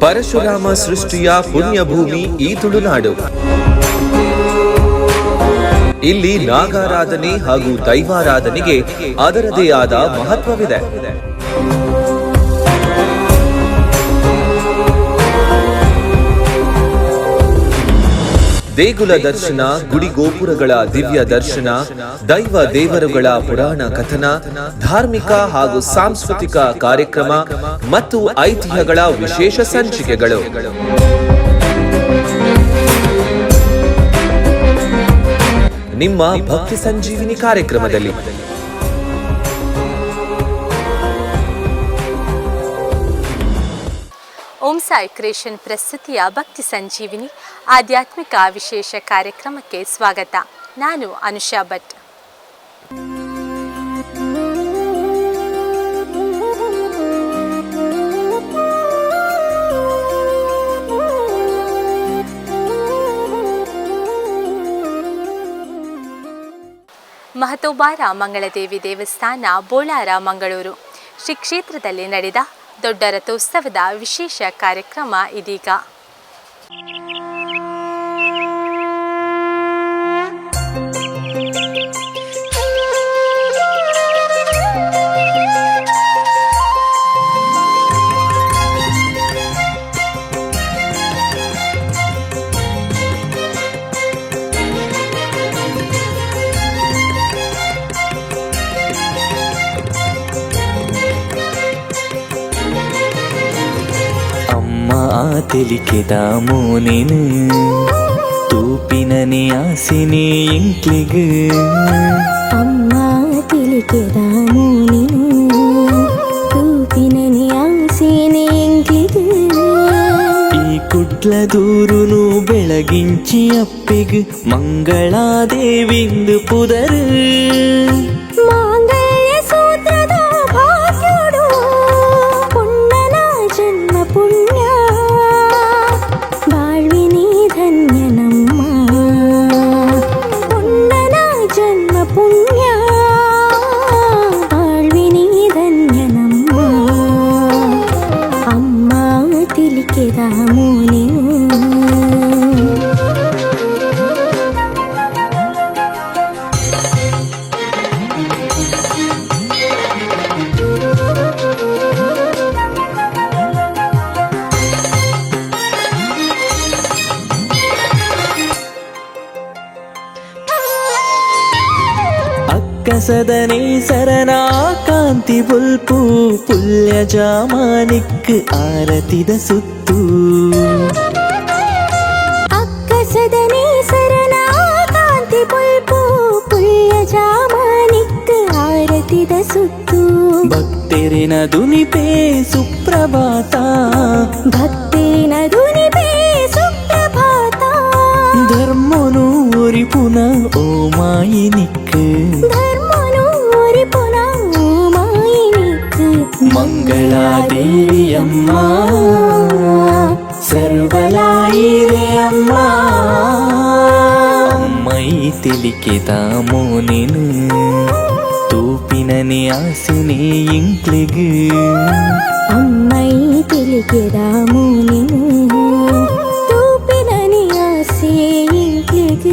ಪರಶುರಾಮ ಸೃಷ್ಟಿಯ ಪುಣ್ಯಭೂಮಿ ಈ ತುಳುನಾಡು. ಇಲ್ಲಿ ನಾಗಾರಾಧನೆ ಹಾಗೂ ದೈವಾರಾಧನೆಗೆ ಅದರದೇ ಆದ ಮಹತ್ವವಿದೆ. ದೇಗುಲ ದರ್ಶನ, ಗುಡಿ ಗೋಪುರಗಳ ದಿವ್ಯ ದರ್ಶನ, ದೈವ ದೇವರುಗಳ ಪುರಾಣ ಕಥನ, ಧಾರ್ಮಿಕ ಹಾಗೂ ಸಾಂಸ್ಕೃತಿಕ ಕಾರ್ಯಕ್ರಮ ಮತ್ತು ಐತಿಹ್ಯಗಳ ವಿಶೇಷ ಸಂಚಿಕೆಗಳು. ನಿಮ್ಮ ಭಕ್ತಿ ಸಂಜೀವಿನಿ ಕಾರ್ಯಕ್ರಮದಲ್ಲಿ ಓಂ ಸಾಯಿ ಕ್ರಿಯೇಷನ್ ಪ್ರಸ್ತುತಿಯ ಭಕ್ತಿ ಸಂಜೀವಿನಿ ಆಧ್ಯಾತ್ಮಿಕ ವಿಶೇಷ ಕಾರ್ಯಕ್ರಮಕ್ಕೆ ಸ್ವಾಗತ. ನಾನು ಅನುಷಾಭಟ್. ಮಹತೋಬಾರ ಮಂಗಳದೇವಿ ದೇವಸ್ಥಾನ, ಬೋಳಾರ, ಮಂಗಳೂರು ಶ್ರೀ ಕ್ಷೇತ್ರದಲ್ಲಿ ನಡೆದ ದೊಡ್ಡ ರಥೋತ್ಸವದ ವಿಶೇಷ ಕಾರ್ಯಕ್ರಮ ಇದೀಗ. తెలికెదామో నేను తూపినని ఆశని ఇంట్లిగు. అమ్మా తెలికెదామో నేను తూపినని ఆశని ఇంట్లిగు. ఈ కుడ్ల దూరును ಬೆಳಗಿಂಚಿ ಅಪ್ಪಿಗು ಮಂಗಳಾದೇವಿಂದು ಪುದರು. ಕಸದನೆ ಸರನಾ ಕಾಂತಿ ಬುಲ್ಪು ಪುಲ್ಯ ಜಾಮಾನಿಕ್ ಆರತಿದ ಸುತ್ತು. ಅಕ್ಕಸದನೆ ಸರನಾ ಕಾಂತಿ ಬುಲ್ಪು ಪುಲ್ಯ ಜಾಮಾನಿಕ್ ಆರತಿದ ಸುತ್ತು. ಭಕ್ತರಿನ ದುನಿಪೇ ಸುಪ್ರಭಾತ, ಭಕ್ತರಿನ ದುನಿಪೇ ಸುಪ್ರಭಾತ. ಧರ್ಮನು ಒರಿಪುನ ಓ ಮಾಯಿನಿಕ್, ಮಂಗಳಾದೇವಿ ಅಮ್ಮ ಸರ್ವಲಾಯಿರೆ ಅಮ್ಮ. ಅಮ್ಮೈ ತಿಳಿಕೆದಾಮೋ ನೀನು ತೂಪಿನನೆ ಆಸನೆ ಇಂಕ್ಲಿಗು. ಅಮ್ಮೈ ತಿಳಿಕೆದಾಮೋ ನೀನು ತೂಪಿನನೆ ಆಸೆ ಇಂಕ್ಲಿಗು.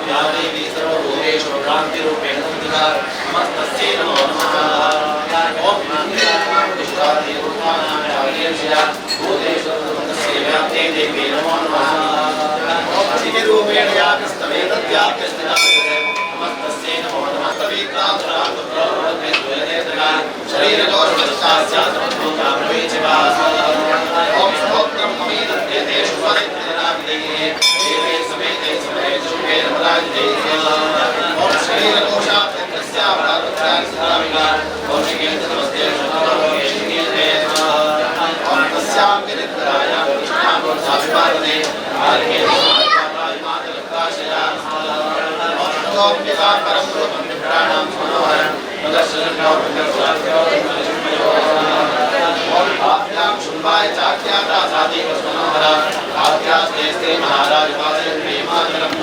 या देवी सर्वभूतेषु भ्रान्तिरूपेण संस्थिता नमस्तस्यै नमो नमः ॐ नमस्ते भूतेषु तस्यै व्याप्ते देवी नमो नमः ॐ अतिरूपेण या स्तवे तद्व्याप्य स्थिता नमस्तस्यै नमो नमः तवेतां शरीरदोषवशास्या समद्भूता प्रवेशवास ॐ स्तोत्रं ममीदत्ते तेषु परित्तनाविदेहे देवे समेते समये शुभे नमराजते ॐ शरीरदोषात्तस्या प्रातःस्नामिका ॐ शिकेत नमस्ते शुद्धलोकेशनीते ॐ तस्यां विनिद्रायां कृष्णां साविपादने आर्गे मातलक्ताशया ॐ पिता परं रूपं विप्राणां मनोहरं प्रदर्शनं आप्यां शुम्भाय चाख्याता साधि मनोहरा आप्यास्ते स्ते महाराज वासयन्ते मातरं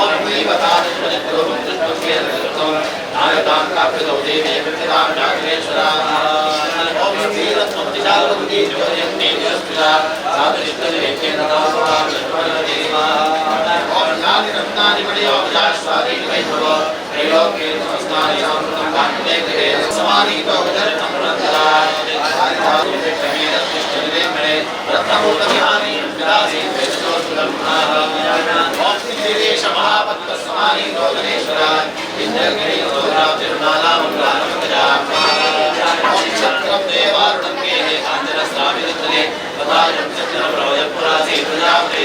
ॐ नीवतां प्रजत्वं नायतां काप्यतो देवे प्रतितां जागरेश्वरा ॐ स्त्रीरत्नं दिशावन्ति ज्योतियन्ते दिवस्पृशा साधुष्टनिवेद्येन दासोहां लक्ष्मणदेवा ॐ ज्ञानिरत्नानि मणियोगजाश्वादीनि वैभव त्रैलोक्ये समस्तानि साम्प्रतं कान्ते गृहे समानीतो विदर्भं रन्तरा हरिधातुष्टनिवेद्यष्टनिवेम्बरे रत्नमूर्तविहारी विलासी वेदोत्तरं ॐ श्रीदेश महापद्मसमानीतो गणेश्वरा इन्द्रगिरिस्तोत्रातिर्मालामङ्गलामङ्गजा ॐ क्षत्रं देवारुणं गेहे काञ्चनस्राविरुद्धने तथा चक्रप्रवयपुरासी प्रजापते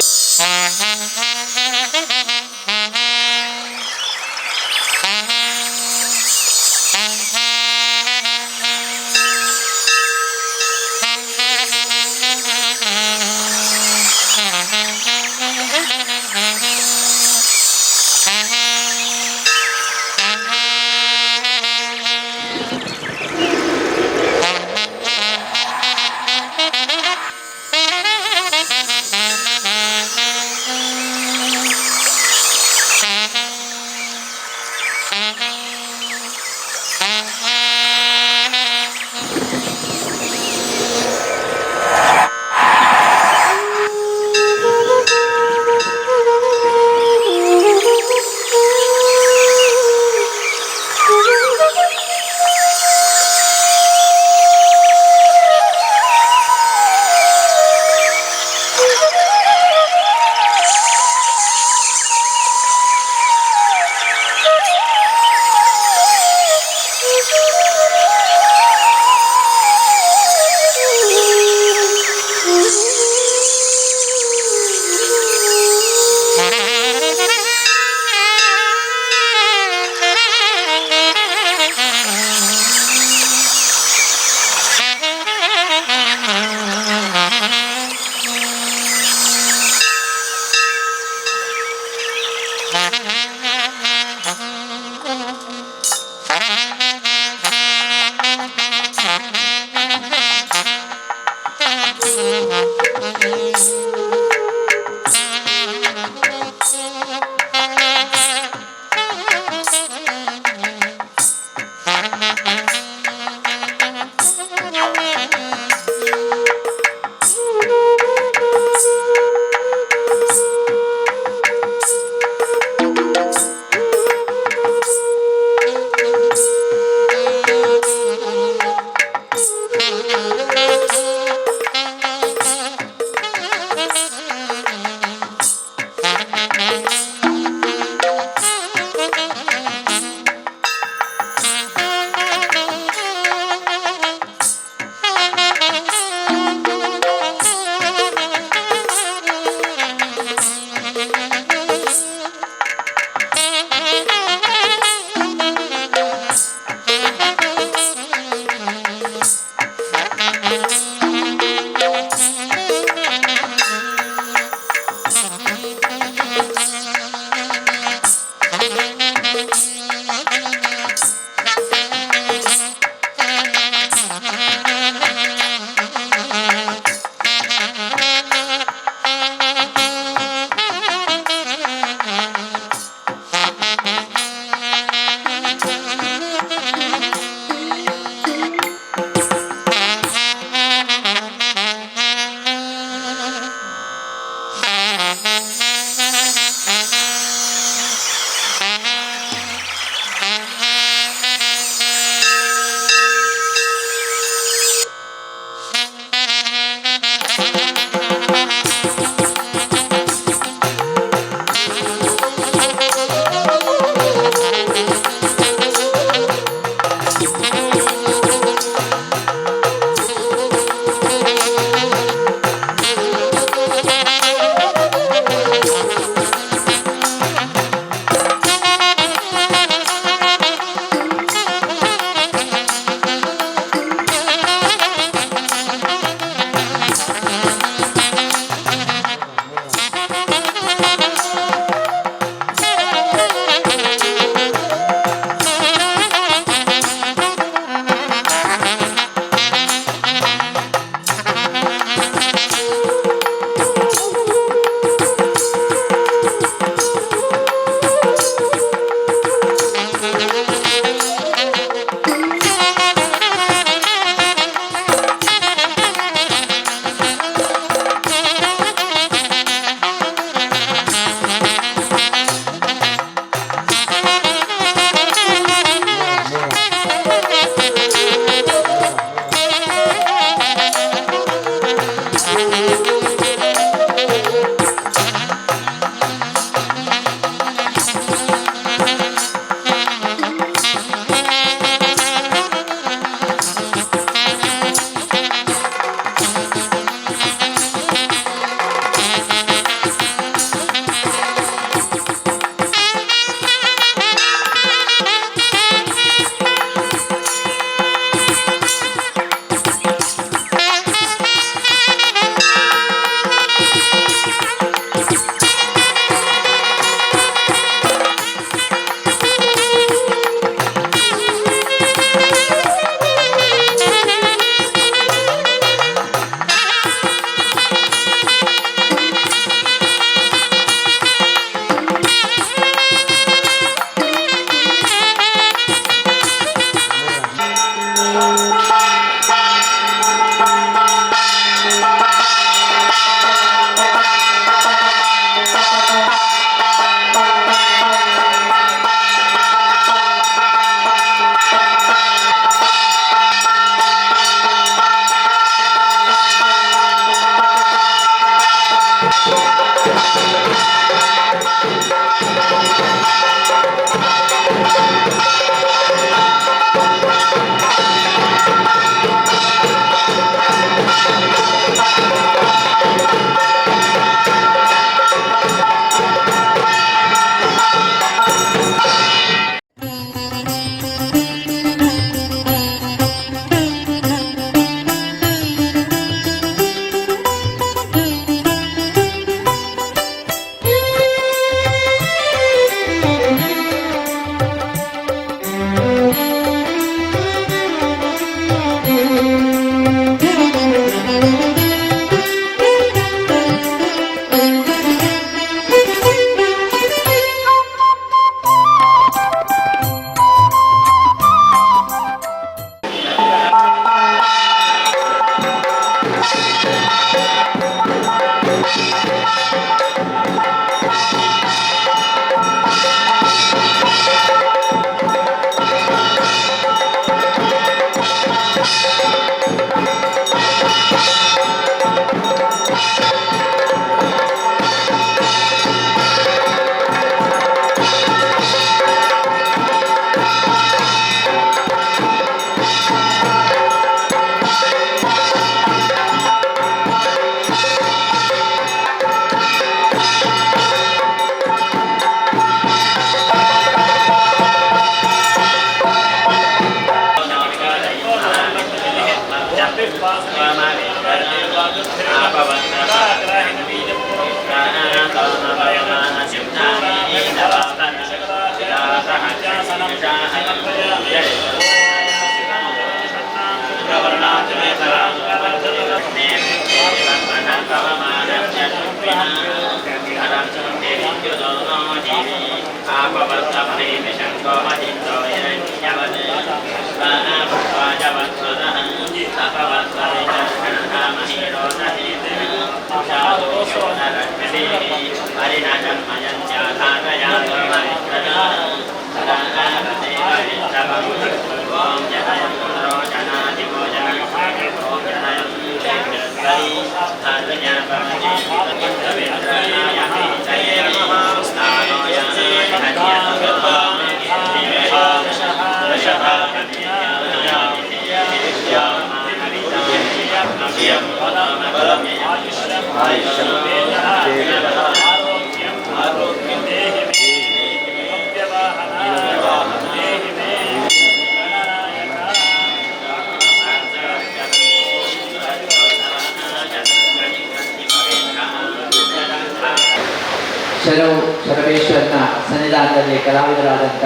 ಶರಬೇಶ್ವರನ ಸನ್ನಿಧಾನದಲ್ಲಿ ಕಲಾವಿದರಾದಂಥ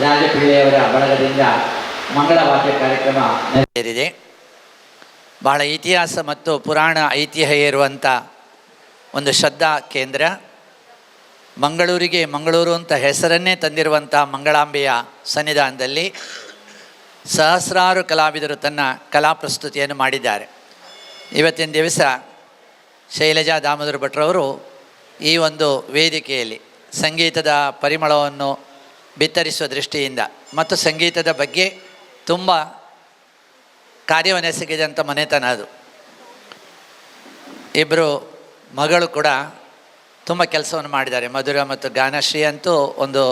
ರಾಜಪಿಳ್ಳೆಯವರ ಬಳಗದಿಂದ ಮಂಗಳವಾದ್ಯ ಕಾರ್ಯಕ್ರಮ ನೆರವೇರಿದೆ. ಬಹಳ ಇತಿಹಾಸ ಮತ್ತು ಪುರಾಣ ಐತಿಹ್ಯ ಇರುವಂಥ ಒಂದು ಶ್ರದ್ಧಾ ಕೇಂದ್ರ. ಮಂಗಳೂರಿಗೆ ಮಂಗಳೂರು ಅಂತ ಹೆಸರನ್ನೇ ತಂದಿರುವಂಥ ಮಂಗಳಾಂಬೆಯ ಸನ್ನಿಧಾನದಲ್ಲಿ ಸಹಸ್ರಾರು ಕಲಾವಿದರು ತನ್ನ ಕಲಾ ಪ್ರಸ್ತುತಿಯನ್ನು ಮಾಡಿದ್ದಾರೆ. ಇವತ್ತಿನ ದಿವಸ ಶೈಲಜಾ ದಾಮೋದರ ಭಟ್ರವರು ಈ ಒಂದು ವೇದಿಕೆಯಲ್ಲಿ ಸಂಗೀತದ ಪರಿಮಳವನ್ನು ಬಿತ್ತರಿಸುವ ದೃಷ್ಟಿಯಿಂದ ಮತ್ತು ಸಂಗೀತದ ಬಗ್ಗೆ ತುಂಬ ಕಾರ್ಯವನ್ನೆಸಗಿದಂಥ ಮನೆತನ ಅದು. ಇಬ್ಬರು ಮಗಳು ಕೂಡ ತುಂಬ ಕೆಲಸವನ್ನು ಮಾಡಿದ್ದಾರೆ. ಮಧುರ ಮತ್ತು ಗಾನಶ್ರೀ ಅಂತೂ ಒಂದು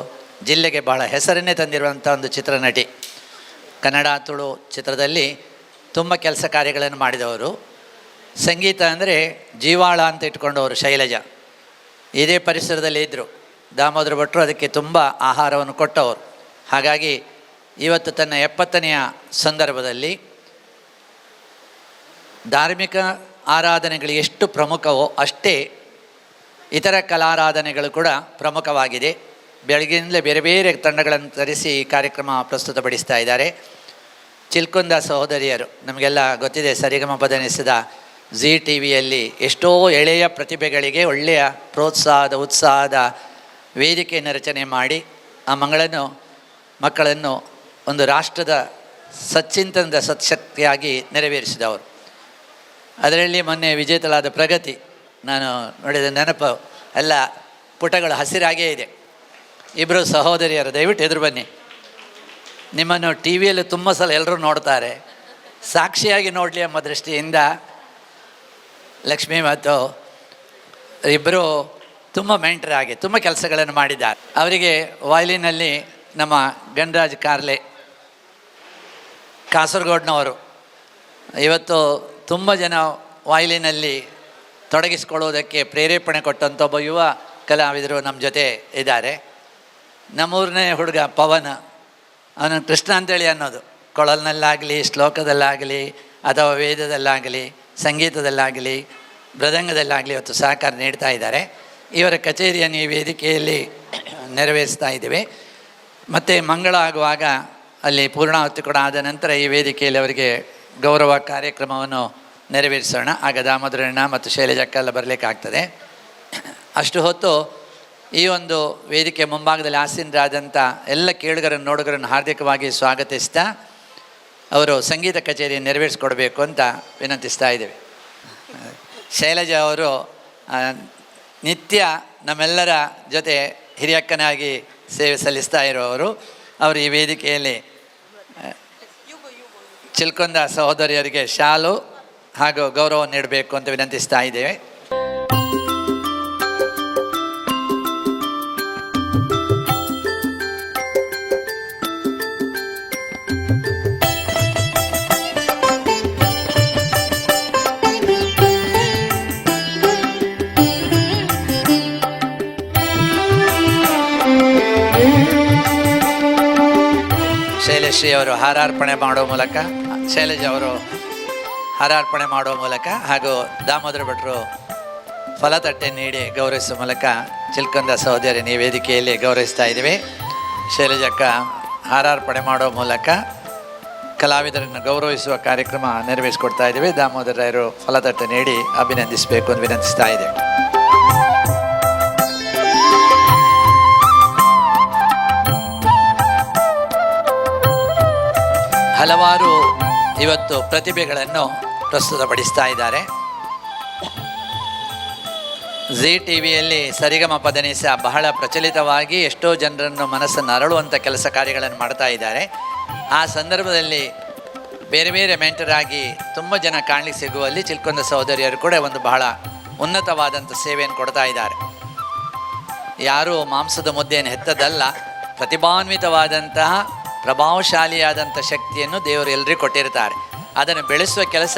ಜಿಲ್ಲೆಗೆ ಬಹಳ ಹೆಸರನ್ನೇ ತಂದಿರುವಂಥ ಒಂದು ಚಿತ್ರನಟಿ. ಕನ್ನಡ ತುಳು ಚಿತ್ರದಲ್ಲಿ ತುಂಬ ಕೆಲಸ ಕಾರ್ಯಗಳನ್ನು ಮಾಡಿದವರು. ಸಂಗೀತ ಅಂದರೆ ಜೀವಾಳ ಅಂತ ಇಟ್ಕೊಂಡವರು ಶೈಲಜಾ. ಇದೇ ಪರಿಸರದಲ್ಲಿ ಇದ್ದರು. ದಾಮೋದರ ಭಟ್ರು ಅದಕ್ಕೆ ತುಂಬ ಆಹಾರವನ್ನು ಕೊಟ್ಟವರು. ಹಾಗಾಗಿ ಇವತ್ತು ತನ್ನ 70ನೆಯ ಸಂದರ್ಭದಲ್ಲಿ ಧಾರ್ಮಿಕ ಆರಾಧನೆಗಳು ಎಷ್ಟು ಪ್ರಮುಖವೋ ಅಷ್ಟೇ ಇತರ ಕಲಾರಾಧನೆಗಳು ಕೂಡ ಪ್ರಮುಖವಾಗಿದೆ. ಬೆಳಗ್ಗಿನಿಂದಲೇ ಬೇರೆ ಬೇರೆ ತಂಡಗಳನ್ನು ತರಿಸಿ ಈ ಕಾರ್ಯಕ್ರಮ ಪ್ರಸ್ತುತಪಡಿಸ್ತಾ ಇದ್ದಾರೆ. ಚಿಲ್ಕುಂದ ಸಹೋದರಿಯರು ನಮಗೆಲ್ಲ ಗೊತ್ತಿದೆ, ಸರಿಗಮಪದನಿಸಿದ ಜಿ ಟಿ ವಿಯಲ್ಲಿ ಎಷ್ಟೋ ಎಳೆಯ ಪ್ರತಿಭೆಗಳಿಗೆ ಒಳ್ಳೆಯ ಪ್ರೋತ್ಸಾಹದ ಉತ್ಸಾಹದ ವೇದಿಕೆಯನ್ನು ರಚನೆ ಮಾಡಿ ಆ ಮಕ್ಕಳನ್ನು ಒಂದು ರಾಷ್ಟ್ರದ ಸಚ್ಚಿಂತನದ ಸತ್ಶಕ್ತಿಯಾಗಿ ನೆರವೇರಿಸಿದವರು. ಅದರಲ್ಲಿ ಮೊನ್ನೆ ವಿಜೇತಳಾದ ಪ್ರಗತಿ ನಾನು ನೋಡಿದ ನೆನಪು ಎಲ್ಲ ಪುಟಗಳು ಹಸಿರಾಗೇ ಇದೆ. ಇಬ್ಬರು ಸಹೋದರಿಯರು, ದಯವಿಟ್ಟು ಎದುರು ಬನ್ನಿ. ನಿಮ್ಮನ್ನು ಟಿ ವಿಯಲ್ಲಿ ತುಂಬ ಸಲ ಎಲ್ಲರೂ ನೋಡ್ತಾರೆ, ಸಾಕ್ಷಿಯಾಗಿ ನೋಡಲಿ ಎಂಬ ದೃಷ್ಟಿಯಿಂದ ಲಕ್ಷ್ಮಿ ಮತ್ತು ಇಬ್ಬರು ತುಂಬ ಮೆಂಟರಾಗಿ ತುಂಬ ಕೆಲಸಗಳನ್ನು ಮಾಡಿದ್ದಾರೆ. ಅವರಿಗೆ ವಾಯ್ಲಿನಲ್ಲಿ ನಮ್ಮ ಗಣರಾಜ್ ಕಾರ್ಲೆ ಕಾಸರಗೋಡ್ನವರು. ಇವತ್ತು ತುಂಬ ಜನ ವಾಯ್ಲಿನಲ್ಲಿ ತೊಡಗಿಸಿಕೊಳ್ಳುವುದಕ್ಕೆ ಪ್ರೇರೇಪಣೆ ಕೊಟ್ಟಂಥ ಒಬ್ಬ ಯುವ ಕಲಾವಿದರು ನಮ್ಮ ಜೊತೆ ಇದ್ದಾರೆ. ನಮ್ಮೂರನೇ ಹುಡುಗ ಪವನ್, ಅವನು ಕೃಷ್ಣ ಅಂತೇಳಿ ಅನ್ನೋದು. ಕೊಳಲ್ನಲ್ಲಾಗಲಿ, ಶ್ಲೋಕದಲ್ಲಾಗಲಿ, ಅಥವಾ ವೇದದಲ್ಲಾಗಲಿ, ಸಂಗೀತದಲ್ಲಾಗಲಿ, ಮೃದಂಗದಲ್ಲಾಗಲಿ ಇವತ್ತು ಸಹಕಾರ ನೀಡ್ತಾ ಇದ್ದಾರೆ. ಇವರ ಕಚೇರಿಯನ್ನು ಈ ವೇದಿಕೆಯಲ್ಲಿ ನೆರವೇರಿಸ್ತಾ ಇದ್ದೇವೆ. ಮತ್ತು ಮಂಗಳ ಆಗುವಾಗ ಅಲ್ಲಿ ಪೂರ್ಣಾಹುತಿ ಕೂಡ ಆದ ನಂತರ ಈ ವೇದಿಕೆಯಲ್ಲಿ ಅವರಿಗೆ ಗೌರವ ಕಾರ್ಯಕ್ರಮವನ್ನು ನೆರವೇರಿಸೋಣ. ಆಗ ದಾಮೋದರಣ್ಣ ಮತ್ತು ಶೈಲಜಕ್ಕೆಲ್ಲ ಬರಲಿಕ್ಕಾಗ್ತದೆ. ಅಷ್ಟು ಹೊತ್ತು ಈ ಒಂದು ವೇದಿಕೆ ಮುಂಭಾಗದಲ್ಲಿ ಆಸೀನರಾದಂಥ ಎಲ್ಲ ಕೇಳುಗರನ್ನು ನೋಡುಗರನ್ನು ಹಾರ್ದಿಕವಾಗಿ ಸ್ವಾಗತಿಸ್ತಾ ಅವರು ಸಂಗೀತ ಕಚೇರಿಯನ್ನು ನೆರವೇರಿಸ್ಕೊಡ್ಬೇಕು ಅಂತ ವಿನಂತಿಸ್ತಾ ಇದ್ದೇವೆ. ಶೈಲಜಾ ಅವರು ನಿತ್ಯ ನಮ್ಮೆಲ್ಲರ ಜೊತೆ ಹಿರಿಯಕ್ಕನಾಗಿ ಸೇವೆ ಸಲ್ಲಿಸ್ತಾ ಇರುವವರು. ಅವರು ಈ ವೇದಿಕೆಯಲ್ಲಿ ಚಿಲ್ಕುಂದ ಸಹೋದರಿಯರಿಗೆ ಶಾಲು ಹಾಗೂ ಗೌರವ ನೀಡಬೇಕು ಅಂತ ವಿನಂತಿಸ್ತಾ ಇದ್ದೇವೆ. ಶೈಲಶ್ರೀ ಅವರು ಹಾರಾರ್ಪಣೆ ಮಾಡುವ ಮೂಲಕ, ಶೈಲಜಾ ಅವರು ಹಾರಾರ್ಪಣೆ ಮಾಡುವ ಮೂಲಕ ಹಾಗೂ ದಾಮೋದರ ಭಟ್ರು ಫಲತಟ್ಟೆ ನೀಡಿ ಗೌರವಿಸುವ ಮೂಲಕ ಚಿಲ್ಕುಂದ ಸಹೋದರಿಯನ್ನು ಈ ವೇದಿಕೆಯಲ್ಲಿ ಗೌರವಿಸ್ತಾ ಇದ್ದೀವಿ. ಶೈಲಜಕ್ಕ ಹಾರಾರ್ಪಣೆ ಮಾಡುವ ಮೂಲಕ ಕಲಾವಿದರನ್ನು ಗೌರವಿಸುವ ಕಾರ್ಯಕ್ರಮ ನೆರವೇರಿಸಿಕೊಡ್ತಾ ಇದ್ದೇವೆ. ದಾಮೋದರ ರಾಯರು ಫಲತಟ್ಟೆ ನೀಡಿ ಅಭಿನಂದಿಸಬೇಕು ಅಂತ ವಿನಂತಿಸ್ತಾ ಇದ್ದೇವೆ. ಹಲವಾರು ಇವತ್ತು ಪ್ರತಿಭೆಗಳನ್ನು ಪ್ರಸ್ತುತಪಡಿಸ್ತಾ ಇದ್ದಾರೆ. ಜಿ ಟಿ ವಿಯಲ್ಲಿ ಸರಿಗಮ ಪದನಿಸ ಬಹಳ ಪ್ರಚಲಿತವಾಗಿ ಎಷ್ಟೋ ಜನರನ್ನು ಮನಸ್ಸನ್ನು ಅರಳುವಂಥ ಕೆಲಸ ಕಾರ್ಯಗಳನ್ನು ಮಾಡ್ತಾ ಇದ್ದಾರೆ. ಆ ಸಂದರ್ಭದಲ್ಲಿ ಬೇರೆ ಬೇರೆ ಮೆಂಟರಾಗಿ ತುಂಬ ಜನ ಕಾಣಲಿಕ್ಕೆ ಸಿಗುವಲ್ಲಿ ಚಿಲ್ಕೊಂಡ ಸಹೋದರಿಯರು ಕೂಡ ಒಂದು ಬಹಳ ಉನ್ನತವಾದಂಥ ಸೇವೆಯನ್ನು ಕೊಡ್ತಾ ಇದ್ದಾರೆ. ಯಾರೂ ಮಾಂಸದ ಮುದ್ದೆಯನ್ನು ಹೆತ್ತದಲ್ಲ, ಪ್ರತಿಭಾನ್ವಿತವಾದಂತಹ ಪ್ರಭಾವಶಾಲಿಯಾದಂಥ ಶಕ್ತಿಯನ್ನು ದೇವರು ಎಲ್ಲರಿಗೂ ಕೊಟ್ಟಿರ್ತಾರೆ. ಅದನ್ನು ಬೆಳೆಸುವ ಕೆಲಸ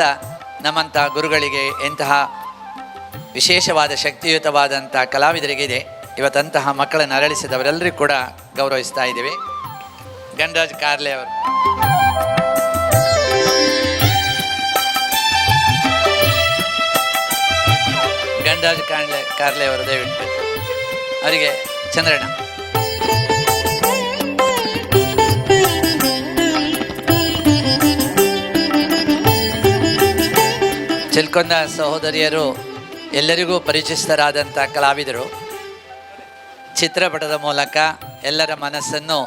ನಮ್ಮಂಥ ಗುರುಗಳಿಗೆ, ಇಂತಹ ವಿಶೇಷವಾದ ಶಕ್ತಿಯುತವಾದಂಥ ಕಲಾವಿದರಿಗಿದೆ. ಇವತ್ತಂತಹ ಮಕ್ಕಳನ್ನು ಅರಳಿಸಿದವರೆಲ್ಲರಿಗೂ ಕೂಡ ಗೌರವಿಸ್ತಾ ಇದ್ದೀವಿ. ಗಣರಾಜ್ ಕಾರ್ಲೆ ಅವರು ಗಣರಾಜ್ ಕಾರ್ಲೆ ಅವರು ದಯವಿಟ್ಟು ಅವರಿಗೆ ಚಂದ್ರಣ್ಣ. ಚಿಲ್ಕೊಂಡ ಸಹೋದರಿಯರು ಎಲ್ಲರಿಗೂ ಪರಿಚಿತರಾದಂಥ ಕಲಾವಿದರು. ಚಿತ್ರಪಟದ ಮೂಲಕ ಎಲ್ಲರ ಮನಸ್ಸನ್ನು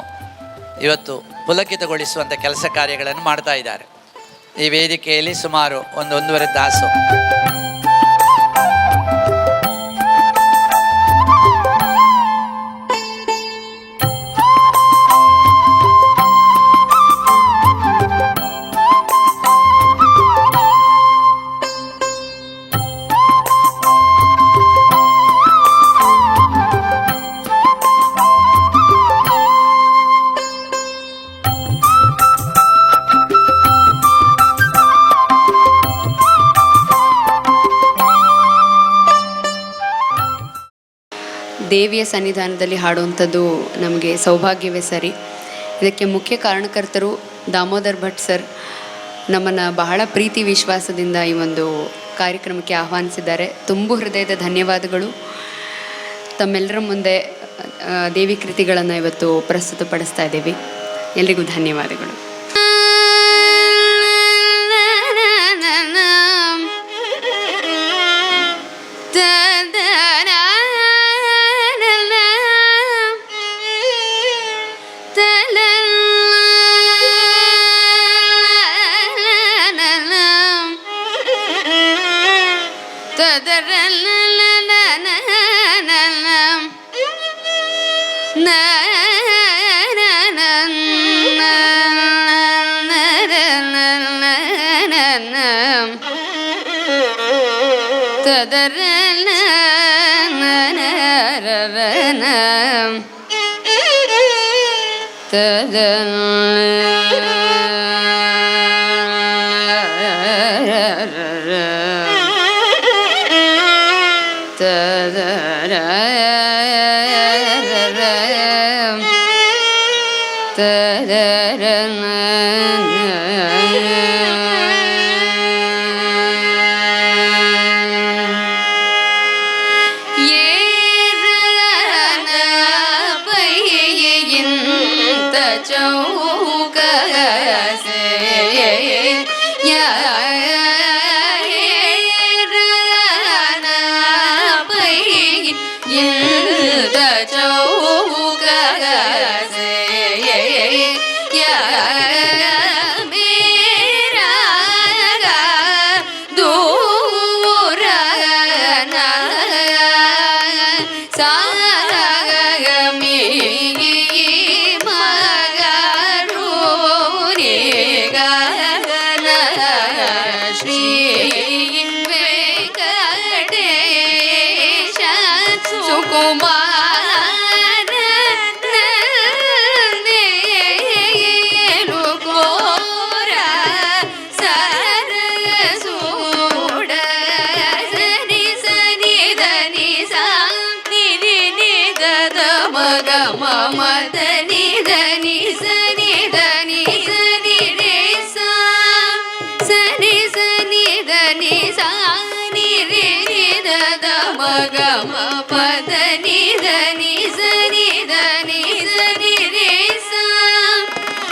ಇವತ್ತು ಪುಲಕಿತಗೊಳಿಸುವಂಥ ಕೆಲಸ ಕಾರ್ಯಗಳನ್ನು ಮಾಡ್ತಾ ಇದ್ದಾರೆ. ಈ ವೇದಿಕೆಯಲ್ಲಿ ಸುಮಾರು 1.5 ತಾಸು ದೇವಿಯ ಸನ್ನಿಧಾನದಲ್ಲಿ ಹಾಡುವಂಥದ್ದು ನಮಗೆ ಸೌಭಾಗ್ಯವೇ ಸರಿ. ಇದಕ್ಕೆ ಮುಖ್ಯ ಕಾರಣಕರ್ತರು ದಾಮೋದರ್ ಭಟ್ ಸರ್ ನಮ್ಮನ್ನು ಬಹಳ ಪ್ರೀತಿ ವಿಶ್ವಾಸದಿಂದ ಈ ಒಂದು ಕಾರ್ಯಕ್ರಮಕ್ಕೆ ಆಹ್ವಾನಿಸಿದ್ದಾರೆ. ತುಂಬು ಹೃದಯದ ಧನ್ಯವಾದಗಳು. ತಮ್ಮೆಲ್ಲರ ಮುಂದೆ ದೇವಿ ಕೃತಿಗಳನ್ನು ಇವತ್ತು ಪ್ರಸ್ತುತಪಡಿಸ್ತಾ ಇದ್ದೀವಿ. ಎಲ್ರಿಗೂ ಧನ್ಯವಾದಗಳು.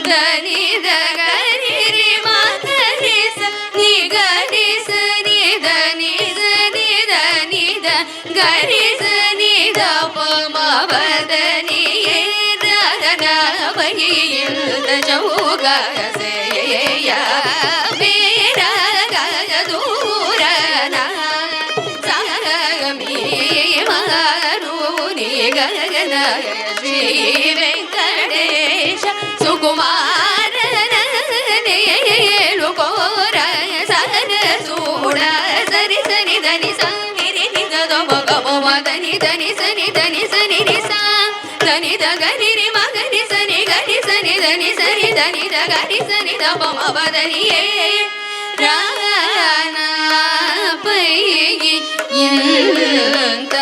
ಧನಿ ದ ಗರಿ ಶ್ರೀ ವೆಂಕಟೇಶ ಸುಕುಮಾರನೇಳು ಕೋರ ಸನ ಸೂಡ ಸರಿ ಸನಿ ಧನಿ ಸಾರಿ ನಿದ ಮಗ ಮದನಿ ಧನಿ ಸನಿ ಧನಿ ಸನಿ ನಿಸ ಧನಿ ದ ಗರಿ ರಿ ಮಗನಿ ಸನಿ ಗರಿ ಸನಿ ಧನಿ ಸನಿ ಧನಿ ದ ಗರಿ ಸನಿ ದ ಮಮ ಬದನಿಯೇ ರಾನ ಪೈಗಿ ಇಂತ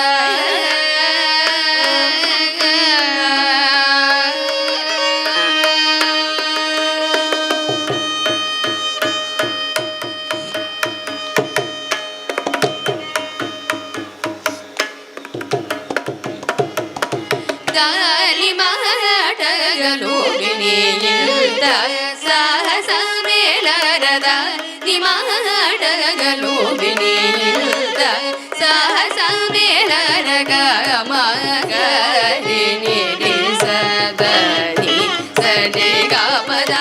ಸಾಹಸ ಮೇಲರದ ನಿಮಾಟಗಲು ಬಿನಿದ ಸಾಹಸ ಮೇಲರಗ ಮಗರಿ ನಿರಿಸದನಿ ಸರಿ ಗಮದ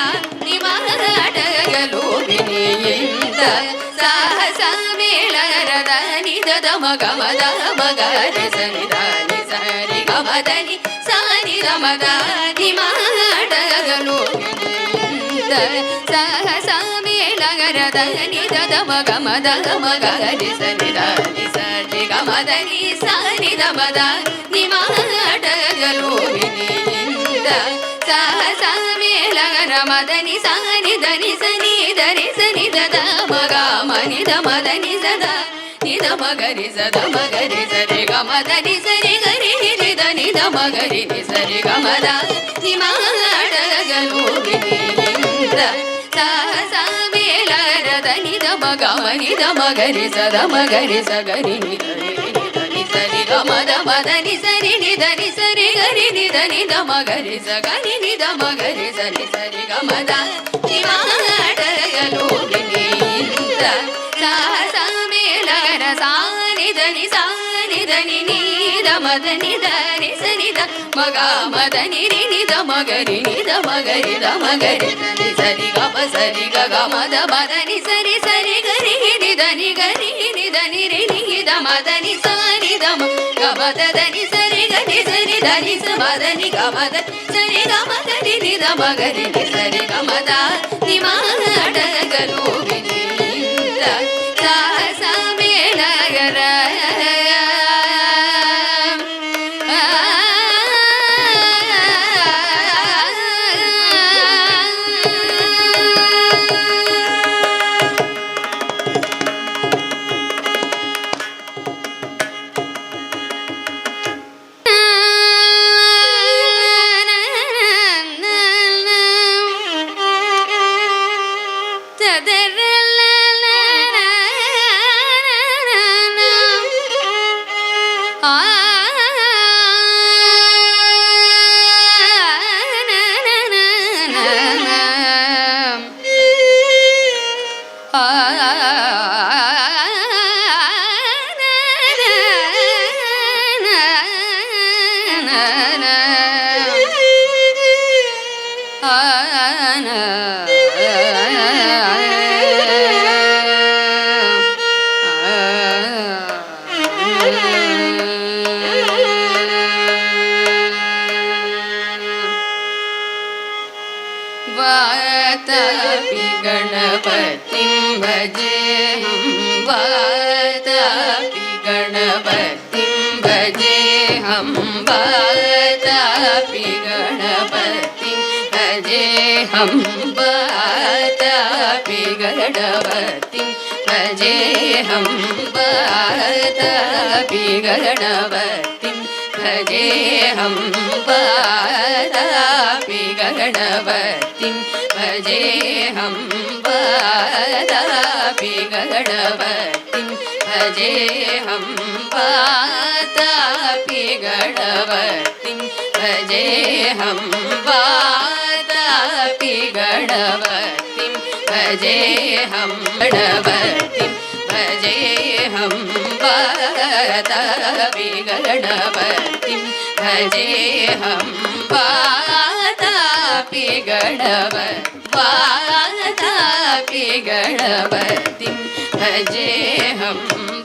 ನಿಮಾಟಗಲು ಬಿನಿದ ಸಾಹಸ ಮೇಲರದ ನಿದದ ಮಗಮದ ಮಗರಿ ಸನಿದಾನಿ ಸರಿ ಗಮದನಿ ಸಾನಿ ಗಮದ ನಿಮಾಟಗಲು ಸಹಸ ಮೇಲಗರದ ನಿದ ಮಗ ಮದ ಮಗ ಹರಿ ಸನಿ ದಾನಿ ಸರಿ ಗಮದ ನಿ ಸಾನಿ ದಮದ ನಿಮಾಟಗಲು ವಿನಿಯಿಂದ ಸಹಸ ಮೇಲಗರ ಮದನಿ ಸಾನಿ ಧನಿ ಸನಿ ಧನಿ ಸನಿ ದದ ಮಗ ಮನಿ ದಮದ ನಿ ಸದ ನಿದ ಮಗರಿ ಸದ ಮಗರಿ ಸರಿ ಗಮದ ನಿ ಸರಿ ಗರಿ ನಿದ ನಿದ ಮಗರಿ ನಿ ಸರಿ ಗಮದ ನಿಮಾಟಗಲು ವಿನಿಯಿಂದ ಸಾಹಸ ಮೇಲರದ ನಿದ ಮಗ ಮನಿದ ಮಗರಿ ಸದ ಮಗರಿ ಸಗರಿ ನಿಧನಿ ಸರಿ ಗಮದ ಮದನಿ ಸರಿ ನಿಧನಿ ಸರಿ ಗರಿ ನಿಧ ನಿದ ಮಗರಿ ಸಗರಿ ನಿದ ಮಗರಿ ಸರಿ ಸರಿ ಗಮದ ನಿಮಾಟಗಲು ವಿನಿಯಿಂದ ಸಾಹಸ ಮೇಲರ ಸಾನಿಧನಿ ಸಾನಿಧನಿ ನೀದ ಮದನಿ ಧನಿ ಸನಿದ ಮಗ ಮದನಿ ನಿದ ಮಗರಿ ನಿದ ಮಗರಿ ದ ಮಗರಿ ಧನಿ ಸರಿ ಗಮ ಸರಿ ಗಮದ ಮದನಿ ಸರಿ ಸರಿ ಗರಿ ನಿಧನಿ ಗರಿ ನಿಧನಿ ರಿ ನಿದ ಮದನಿ ಸಾನಿ ದಮ ಗಮದ ಧನಿ ಸರಿ ಗರಿ ಸರಿ ಧನಿ ಸ ಮದನಿ ಗಮದ ಸರಿ ಗಮದ ನಿದ ಮಗರಿ ಸರಿ ಗಮದ ನಿಮಾಟಗಲು ವಿನಿಯಿಂದ ಸಾಹಸ ಮೇಲಗರ वातापि गणपतिं भजेऽहं वातापि गणपतिं भजेऽहं वातापि गणपतिं भजेऽहं वातापि गणपतिं भजेऽहं वातापि गणपतिं भजेऽहं वातापि गणपतिं भजेऽहं वातापि गणपतिं भजेऽहं वातापि गणपतिं भजेऽहं वातापि गणपतिं भजेऽहं गणपतिं भजेऽहं वातापि गणपतिं भजेऽहं वातापि गणपतिं भजेऽहं वातापि गणपतिं भजेऽहं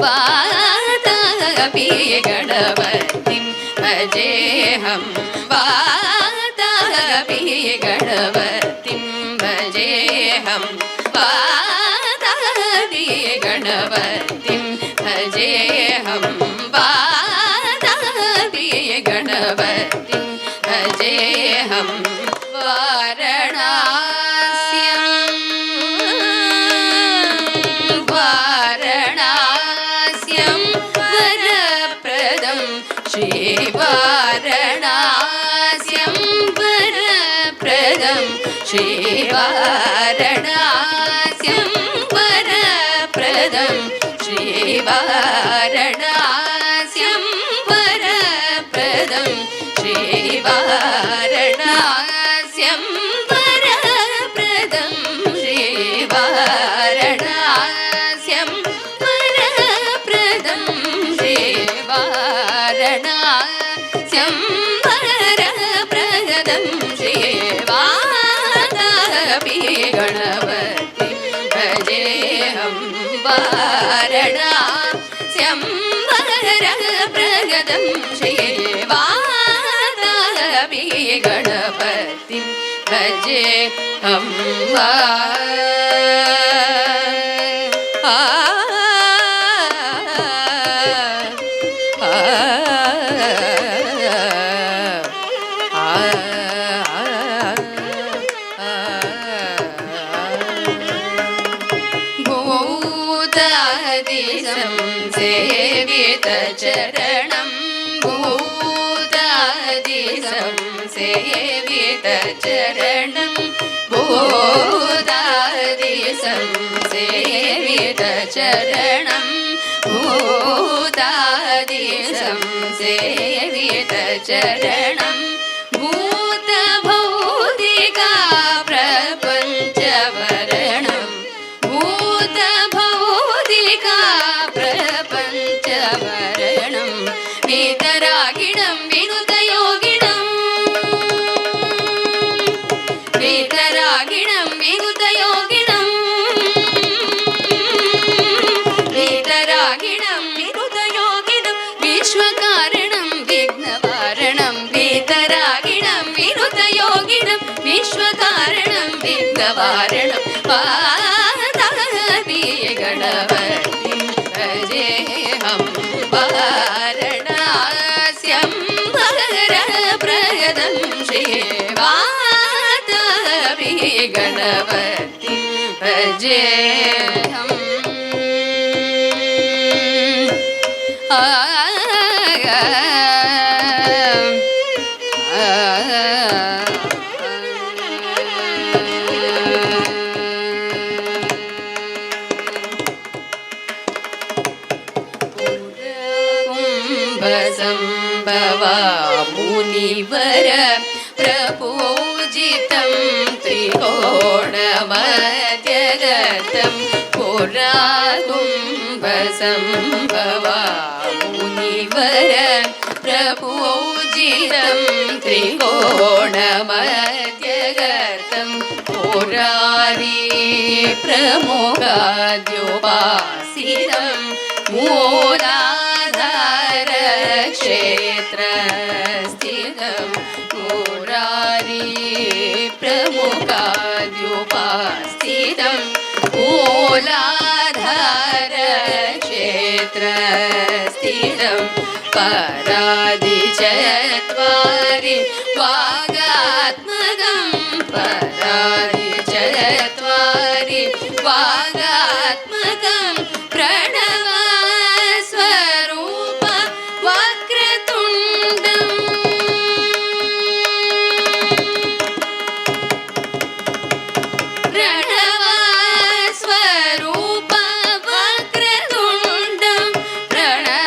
वातापि गणपतिं भजेऽहं वातापि गणपतिं भजेऽहं वातापि गणपतिं भजेऽहं वाराणास्यं वरप्रदं श्रीवाराणास्यं वरप्रदं श्रीवाराणास्यं वरप्रदं श्रीवाराणास्यं वरप्रदं श्रीवाराणास्यं वरप्रदं श्रीवाराणास्यं वरप्रदं श्रीवाराणास्यं वरप्रदं श्रीवातापि गणपतिं भजेऽहं वाराणास्यं वरप्रदं श्रीवातापि गणपतिं भजेऽहं भूतादिसंसेवितचरणं भूतादिसंसेवितचरणं भूतादिसंसेवितचरणं भूतादिसंसेवितचरणं भूतभौतिका प्रपञ्चवरणं भूतभौतिका प्रपञ्चवरणं वीतरागिणं विनुतयोगिनं वीतरागिणं विनुतयोगिनं वीतरागिणं विनुतयोगिनं विश्वकारणं विघ्नवारणं वीतरागिणं विनुतयोगिनं विश्वकारणं विघ्नवारणं वातापि गणपतिं भजेऽहं वाराणास्यं वरप्रदं श्रीवातापि गणपतिं भजेऽहं कुम्भसम्भवा मुनिवर प्रपूजितं त्रिकोणमध्यगतं पुरा कुम्भसम्भवा मुनिवर प्रपूजितं त्रिकोणमध्यगतं पुरारी प्रमुखाद्योपासितं मूलाधारक्षेत्रस्थितं मुरारी प्रमुखाद्योपास्थितं मूलाधारक्षेत्रस्थितं परादिचत्वारि वागात्मकं परादिचत्वारि वागात्मकं प्रणवस्वरूप वक्रतुण्डं प्रणवस्वरूप वक्रतुण्डं प्रणवस्वरूप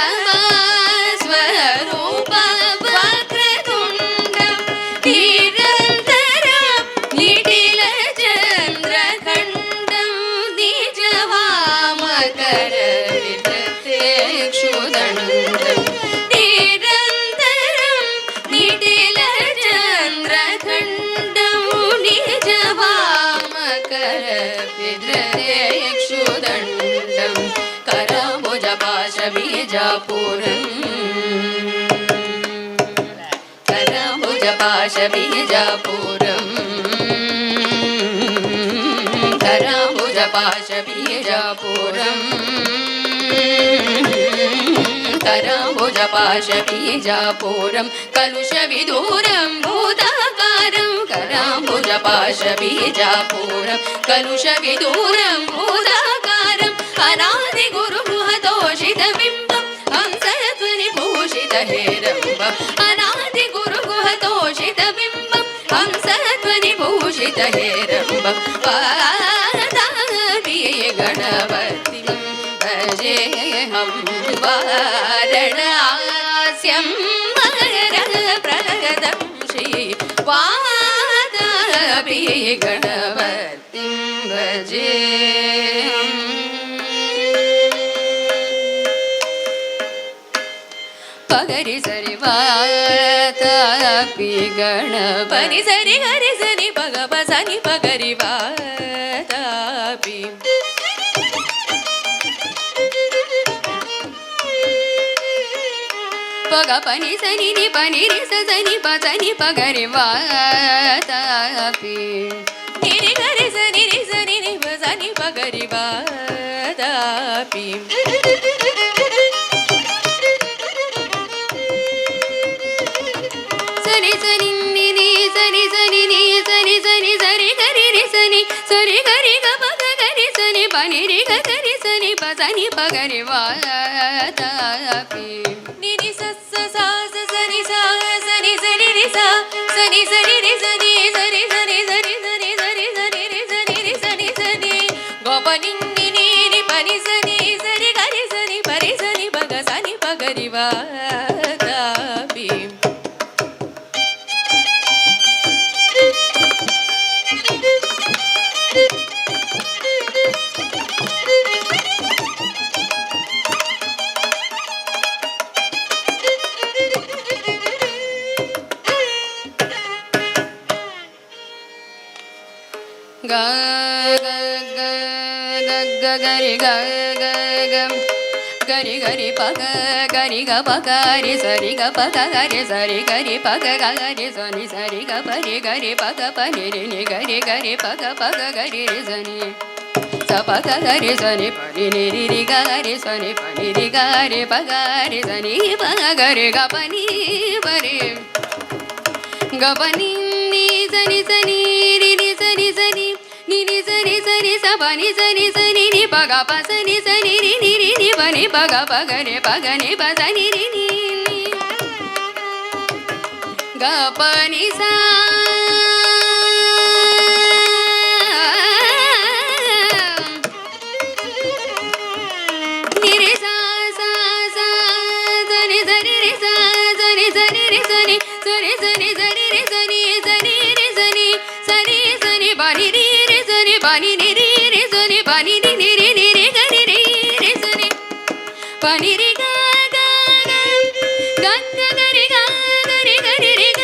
क्षुदण्डं करम्बुजपाशबीजापुरम् करम्बुजपाशबीजापुरम् करम्बुजपाशबीजापुरम् करम्बुजपाशबीजापुरं कलुषविदूरं भूताकारं करम्बुजपाशबीजापुरं कलुषविदूरं भूताकारम् अनादिगुरुगुहतोषितबिम्बं हंसध्वनिभूषितहेरम्बम् अनादिगुरुगुहतोषितबिम्बं हंसध्वनिभूषितहेरम्बम् वादाभिये गणपतिं भजेऽहं वारणास्यं प्रगतं श्री वादाभिये गणपतिं भजेऽहम् पगरि सरि वातापि गणपति सरि हरि सनि पग पसनि पगरि वातापि पग पनि सनि नि पनि रि सनि पसनि पगरि वातापि निरि गरि सनि रि सनि नि पसनि पगरि वातापि सनि सनि नि नि सनि सनि नि सनि सनि सरि गरि रि सनि सरि गरि ग पग गरि सनि पनि रि ग गरि सनि पसनि पगरि वातापि निरि स सा सनि सा सनि सनि रि सा सनि सनि रि सनि सरि सनि सरि सनि सरि सनि रि सनि रि सनि सनि ग पनि नि नि रि पनि सनि सरि गरि सनि परि सनि पग सनि पगरि वातापि ग ग ग ग गरि ग ग ग गरि गरि पग गरि ग पग रि सरि ग पग गरि सरि गरि पग गरि सनि सरि ग परि गरि पग पनि रि नि गरि गरि पग पग गरि रि सनि स पग गरि सनि पनि नि रि रि गरि सनि पनि रि गरि पग रि सनि पग गरि ग पनि परि ग पनि नि सनि सनि रि नि सनि सनि नि नि सनि सनि स पनि सनि सनि नि पग प सनि सनि रि नि रि नि पनि पग पग रे पग नि प सनि रि नि ग पनि सा नि रि सा सा सा सनि सनि रि सा सनि सनि रि सनि सनि सनि सनि रि सनि सनि रि सनि सनि सनि पनि रि रि सनि पनि नि रि रि सनि पनि नि नि रि नि रि गरि रि रि सनि पनि रि ग ग ग ग गरि ग गरि गरि रि ग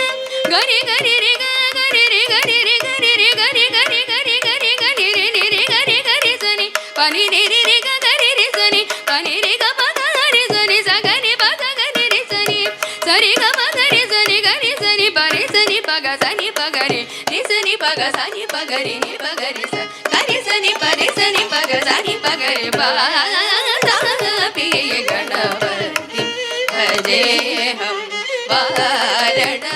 गरि गरि रि ग गरि रि गरि रि गरि रि गरि गरि गरि गरि गरि रि नि रि गरि गरि सनि पनि नि रि रि ग गरि रि सनि पनि रि ग प गरि सनि स गरि प गरि रि सनि सरि ग प गरि सनि गरि सनि पनि सनि पग सनि पगरि रि सनि पग सनि पगरि नि पगरि स गरि सनि पनि सनि पग सनि पगरि वातापि गणपतिं भजेऽहं वारणास्यं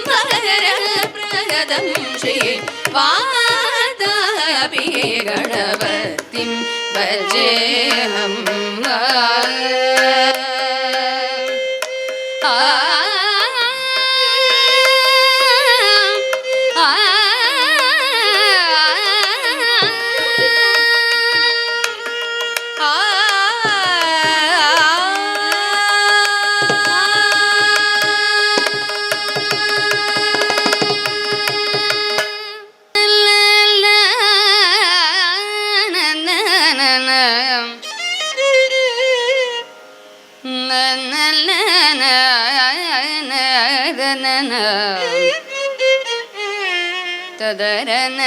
वरप्रदं श्री वातापि गणपतिं भजेऽहं ತದರನ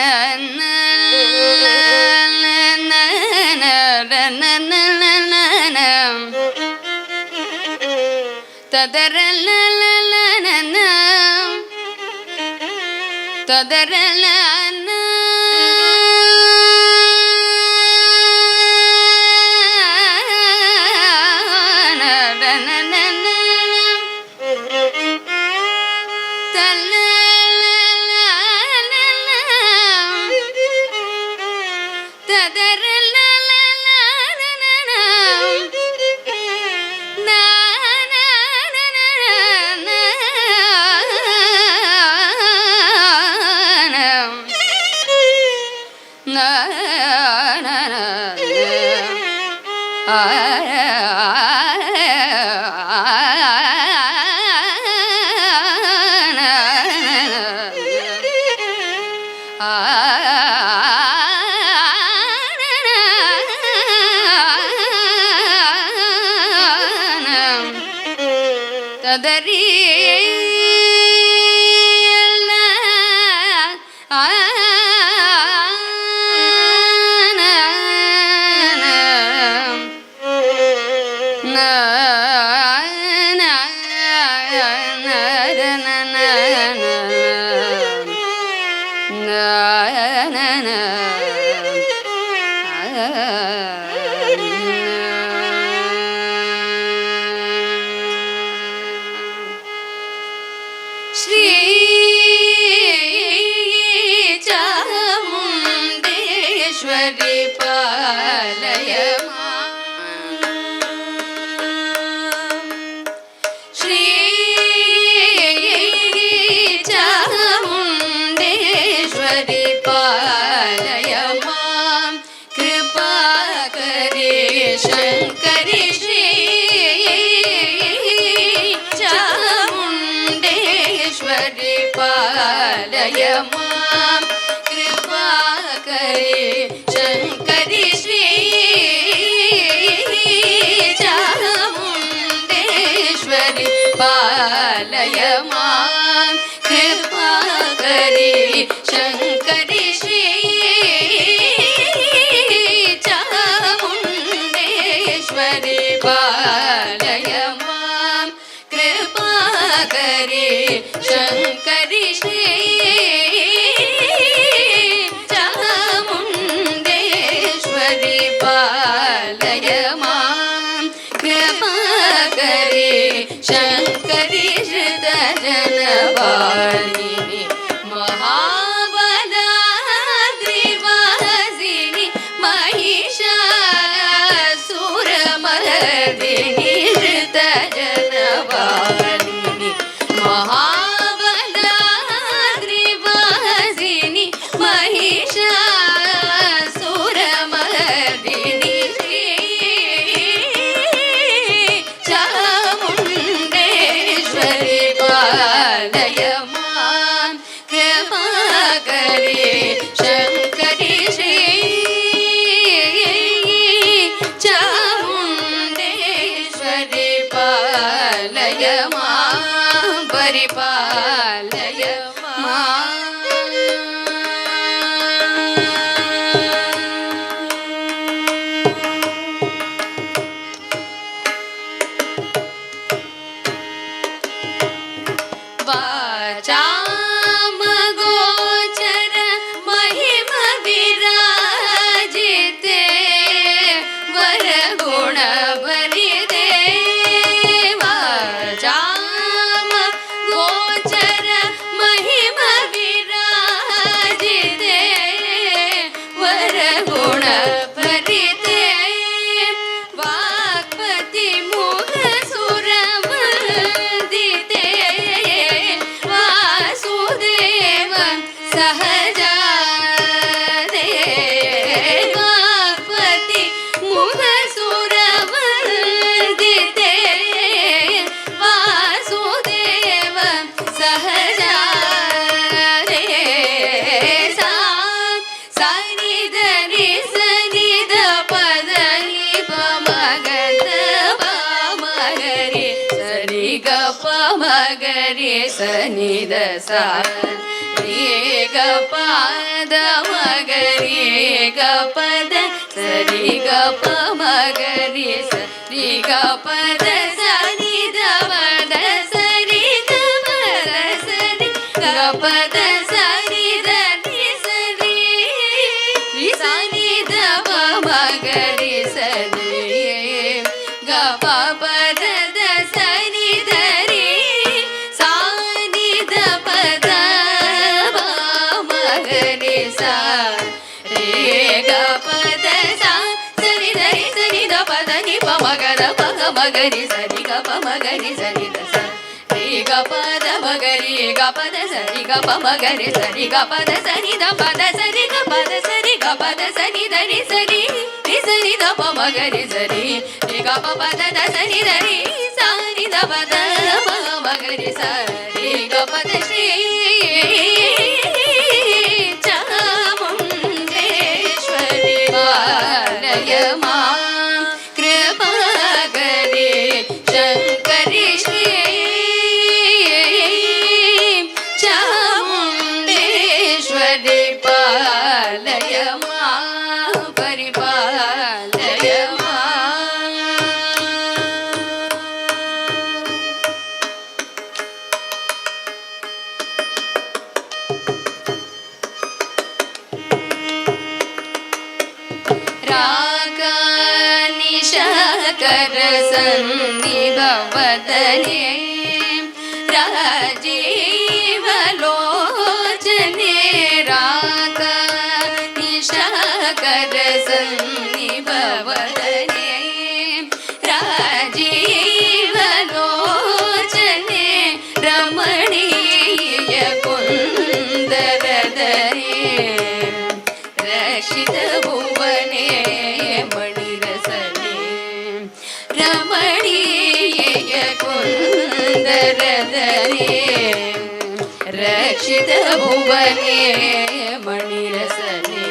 ತದರಲಲಲನನ ತದರಲನ ತದರಿ ಶ್ರೀ ಚಾಮುಂಡೇಶ್ವರಿ ಪಾಲಯ ಶ್ರೀ ಚಾಮುಂಡೇಶ್ವರಿ ಪಾಲಯ ಮಾಂ ಕೃಪಾ ಕರೆ ಶಂಕರಿ ಶ್ರೀ ಚಾಮುಂಡೇಶ್ವರಿ ಪಾಲಯ ಮಾಂ ಕೃಪಾ ಕರೆ ಶಂಕರಿ ಶ್ರೀ ಚಾಮುಂಡೇಶ್ವರಿ ಪಾಲಯ ಮಾಂ ಕೃಪಾ ಕರೆ ಶಂಕರಿ ಶ್ರೀ ಚಾಮುಂಡೇಶ್ವರಿ ಪಾಲಯ ಮಾಂ ಕೃಪಾ ಕರೆ ಶಂಕರಿ ಶ್ರೀ ಚಾಮುಂಡೇಶ್ವರಿ ಪಾಲಯ ಮಾಂ ಕೃಪಾ ಕರೆ ಶಂಕರಿ ಶ್ರಿತ ಜನವಾಣಿನಿ ಮಹಾಬಲಾದ್ರಿವಾಸಿನಿ ಮಹಿಷಾಸುರಮರ್ದಿನಿ ಶ್ರಿತ ಜನವಾಣಿನಿ ಮಹಾಬಲಾದ್ರಿವಾಸಿನಿ ಮಹಿಷಾಸುರಮರ್ದಿನಿ ಶ್ರೀ ಚಾಮುಂಡೇಶ್ವರಿ ಪಾಲಯ ಮಾಂ ಕೃಪಾ ಕರೆ ಶಂಕರಿ ಶ್ರೀ ಚಾಮುಂಡೇಶ್ವರಿ ಪಾಲಯ ಮಾಂ ಪರಿಪಾಲಯ ಮಾಂ ವಾಚಾಮಗೋಚರ ಮಹಿಮ ವಿರಾಜಿತೆ ವರಗುಣ ಬರಿದೆ ವಾಚಾಮಗೋಚರ ಮಹಿಮ ವಿರಾಜಿತೆ ವರಗುಣ ಬರಿದೆ ವಾಕ್ಪತಿ ಮುಖ ಸುರವಂದಿತೆ ವಾಸುದೇವ ಸಹಜಾದೆ ವಾಕ್ಪತಿ ಮುಖ ಸುರವಂದಿತೆ ವಾಸುದೇವ ಸಹಜಾದೆ ಸಾ ಸನಿದ ನಿ ಸನಿದ ಪದ ನಿ ಪಮಗದ ಪಮಗರಿ ಸರಿ ಗ ಪಮಗರಿ ಸನಿದ ಸಾ ರೇ ಗ ಪದ ಮಗರಿ ಗ ಪದ ಸರಿ ಗ ಪಮಗರಿ ಸರಿ ಗ ಪದ ಸನಿದ ಪದ ಪದ ಸರಿ ಧರಿ ಸರಿ ಸನಿ ದ ಮಗರಿ ಸರಿ ಗ ಪದ ಸರಿ ಧರಿ ಸಾನಿ ದ ಪದ ಮಗರಿ ಸ ರೇ ಗ ಪದ ಸರಿ ಧರಿ ಸನಿ ದ ಪದ ನಿ ಪ ಮಗರ ಪಗ ಮಗರಿ ಸರಿ ಗ ಪ ಮಗರಿ ಸರಿ ದ ಸ ರೇ ಗ ಪದ ಮಗರಿ ಗ ಪದ ಸರಿ ಗ ಪ ಮಗರಿ ಸರಿ ಗ ಪದ ಸನಿ ದ ಪದ ಸರಿ ಗ ಪದ ಸರಿ ಗ ಪದ ಸನಿ ಧರಿ ಸರಿ ರಿ ಸನಿ ದ ಪ ಮಗರಿ ಸರಿ ರೇ ಗ ಪ ಪದ ದ ಸನಿ ಧರಿ ಸಾನಿ ದ ಪದ ಮ ಮಗರಿ ಸರಿ ಗ ಪದ ಶ್ರೀ ಚಾಮುಂಡೇಶ್ವರಿ ಪಾಲಯ ಮಾಂ ಕೃಪಾಕರಿ ಶಂಕರಿ ಶ್ರೀ ಚಾಮುಂಡೇಶ್ವರಿ ಪಾಲಯ ಮಾಂ ಪರಿಪಾಲಯ ಮಾಂ. ರಾಗಾನಿಶಾಕರ ಸನ್ನಿಭವದನೆ ರಾಜೀವಲೋಚನೆ ರಾಗಾನಿಶಾಕರ ಸನ್ನಿಭವದನೆ ರಾಜೀವಲೋಚನೆ ರಮಣೀಯ ಕುಂದರದನೆ ರಕ್ಷಿತ ಭುವನೆ ಮಣಿರಸನೆ ರಮಣೀಯ ಕುಂದರದನೆ ರಕ್ಷಿತ ಭುವನೆ ಮಣಿರಸನೆ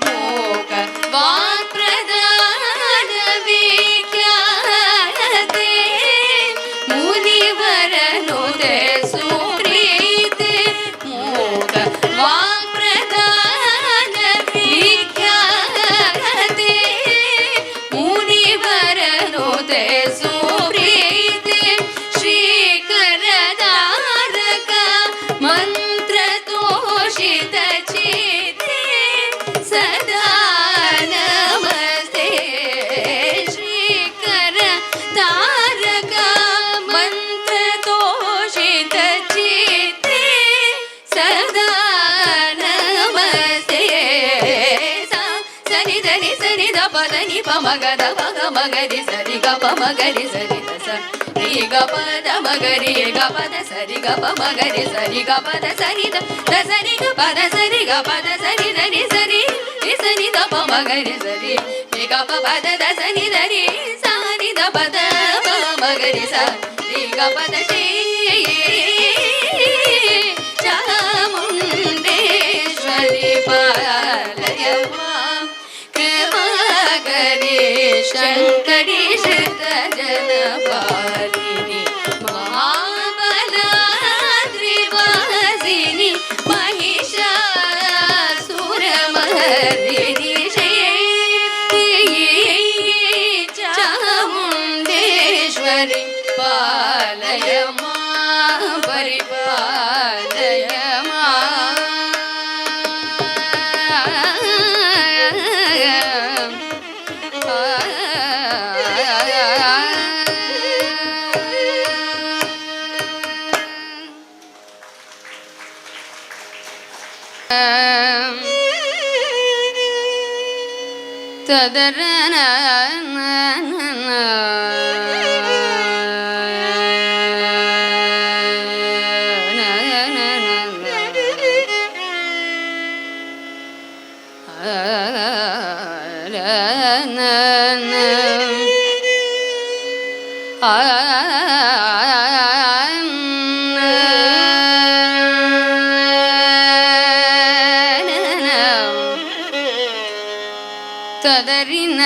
ಮೋಕ ವಾಕ್ಪ್ರದಾನ ವಿಖ್ಯಾತೆ ಮುನಿವರನುದೆ ಸುಪ್ರೀತೆ ಮೋಕ ವಾಕ್ಪ್ರದಾನ ವಿಖ್ಯಾತೆ ಮುನಿವರನುದೆ ಸುಪ್ರೀತೆ ಶ್ರೀಕರಧಾರಕ ಮಂತ್ರ ತೋಷಿತ ಚೇತೆ ಸದಾ ನಮಸ್ತೆ ಶ್ರೀಕರ ತಾರಕ ಮಂತ್ರ ತೋಷಿತ ಚೇತೆ ಸದಾ ನಮಸ್ತೆ ಸನಿ ಧನಿ ಸನಿ ದ ಪದ ನಿ ಪ ಮಗದ ಪಗ ಮಗರಿ ಸರಿ ಗ ಪ ಮಗರಿ ಸರಿ ದ ಸ ರಿ ಗ ಪದ ಮಗರಿ ಗ ಪದ ಸರಿ ಗ ಪ ಮಗರಿ ಸರಿ ಗ ಪದ ಸರಿ ದ ಸರಿ ಗ ಪದ ಸರಿ ಗ ಪದ ಸರಿ ಧನಿ ಸರಿ ರಿ ಸನಿ ದ ಪ ಮಗರಿ ಸರಿ ರಿ ಗ ಪ ಪದ ದ ಸನಿ ಧರಿ ಸಾನಿ ದ ಪದ ಪ ಮಗರಿ ಸ ರಿ ಗ ಪದ ಶ್ರೀ ಚಾಮುಂಡೇಶ್ವರಿ ಪಾಲಯ ಮಾಂ ಕೃಪಾಕರಿ ಶಂಕರಿ ಶ್ರಿತ ಜನಪಾಲಿನಿ ಮಹಾಬಲಾದ್ರಿವಾಸಿನಿ ಮಹಿಷಾಸುರಮರ್ದಿನಿ ಚಾಮುಂಡೇಶ್ವರಿ ಪಾಲಯ ಮಾಂ ಪರಿಪಾಲಯ ತದರನ ತದರಿನ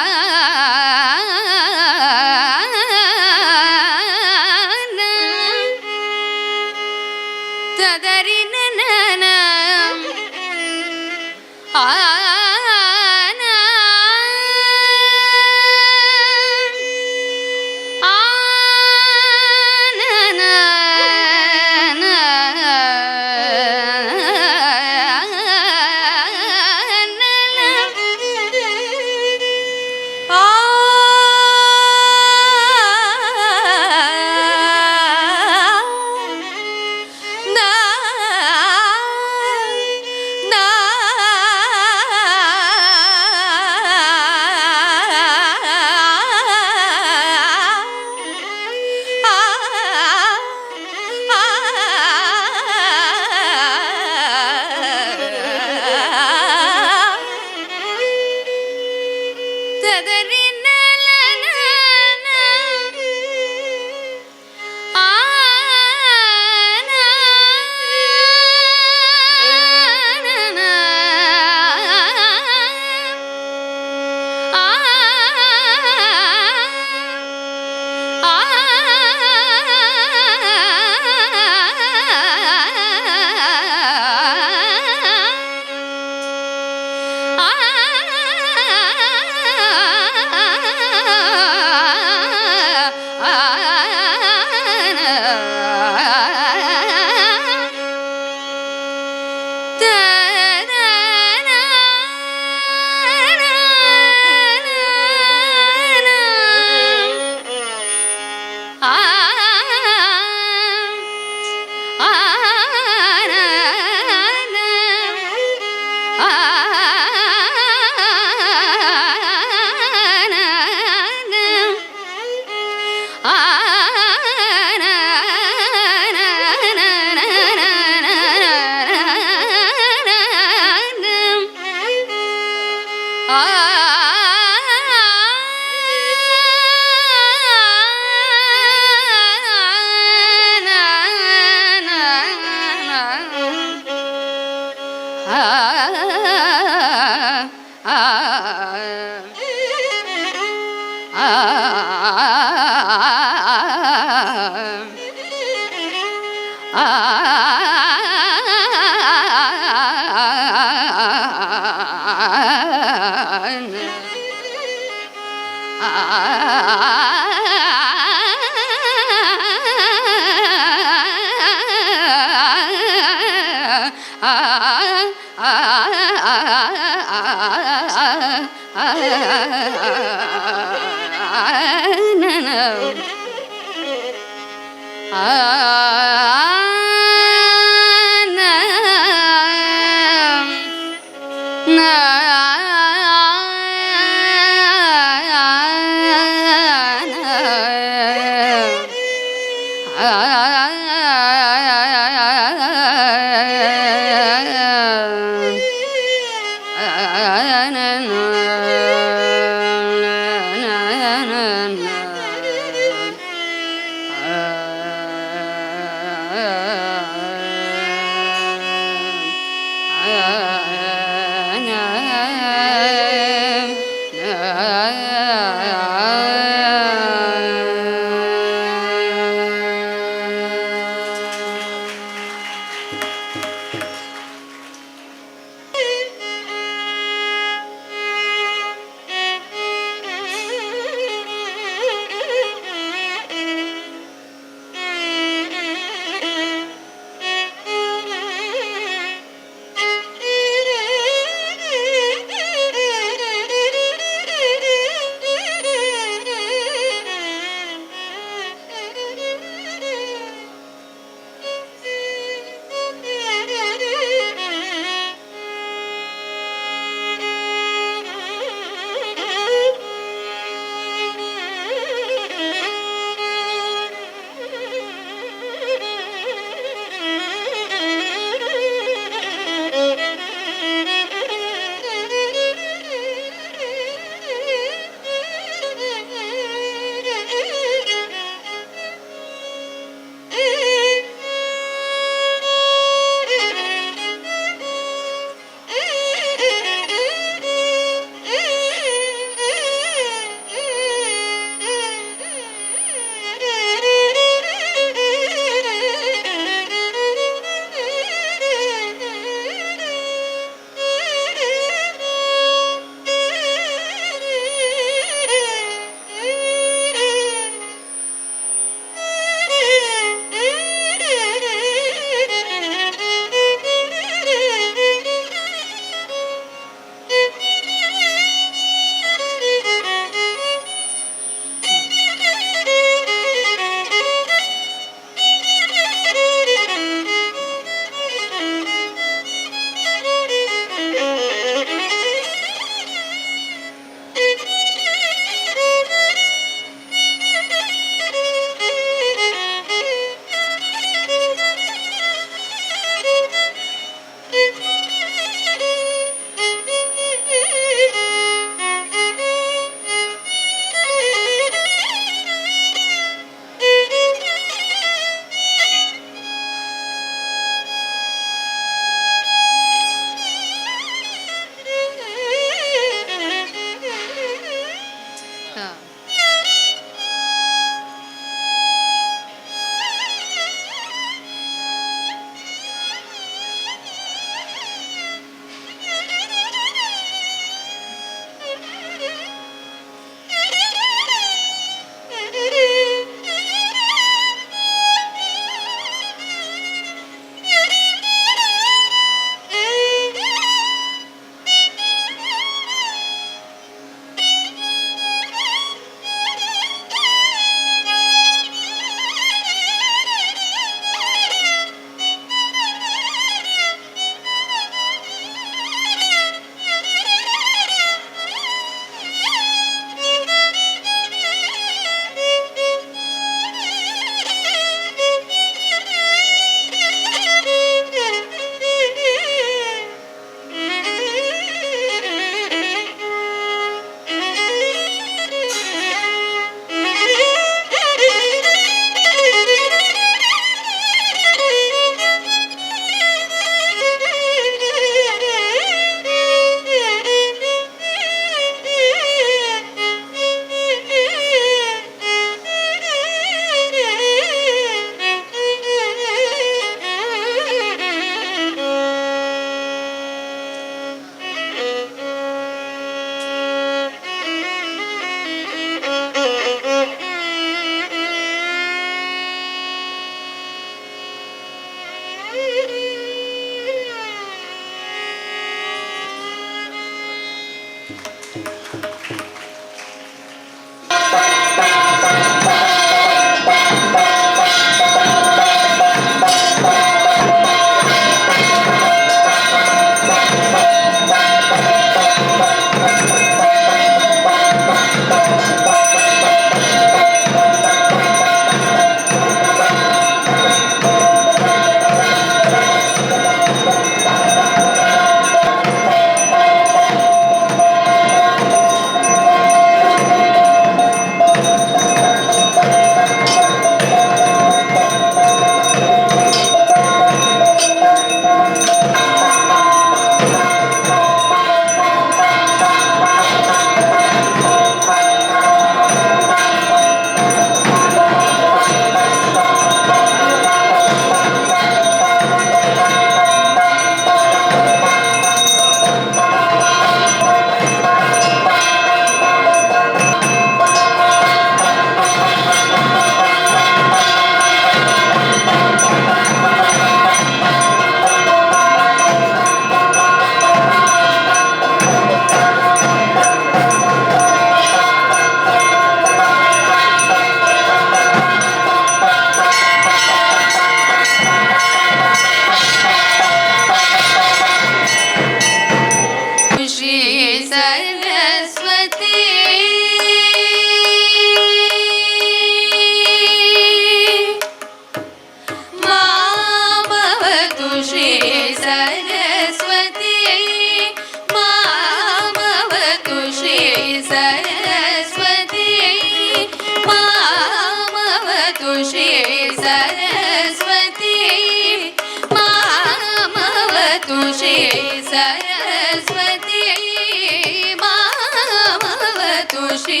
ಶ್ರೀ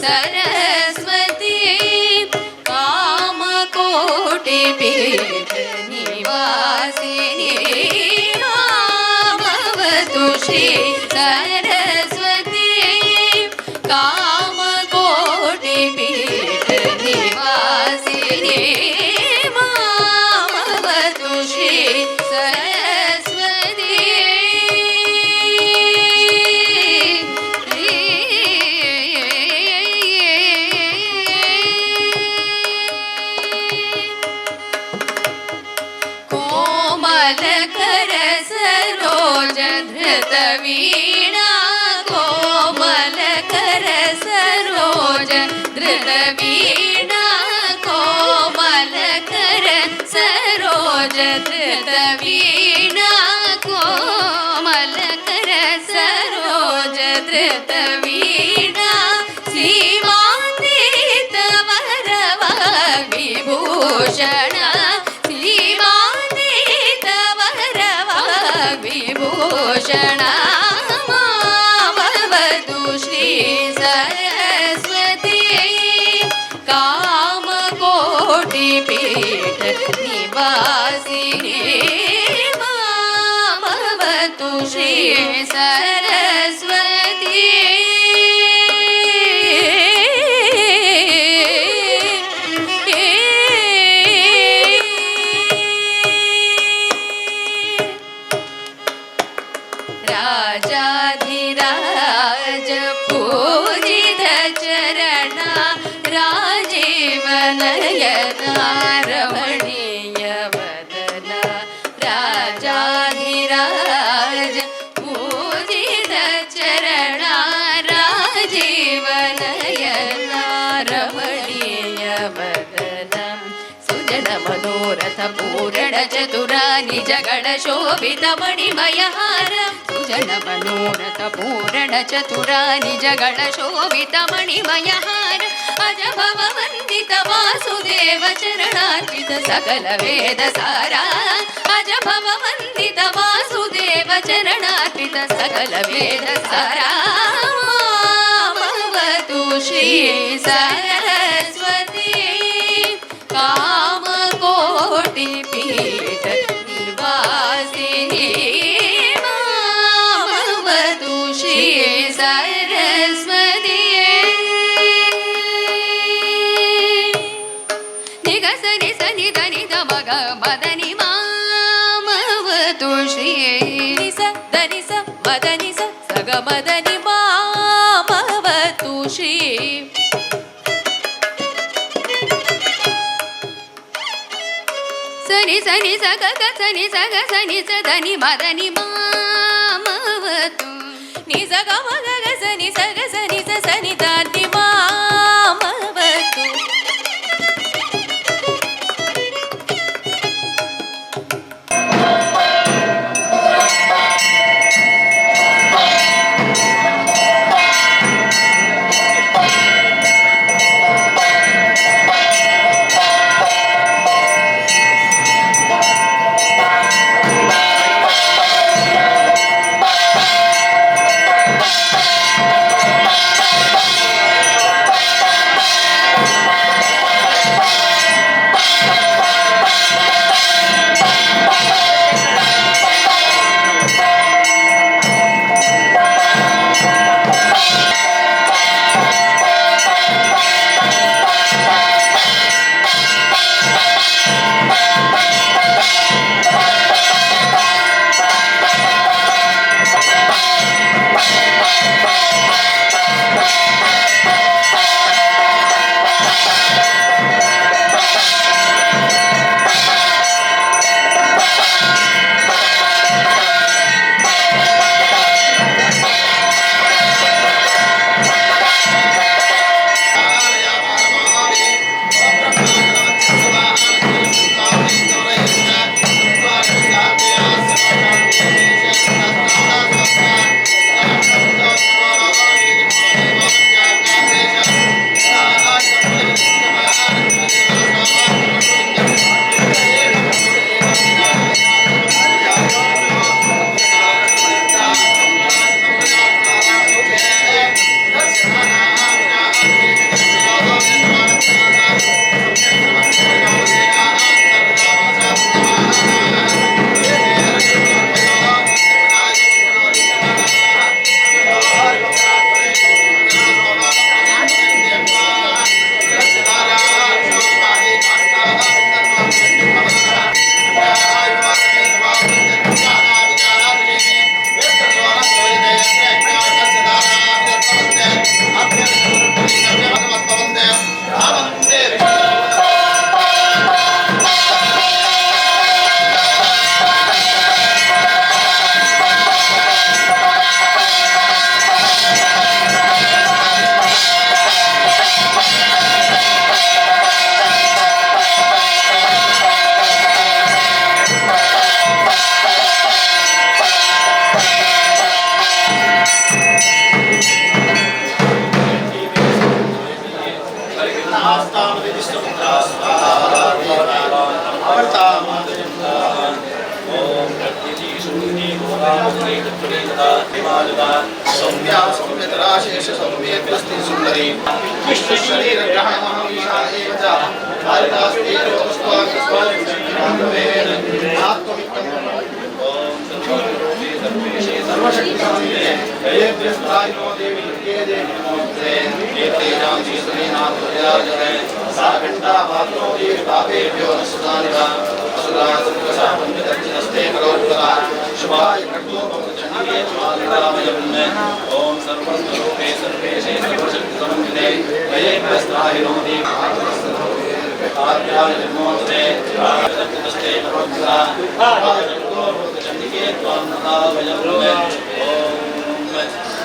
ಸರಸ್ವತಿ ಕಾಮಕೋಟಿ ಪೀಠ ನಿವಾಸಿನಿ ಭವತು ಶ್ರೀ ಸರಸ್ವತಿ ಕಾಮಕೋಟಿ ಪೀಠ ನಿವಾಸಿನಿ ಭವತು ಶ್ರೀ ಸರಸ್ವತಿ ಕೋಮಲಕರ ಸರೋಜ ಧೃತ ವೀಣಾ ಕೋಮಲಕರ ಸರೋಜ ಧೃತ ವೀಣಾ ಕೋಮಲಕರ ಸರೋಜ ಧೃತ ವೀಣಾ ಕೋಮಲಕರ ಸರೋಜ ಧೃತ ವೀಣಾ ಸೀಮಾತೀತ ವರವ ವಿಭೂಷಣ ಸೀಮಾತೀತ ವರವ ವಿಭೂಷಣ ಭವತು ಶ್ರೀ ಸರಸ್ವತಿ ಕಾಮಕೋಟಿ ಪೀಠ ನಿವಾಸಿನಿ ಭವತು ಶ್ರೀ ಸರಸ್ವತಿ ರಾಜಾಧಿರಾಜ ಪೂಜಿತ ಚರಣ ರಾಜೀವನಯನ ರಮಣೀಯ ವದನ ರಾಜಾಧಿರಾಜ ಪೂಜಿತ ಚರಣ ರಾಜೀವನಯನ ರಮಣೀಯ ವದನ ಸುಜನ ಮನೋರಥ ಪೂರಣ ಚತುರ ನಿಜಗಳ ಶೋಭಿತ ಮಣಿಮಯ ಹಾರ ಸುಜನ ಮನೋರಥ ಪೂರಣ ಚತುರ ನಿಜಗಳ ಶೋಭಿತ ಮಣಿಮಯ ಹಾರ ಅಜ ಭವ ವಂದಿತ ವಾಸುದೇವ ಚರಣಾರ್ಚಿತ ಸಕಲ ವೇದ ಸಾರ ಅಜ ಭವ ವಂದಿತ ವಾಸುದೇವ ಚರಣಾರ್ಪಿತ ಸಕಲ ವೇದ ಸಾರ ಭವತು ಶ್ರೀ ಸರಸ್ವತಿ ಕಾಮಕೋಟಿ ಪೀಠ ನಿವಾಸಿನಿ ಭವತು ಶ್ರೀ ಸರಸ್ವತಿ ನಿಗಸನಿ ಸನಿ ಧನಿ ದ ಮಗ ಮದನಿ ಮಾಮವತು ಶ್ರೀ ಸ ಧನಿ ಸ ಮದನಿ ಸ ಸಗ ಮದನಿ ಮಾಮವತು ಶ್ರೀ ಸನಿ ಸನಿ ಸಗ ಸನಿ ಸಗ ಸನಿ ಸ ಧನಿ ಮದನಿ ಮಾಮವತು ನಿ ಸಗ ಮಗ ಸನಿ ಸಗ ಸನಿ ಸ ಸನಿ ಧನಿ ಮಾಮವತು सौम्या सौम्यतराशेष सौम्येऽस्ति सुन्दरी विष्णु शरीर ग्रहण महाविशालेव च कालिदास्ते रोगस्त्वाग्रस्त्वाग्रवेद आत्मवित्तं सर्वशक्तिसमन्विते जयेभ्यस्तायो देवी दुर्गे देवी नमोऽस्तुते एतेषां श्रीनाथोदयाजते सा घण्टा पात्रो देवी पापेभ्यो न सुदानिवा असुरासुरसा पञ्चदर्शनस्ते करोत्तरा शुभाय खड्गो भवतचण्डिके ज्वालिकामयम् ॐ सर्वस्वरूपे सर्वेशे सर्वशक्तिसमन्विते जयेभ्यस्तायो देवी आद्याय नमोऽस्तुते आदर्शनस्ते करोत्तरा शुभाय खड्गो भवतचण्डिके ज्वालिकामयम्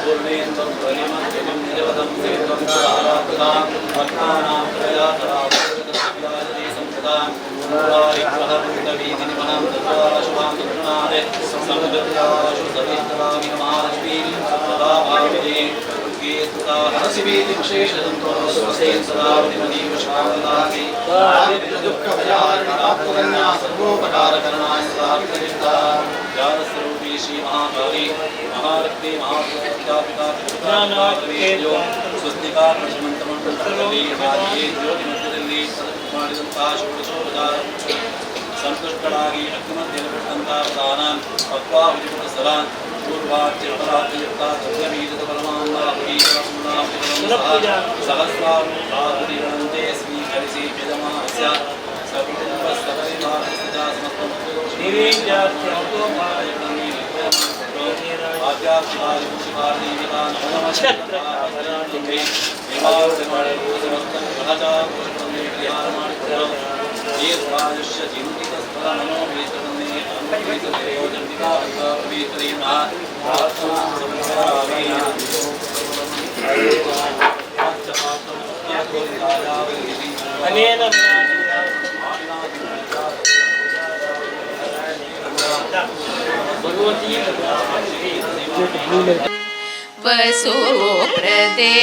पूर्णेन्दं परिमध्यमं निरवधं सेवं सदारात्मतां भक्तानां प्रयातरावृतस्याजते संसदां मूलारिग्रहभूतवीतिनिमनं तत्त्वाशुभां तत्त्वनादे समुद्रत्याशु सविस्तरामि महालक्ष्मीं सदा भाविने दुर्गे सुता हरसिवीतिं शेषदन्तो स्वस्तेन सदा वदिमदीवशावदाति दुःखभयारणिकात्मकन्या सर्वोपकारकरणाय सदा वितरिता ज्ञानस्वरूपी श्री महाकाली महालक्ष्मी महापिता पिता स्वस्तिका प्रशमन्तमण्डली हादिये ज्योतिमध्यದಲ್ಲಿ ಮಾಡಿದಂತಹ ಷೋಡಶೋಪಚಾರ ಸಂತುಷ್ಟಳಾಗಿ ಅಗ್ನಿಮಧ್ಯೆಲಪಟ್ಟಂತಹ ಪ್ರಧಾನಾನ್ ಪಕ್ವಾ ವಿಧಿಪುರಸ್ಥಲಾನ್ ಪೂರ್ವಾಚ್ಯಪರಾಜ್ಯಯುಕ್ತ ಸತ್ಯಬೀಜದ ಪರಮಾಂಬಾಹುರಿ ಸಹಸ್ರಾರುಣಾಹುರಿಗಳಂತೆ ಸ್ವೀಕರಿಸಿ ಯಜಮಾನಸ್ಯ ಸಕಲಪರಿವಾರಸ್ಥಿತ वसुप्रदे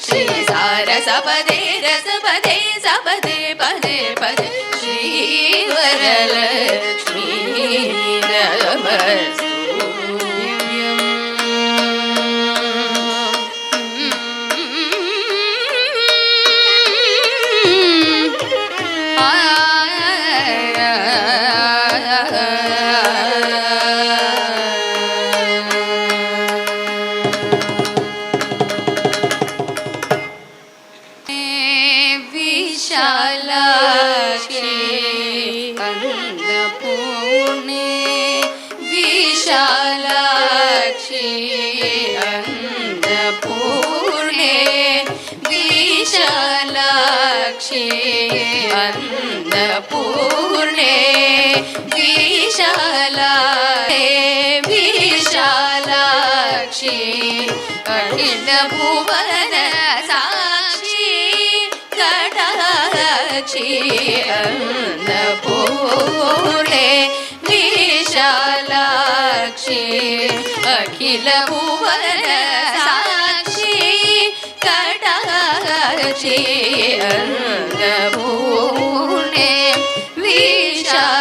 श्री सारसपदे रसपदे सपदे पदे पदे श्रीवरलक्ष्मी नमस्तु अन्नपूर्णे विशालाक्षी अखिल भुवन साक्षी कटाक्षी अन्नपूर्णे विशालाक्षी अखिल भुवन साक्षी कटाक्षी अन्नपूर्णे विशालाक्षी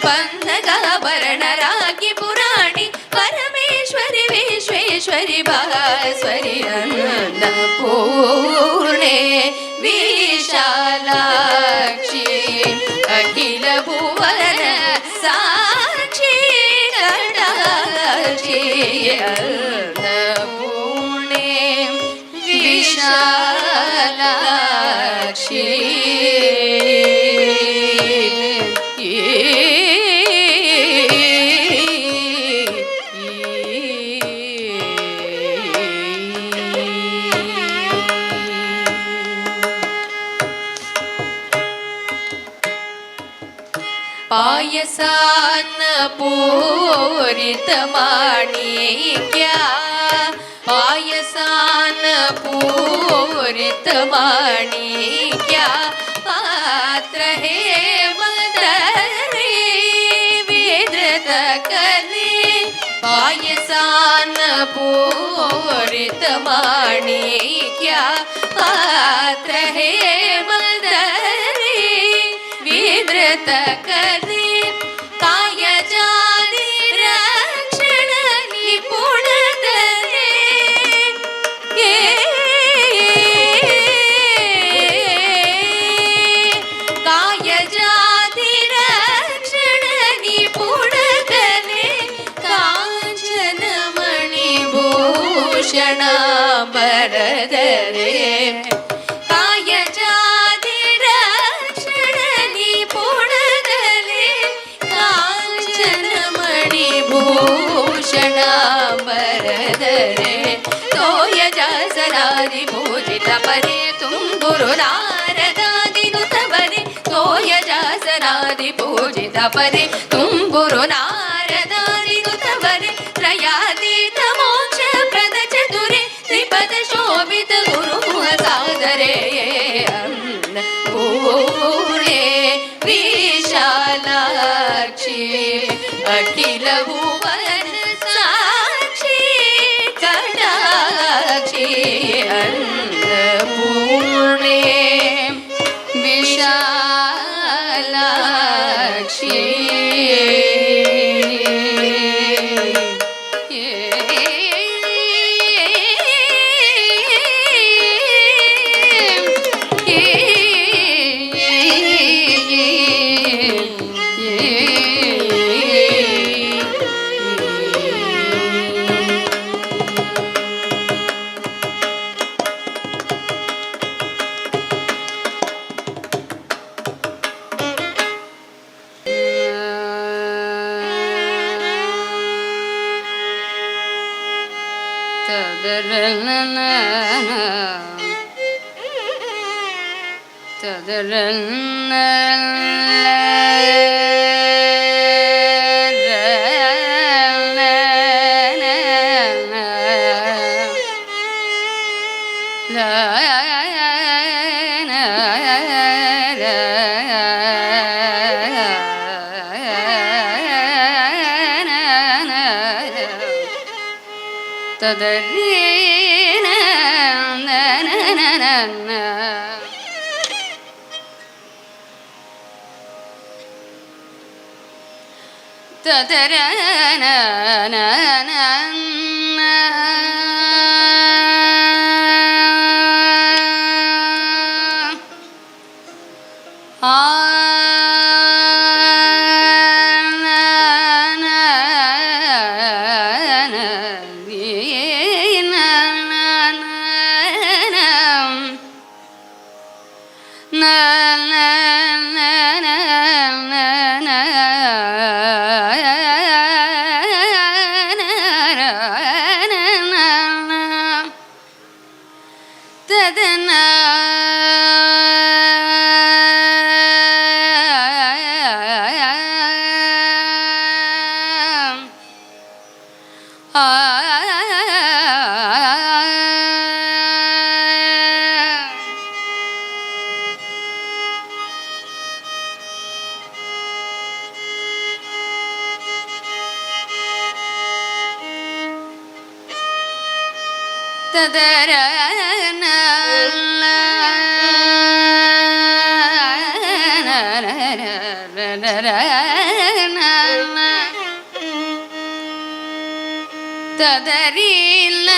ಪನ್ನಗಾಭರಣರಾಗಿ ಪುರಾಣಿ ಪರಮೇಶ್ವರಿ ವಿಶ್ವೇಶ್ವರಿ ಭಾಸ್ವರಿ ಅನ್ನಪೂರ್ಣೆ ವಿಶಾಲಾಕ್ಷಿ ಅಖಿಲ ಭುವನ ಸಾಕ್ಷಿ ಕಟಾಕ್ಷಿ ಅನ್ನಪೂರ್ಣೆ ವಿಶಾಲಾಕ್ಷಿ ಪಾಯಸಾನ್ನ ಪೂರಿತ ಮಾಣಿಕ್ಯ ಪಾಯಸಾನ್ನ ಪೂರಿತ ಮಾಣಿಕ್ಯ ಪಾತ್ರ ಹೇ ಮದರಿ ವಿದ್ರತ ಕಲಿ ಪಾಯಸಾನ್ನ ಪೂರಿತ ಮಾಣಿಕ್ಯ ಪಾತ್ರ ಹೇ ಮದರಿ ವಿದ್ರತ ಕಲಿ ಕಾಯಜಾಲಿ ರಕ್ಷಣ ನಿಪುಣತರೆ ಕಾಯಜಾಲಿ ರಕ್ಷಣ ನಿಪುಣತರೆ ಕಾಂಚನ ಮಣಿಭೂಷಣ ಬರದರೆ ಕಾಯಜಾಲಿ ರಕ್ಷಣ ನಿಪುಣದರೆ ಕಾಂಚನ ಮಣಿಭೂಷಣ ಬರದರೆ ತೋಯಜಾಸರಾದಿ ಪೂಜಿತ ಪರಿ ತುಂಬುರು ನಾರದಾದಿ ನುತವರಿ ತೋಯಜಾಸರಾದಿ ಪೂಜಿತ ಪರಿ ತುಂಬುರು ನಾರದಾದಿ ನುತವರಿ ತ್ರಯಾತೀತ ಮೋಕ್ಷ ಪ್ರದ ಚತುರೆ ತ್ರಿಪದ ಶೋಭಿತ ಗುರು ಸಾದರೆ ಅನ್ನಪೂರ್ಣೆ ವಿಶಾಲಾಕ್ಷಿ ಅಖಿಲ ಭುವನ ಸಾಕ್ಷಿ ಕಟಾಕ್ಷಿ ಅನ್ನಪೂರ್ಣೆ ವಿಶಾಲಾಕ್ಷಿ ತದರಿಲ್ಲ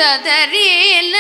ತದರಿಲ್ಲ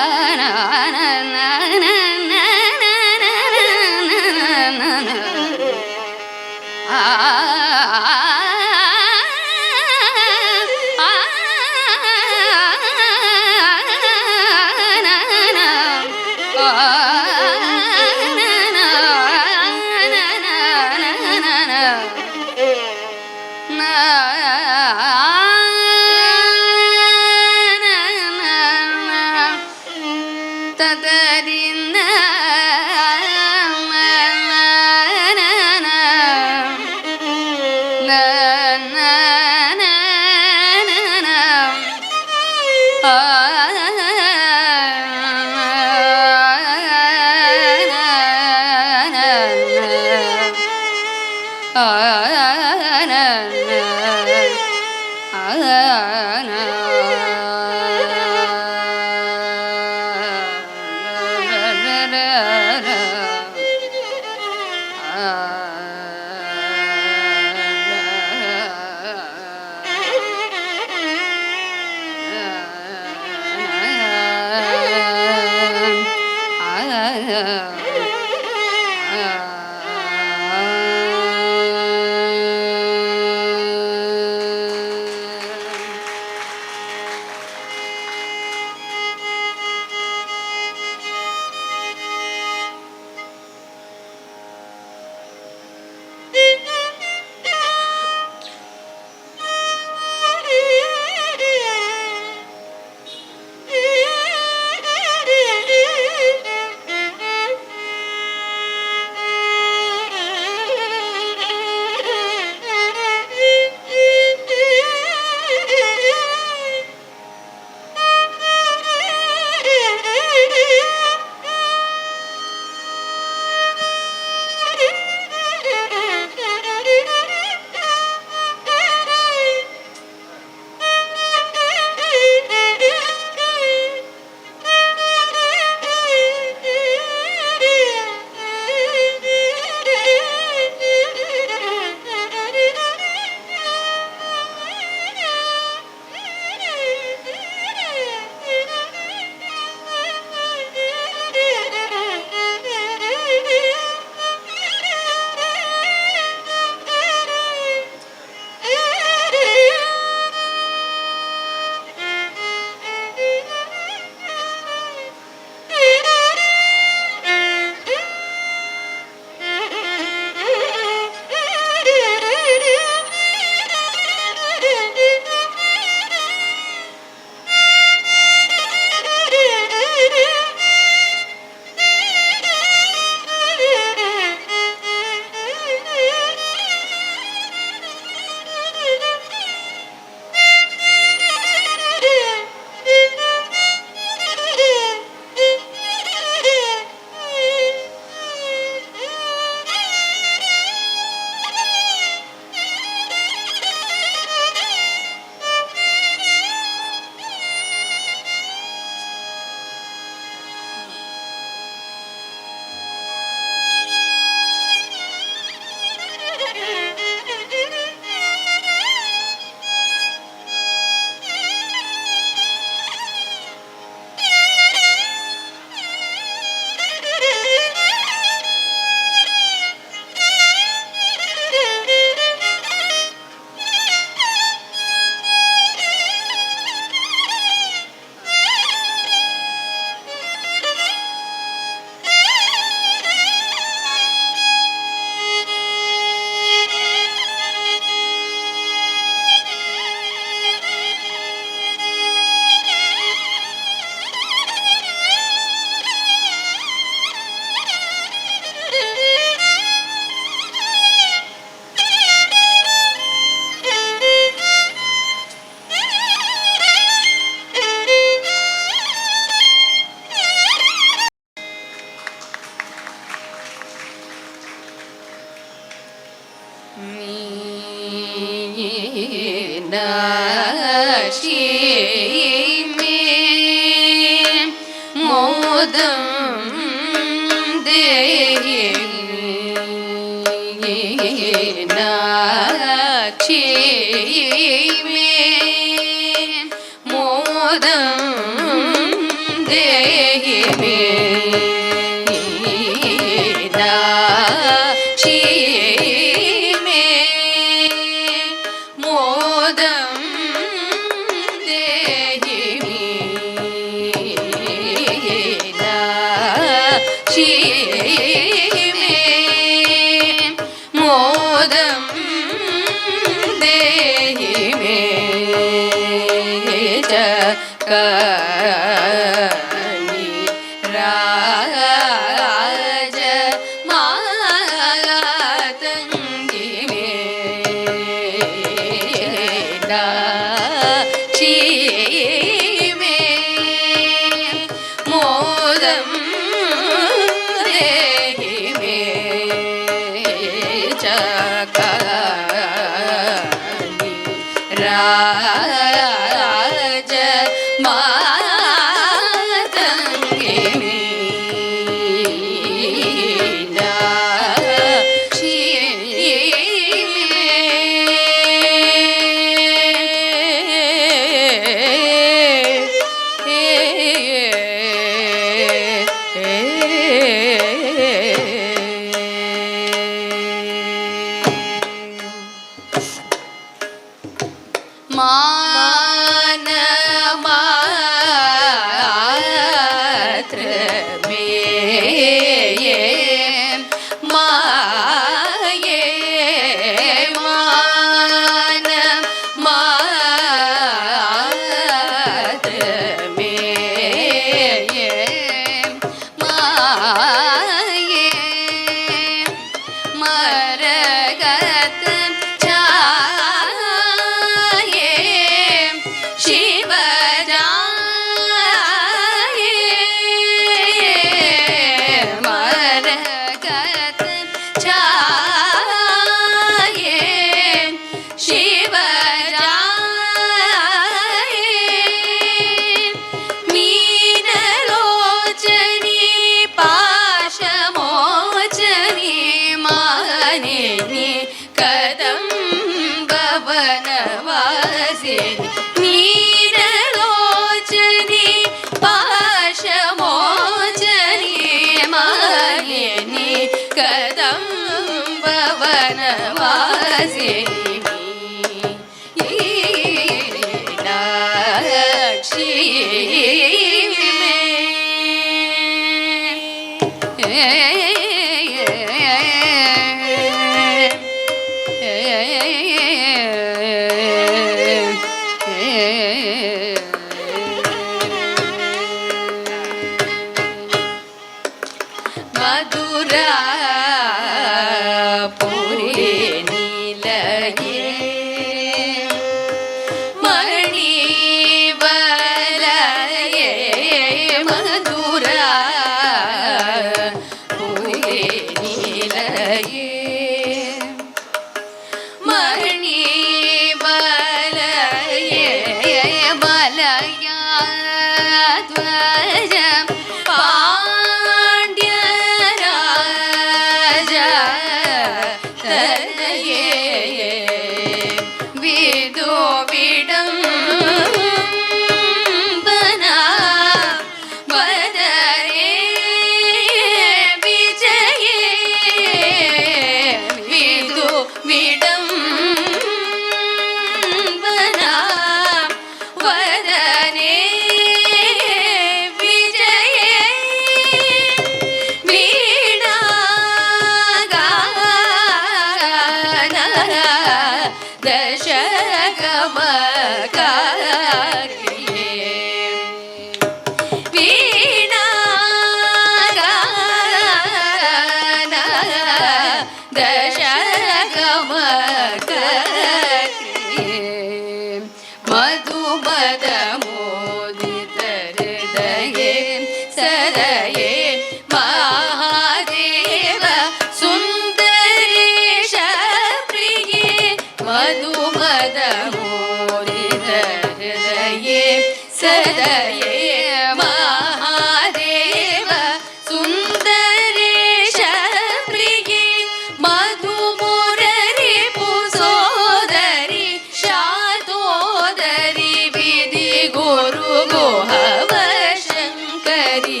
ಶಂಕರಿ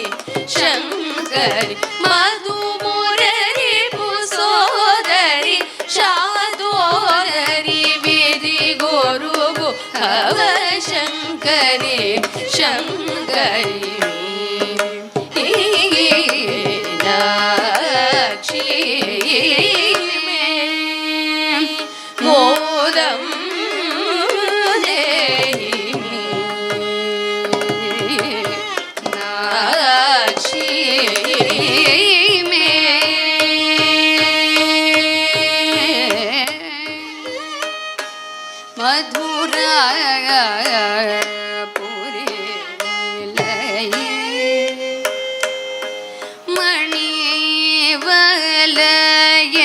ಶಂಕರಿ ಮಧು ಮುರರಿ ಪುಸೋದರಿ ಶಾದೋದರಿ ವಿಧಿ ಗುರುಗು ಹವ ಶಂಕರಿ ಶಂಕರಿ மோதம் மதுராபுரி நீலய மணிவலய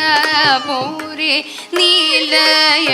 மதுராபுரி நீலய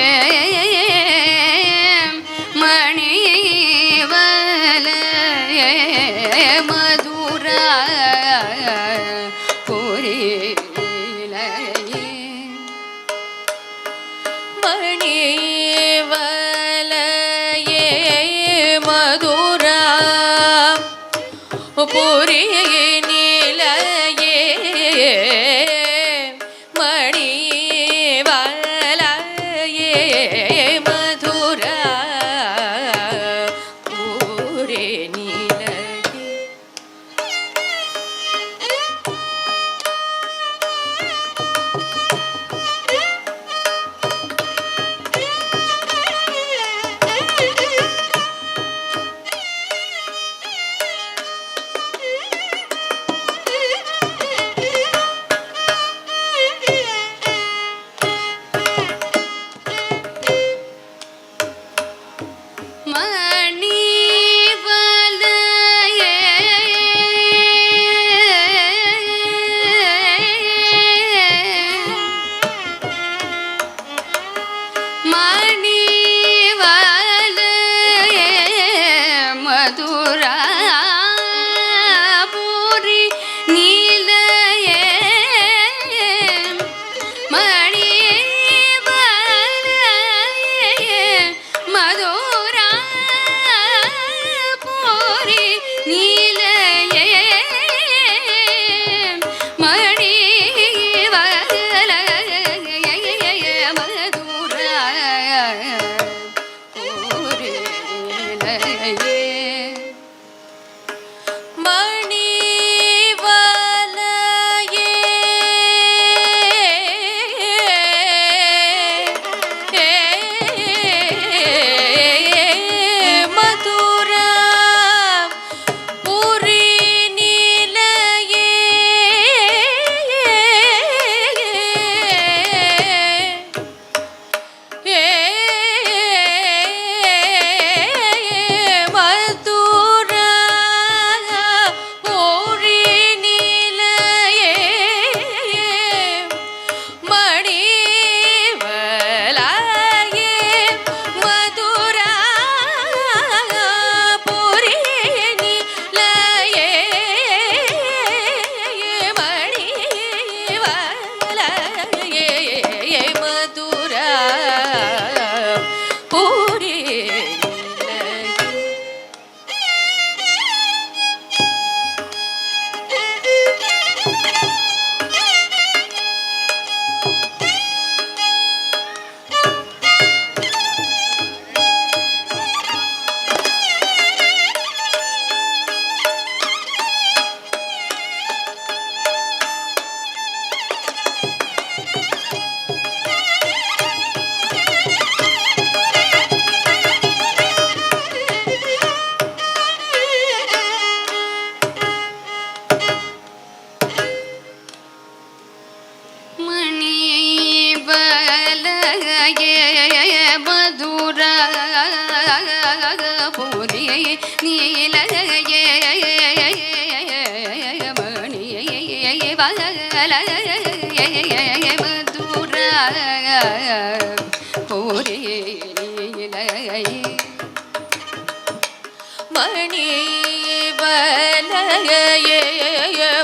மணிவலய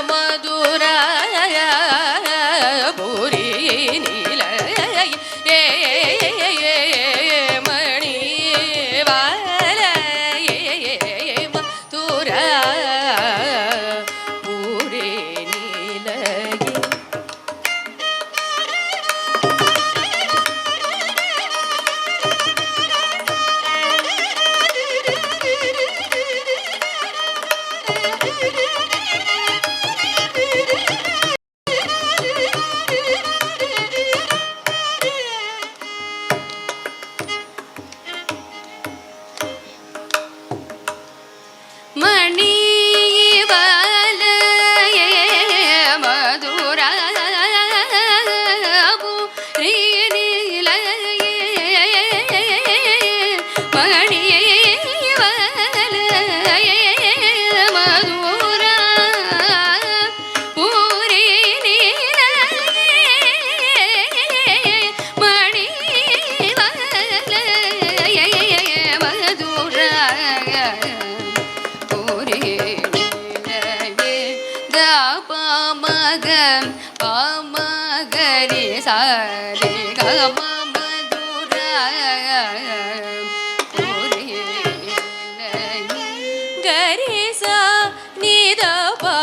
மதுரா புரி ಮಣಿ ವಾಲಯ ಪೂರಿ ನಿಲಯೇ ದ ಪ ಮಗ ಪ ಮಗರಿ ಸಾರಿ ಗ ಮ ಮಧುರ ಪೂರಿ ನಿಲಯೇ ಗರಿ ಸಾ ನಿದ ಪ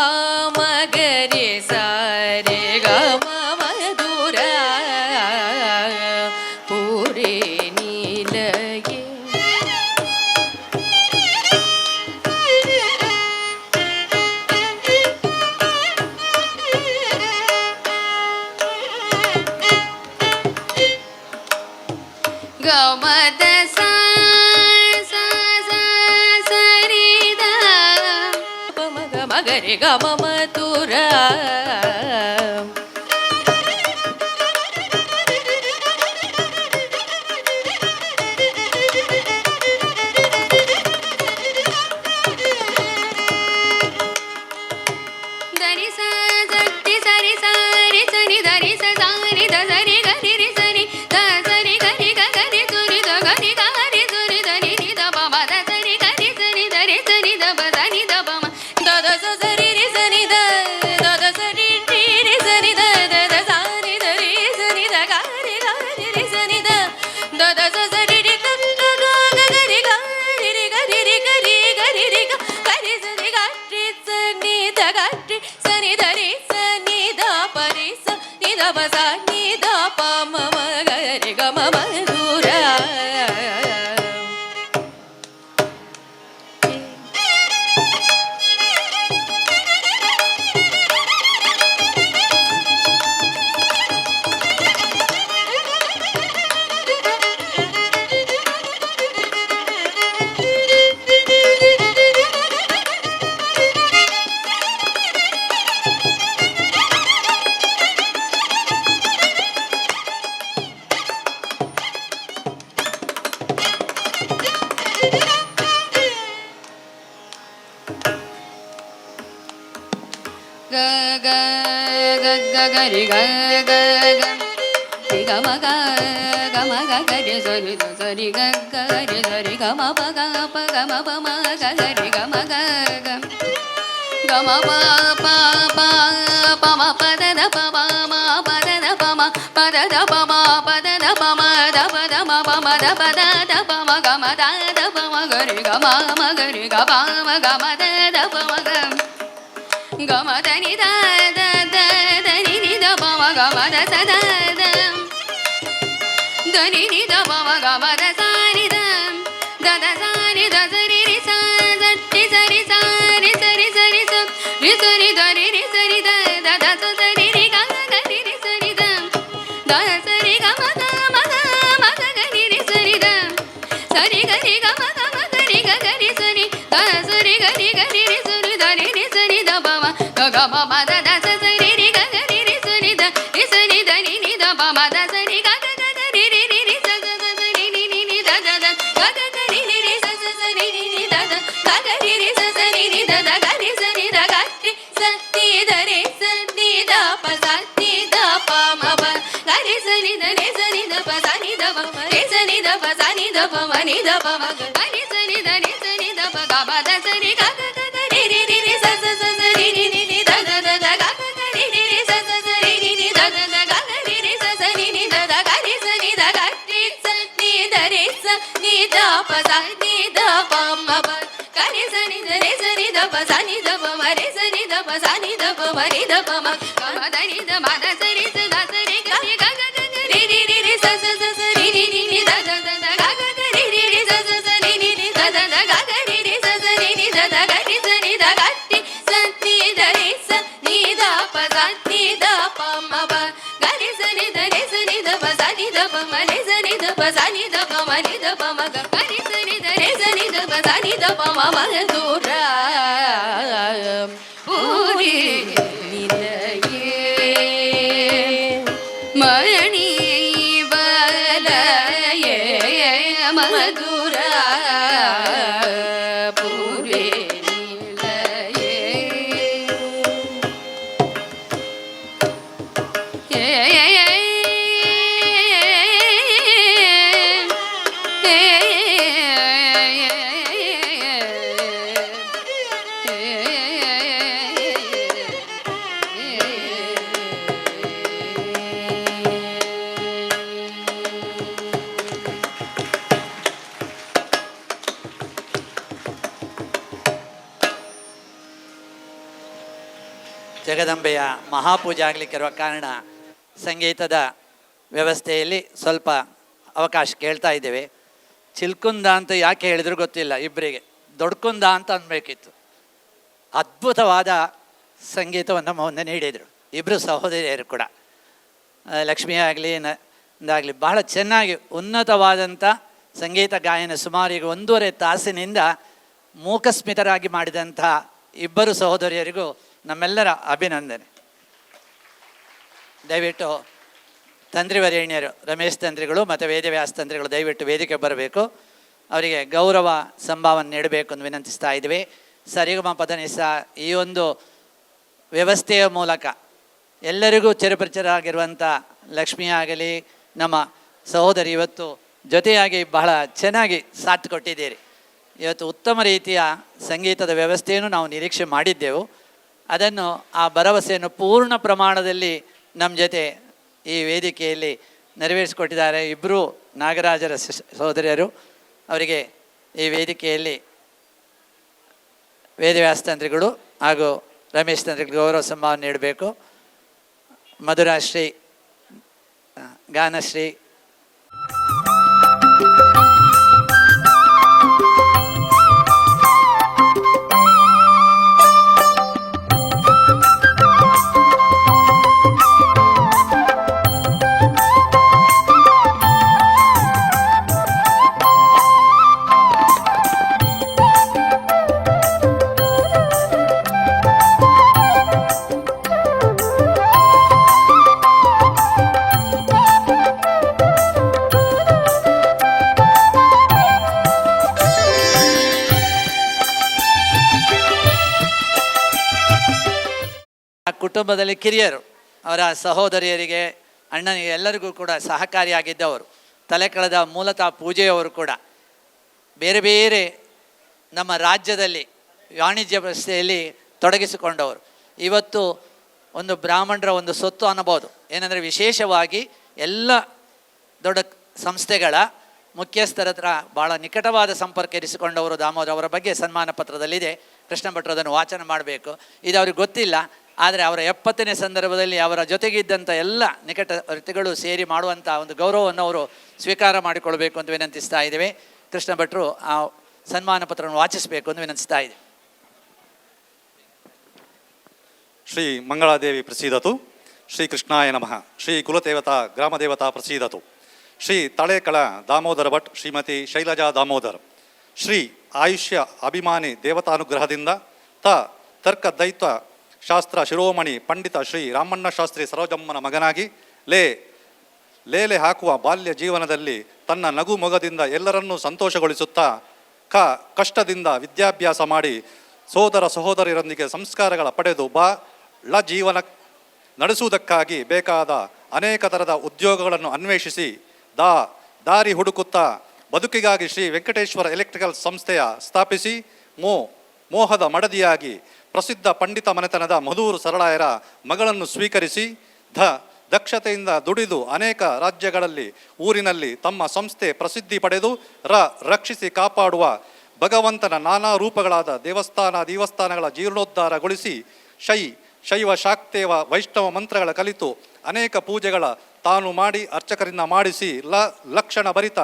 ಮಗರಿ ಸಾರಿ ಗ ಮ ಮಧುರ ಪೂರಿ ನಿಲಯೇ ಗಮದ ಸಾ ಸಾ ಸಾ ಸರಿದ ಮಗ ಮಗರಿ ಗಮ ಮಧುರ ಧನಿ ಸ ಸರಿ ಸರಿ ಸರಿ ಸರಿ ಧನಿ ಸ ಸಾರಿ ದ ಸರಿ ಗರಿ ರಿ ಸರಿ ದ ಸರಿ ಗರಿ ಗ ಗರಿ ಸುರಿ ದ ಗರಿ ಗ ಹರಿ ಸುರಿ ಧನಿ ನಿ ದ ಪ ಮ ದ ಸರಿ ಗರಿ ಸರಿ ಧರಿ ಸರಿ ದ ಪ ಧನಿ ದ ಪ ಮ ದ ದ ಸ ಸರಿ ರಿ ಸರಿ ದ ದ ದ ಸರಿ ರಿ ರಿ ಸರಿ the the the sorry the ರಿ ಸರಿ ದ ಗ ರಿ ಗ ರಿ ರಿ ಸರಿ ದ ದ ದ ಸ ಸರಿ ರಿ ಗ ಗ ಗ ಗ ಗರಿ ಗ ರಿ ರಿ ಗರಿ ರಿ ಗರಿ ಗರಿ ರಿ ಗ ಗರಿ ಸರಿ ಗ ರಿ ಸನಿ ದ ಗ ರಿ ಸನಿ ದ ರಿ ಸನಿ ದ ಪ ರಿ ಸ ನಿ ದ ಪ ಸ ನಿ ದ ಪ ಮ ಮ ಗ ರಿ ಗ ಮ ಮಧುರ ಗ ಗ ಗ ಗ ಗ ರಿ ಗ ಗ ಗ ರಿ ಗ ಮ ಗ ಗ ಮ ಗ ಗ ರಿ ಸರಿ ದ ಸರಿ ಗ ಗ ರಿ ಸರಿ ಗ ಮ ಪ ಗ ಪ ಗ ಮ ಪ ಮ ಗ ಗ ರಿ ಗ ಮ ಗ ಗ ಗ ಮ ಪ ಪ ಪ ಪ ಮ ಪ ದ ದ ಪ ಮ ಮ ಪ ದ ದ ಪ ಮ ಪ ದ ದ ಪ ಮ ಪ ದ ದ ಪ ಮ ದ ಪ ದ ಮ ಪ ಮ ದ ಪ ದ ದ ಪ ಮ ಗ ಮ ದ ದ ಪ ಮ ಗ ರಿ ಗ ಮ ಮ ಗ ರಿ ಗ ಪ ಮ ಗ ಮ ದ ದ ಪ ಮ ಗ ಗ ಮ the ni the the the the ni ni the ಪ ಮ ಗ ಮ ದ ಸ the the the ni ni the ಪ ಮ ಗ ಮ ದ ಸ ni ದ ದ ದ ಸ ni ದ ಸ ರಿ ರಿ ಸ ದ ರಿ ಸ ರಿ ಸ ರಿ ಸ ರಿ ಸ ರಿ ಸ ರಿ ಸ ರಿ ದ ರಿ ರಿ ಸ ರಿ ದ ದ ದ ಸ ಸ ರಿ ರಿ ಗ ಗ ರಿ ರಿ ಸ ರಿ ದ ದ ಸ ರಿ ಗ ಮ ಗ ಮ ಗ ಮ ಗ ಗ ರಿ ರಿ ಸ ರಿ ದ ಸ ರಿ ಗ ರಿ ಗ ಮ ಗ ಮ ಗ ರಿ ಗ ಗ ರಿ ಸ ರಿ ದ ಸ ರಿ ಗ ರಿ ಗ ರಿ ರಿ ಸ ರಿ ದ ರಿ ರಿ ಸ ರಿ ದ ಪ ಮ ಗ ಗ ಮ ಮ ದ ದ ಸ ಸ ರಿ ರಿ ಗ ಗ ರಿ ರಿ ಸ ರಿ ದ ರಿ ಸ ರಿ ದ ni ni ದ ಪ ಮ ದ ಸ ರಿ ಗ ಗ ಗ ಗ ರಿ ರಿ ರಿ ರಿ ಸ ಸ ಸ ಸ ರಿ ni ni ni the the the ಗ ಗ ಗ ರಿ ರಿ ರಿ ಸ ಸ ಸ ರಿ ni ni ದ ದ ಗ ಗ ರಿ ರಿ ಸ ಸ ರಿ ni ದ ದ ಗ ರಿ ಸ ರಿ ದ ಗ ರಿ ಸ ni ದ ರಿ ಸ ni ದ ಪ ಸ ni ದ ಪ ಮ ಪ ಗ ರಿ ಸ ni ದ ರಿ ಸ ni ದ ಪ ಸ ni ದ ಪ ಮ ರಿ ಸ ni ದ ಪ ಸ ni ದ ಪ ಮ ni ದ ಪ ಮ ಗ ರಿ ಸ ni ದ ರಿ ಸ ni ದ ಪ ಗ ಮ ದ ಸ ರಿ ಗ ಗ ಗ ಗ ರಿ ರಿ ರಿ ರಿ ಸ ಸ ಸ ಸ ರಿ ni ni ni the the the the ಗ ಗ ಗ ರಿ ರಿ ರಿ ಸ ಸ ಸ ರಿ ni ni the the the ಗ ಗ ರಿ ರಿ ಸ ಸ ni ni ದ ದ ಗ ರಿ ಸ ni ದ ಗ ರಿ ಸ ni ದ ರಿ ಸ ni ದ ಪ ಸ ni ದ ಪ ಮ ಪ ಗ ರಿ ಸ ni ದ ರಿ ಸ ni ದ ಪ ಸ ni ದ ಪ ಮ ರಿ ಸ ni ದ ಪ ಸ ni ದ ಪ ಮ ರಿ ದ ಪ ಮ ಗ ಮ ದ ni ದ ಮ ದ ಸ ರಿ ಸ ದ ಸ ರಿ ಗ ರಿ ಗ ಗ ಗ ಗ ರಿ ರಿ ರಿ ರಿ ಸ ಸ ಸ ಸ ರಿ ni ni ni the the the the ಗ ಗ ಗ ರಿ ರಿ ರಿ ಸ ಸ ಸ ರಿ ni ni the the the ಗ ಗ ರಿ ರಿ ಸ ಸ ರಿ ni ದ ದ ಗ ರಿ ಸ ni ದ ಗ ರಿ ಸ ni ದ ರಿ ಸ ni ದ ಪ ಸ ni ದ ಪ ಮ ಪ ಗ ರಿ ಸ ni ದ ರಿ ಸ ni ದ ಪ ಸ ni ದ ಪ ಮ ರಿ ಸ ni ದ ಪ ಸ ni ದ ಪ ಮ ರಿ ದ ಪ ಮ ಗ ಗ ರಿ ಸ ni ದ ರಿ ಸ ni ದ ಪ ಸ ni ದ ಪ ಮ ಮ ದು ರ ಪೂರಿ ನಿಲಯೇ ಮಣಿ ಬಲಯೇ ಮಧುರ ಪೂರಿ ನಿಲಯೇ ಜಗದಂಬೆಯ ಮಹಾಪೂಜೆ ಆಗಲಿಕ್ಕಿರುವ ಕಾರಣ ಸಂಗೀತದ ವ್ಯವಸ್ಥೆಯಲ್ಲಿ ಸ್ವಲ್ಪ ಅವಕಾಶ ಕೇಳ್ತಾ ಇದ್ದೇವೆ. ಚಿಲ್ಕುಂದ ಅಂತ ಯಾಕೆ ಹೇಳಿದ್ರು ಗೊತ್ತಿಲ್ಲ, ಇಬ್ಬರಿಗೆ ದೊಡ್ಕುಂದ ಅಂತ ಅನ್ಬೇಕಿತ್ತು. ಅದ್ಭುತವಾದ ಸಂಗೀತವನ್ನು ಮುಂದೆ ನೀಡಿದರು ಇಬ್ಬರು ಸಹೋದರಿಯರು ಕೂಡ. ಲಕ್ಷ್ಮಿ ಆಗಲಿ ಇಂದಾಗಲಿ ಬಹಳ ಚೆನ್ನಾಗಿ ಉನ್ನತವಾದಂಥ ಸಂಗೀತ ಗಾಯನ ಸುಮಾರು ಈಗ 1.5 ತಾಸಿನಿಂದ ಮೂಕಸ್ಮಿತರಾಗಿ ಮಾಡಿದಂಥ ಇಬ್ಬರು ಸಹೋದರಿಯರಿಗೂ ನಮ್ಮೆಲ್ಲರ ಅಭಿನಂದನೆ. ದಯವಿಟ್ಟು ತಂತ್ರಿವರೇಣ್ಯರು ರಮೇಶ್ ತಂತ್ರಿಗಳು ಮತ್ತು ವೇದವ್ಯಾಸ ತಂತ್ರಿಗಳು ದಯವಿಟ್ಟು ವೇದಿಕೆ ಬರಬೇಕು. ಅವರಿಗೆ ಗೌರವ ಸಂಭಾವನೆ ನೀಡಬೇಕು ಅಂತ ವಿನಂತಿಸ್ತಾ ಇದ್ವಿ. ಸರಿಗಮ ಪದನಿಸ ಈ ಒಂದು ವ್ಯವಸ್ಥೆಯ ಮೂಲಕ ಎಲ್ಲರಿಗೂ ಚಿರಪರಿಚಿತರಾಗಿರುವಂಥ ಲಕ್ಷ್ಮಿ ಆಗಲಿ ನಮ್ಮ ಸಹೋದರಿ ಇವತ್ತು ಜೊತೆಯಾಗಿ ಬಹಳ ಚೆನ್ನಾಗಿ ಸಾಥ್ ಕೊಟ್ಟಿದ್ದೀರಿ. ಇವತ್ತು ಉತ್ತಮ ರೀತಿಯ ಸಂಗೀತದ ವ್ಯವಸ್ಥೆಯನ್ನು ನಾವು ನಿರೀಕ್ಷೆ ಮಾಡಿದ್ದೆವು. ಅದನ್ನು ಆ ಭರವಸೆಯನ್ನು ಪೂರ್ಣ ಪ್ರಮಾಣದಲ್ಲಿ ನಮ್ಮ ಜೊತೆ ಈ ವೇದಿಕೆಯಲ್ಲಿ ನೆರವೇರಿಸಿಕೊಟ್ಟಿದ್ದಾರೆ ಇಬ್ಬರು ನಾಗರಾಜರ ಸಹೋದರಿಯರು. ಅವರಿಗೆ ಈ ವೇದಿಕೆಯಲ್ಲಿ ವೇದವ್ಯಾಸ ತಂತ್ರಿಗಳು ಹಾಗೂ ರಮೇಶ್ ತಂತ್ರಿಗಳು ಗೌರವ ಸಂಭಾವನೆ ನೀಡಬೇಕು. ಮಧುರಾಶ್ರೀ, ಗಾನಶ್ರೀ, ಕುಟುಂಬದಲ್ಲಿ ಕಿರಿಯರು, ಅವರ ಸಹೋದರಿಯರಿಗೆ, ಅಣ್ಣನಿಗೆ ಎಲ್ಲರಿಗೂ ಕೂಡ ಸಹಕಾರಿಯಾಗಿದ್ದವರು. ತಲೆ ಕಳೆದ ಮೂಲತಃ ಪೂಜೆಯವರು ಕೂಡ ಬೇರೆ ಬೇರೆ ನಮ್ಮ ರಾಜ್ಯದಲ್ಲಿ ವಾಣಿಜ್ಯ ವ್ಯವಸ್ಥೆಯಲ್ಲಿ ತೊಡಗಿಸಿಕೊಂಡವರು. ಇವತ್ತು ಒಂದು ಬ್ರಾಹ್ಮಣರ ಒಂದು ಸೊತ್ತು ಅನ್ನಬಹುದು. ಏನಂದರೆ ವಿಶೇಷವಾಗಿ ಎಲ್ಲ ದೊಡ್ಡ ಸಂಸ್ಥೆಗಳ ಮುಖ್ಯಸ್ಥರ ಹತ್ರ ಭಾಳ ನಿಕಟವಾದ ಸಂಪರ್ಕ ಇರಿಸಿಕೊಂಡವರು ದಾಮೋದರ. ಅವರ ಬಗ್ಗೆ ಸನ್ಮಾನ ಪತ್ರದಲ್ಲಿದೆ. ಕೃಷ್ಣ ಭಟ್ರು ಅದನ್ನು ವಾಚನ ಮಾಡಬೇಕು. ಇದು ಅವ್ರಿಗೆ ಗೊತ್ತಿಲ್ಲ. ಆದರೆ ಅವರ 70ನೇ ಸಂದರ್ಭದಲ್ಲಿ ಅವರ ಜೊತೆಗಿದ್ದಂಥ ಎಲ್ಲ ನಿಕಟ ವ್ಯಕ್ತಿಗಳು ಸೇರಿ ಮಾಡುವಂಥ ಒಂದು ಗೌರವವನ್ನು ಅವರು ಸ್ವೀಕಾರ ಮಾಡಿಕೊಳ್ಬೇಕು ಅಂತ ವಿನಂತಿಸ್ತಾ ಇದ್ದೇವೆ. ಕೃಷ್ಣ ಭಟ್ರು ಆ ಸನ್ಮಾನ ಪತ್ರವನ್ನು ವಾಚಿಸಬೇಕು ಅಂತ ವಿನಂತಿಸ್ತಾ ಇದೆ. ಶ್ರೀ ಮಂಗಳಾದೇವಿ ಪ್ರಸೀದತು. ಶ್ರೀ ಕೃಷ್ಣಾಯ ನಮಃ. ಶ್ರೀ ಕುಲದೇವತಾ ಗ್ರಾಮದೇವತಾ ಪ್ರಸೀದತು. ಶ್ರೀ ತಳೇಕಳ ದಾಮೋದರ ಭಟ್ ಶ್ರೀಮತಿ ಶೈಲಜಾ ದಾಮೋದರ್. ಶ್ರೀ ಆಯುಷ್ಯ ಅಭಿಮಾನಿ ದೇವತಾನುಗ್ರಹದಿಂದ ತರ್ಕ ದೈತ್ವ ಶಾಸ್ತ್ರ ಶಿರೋಮಣಿ ಪಂಡಿತ ಶ್ರೀ ರಾಮಣ್ಣ ಶಾಸ್ತ್ರಿ ಸರೋಜಮ್ಮನ ಮಗನಾಗಿ ಲೇಲೆ ಹಾಕುವ ಬಾಲ್ಯ ಜೀವನದಲ್ಲಿ ತನ್ನ ನಗು ಮೊಗದಿಂದ ಎಲ್ಲರನ್ನೂ ಸಂತೋಷಗೊಳಿಸುತ್ತಾ ಕಷ್ಟದಿಂದ ವಿದ್ಯಾಭ್ಯಾಸ ಮಾಡಿ ಸೋದರ ಸಹೋದರಿಯರೊಂದಿಗೆ ಸಂಸ್ಕಾರಗಳ ಪಡೆದು ಜೀವನ ನಡೆಸುವುದಕ್ಕಾಗಿ ಬೇಕಾದ ಅನೇಕ ಥರದ ಉದ್ಯೋಗಗಳನ್ನು ಅನ್ವೇಷಿಸಿ ದಾರಿ ಹುಡುಕುತ್ತಾ ಬದುಕಿಗಾಗಿ ಶ್ರೀ ವೆಂಕಟೇಶ್ವರ ಎಲೆಕ್ಟ್ರಿಕಲ್ ಸಂಸ್ಥೆಯ ಸ್ಥಾಪಿಸಿ ಮೋಹದ ಮಡದಿಯಾಗಿ ಪ್ರಸಿದ್ಧ ಪಂಡಿತ ಮನೆತನದ ಮಧೂರು ಸರಳಾಯರ ಮಗಳನ್ನು ಸ್ವೀಕರಿಸಿ ದಕ್ಷತೆಯಿಂದ ದುಡಿದು ಅನೇಕ ರಾಜ್ಯಗಳಲ್ಲಿ ಊರಿನಲ್ಲಿ ತಮ್ಮ ಸಂಸ್ಥೆ ಪ್ರಸಿದ್ಧಿ ಪಡೆದು ರಕ್ಷಿಸಿ ಕಾಪಾಡುವ ಭಗವಂತನ ನಾನಾ ರೂಪಗಳಾದ ದೇವಸ್ಥಾನಗಳ ಜೀರ್ಣೋದ್ಧಾರಗೊಳಿಸಿ ಶೈವ ಶಾಕ್ತೇವ ವೈಷ್ಣವ ಮಂತ್ರಗಳ ಕಲಿತು ಅನೇಕ ಪೂಜೆಗಳ ತಾನು ಮಾಡಿ ಅರ್ಚಕರಿಂದ ಮಾಡಿಸಿ ಲಕ್ಷಣ ಭರಿತ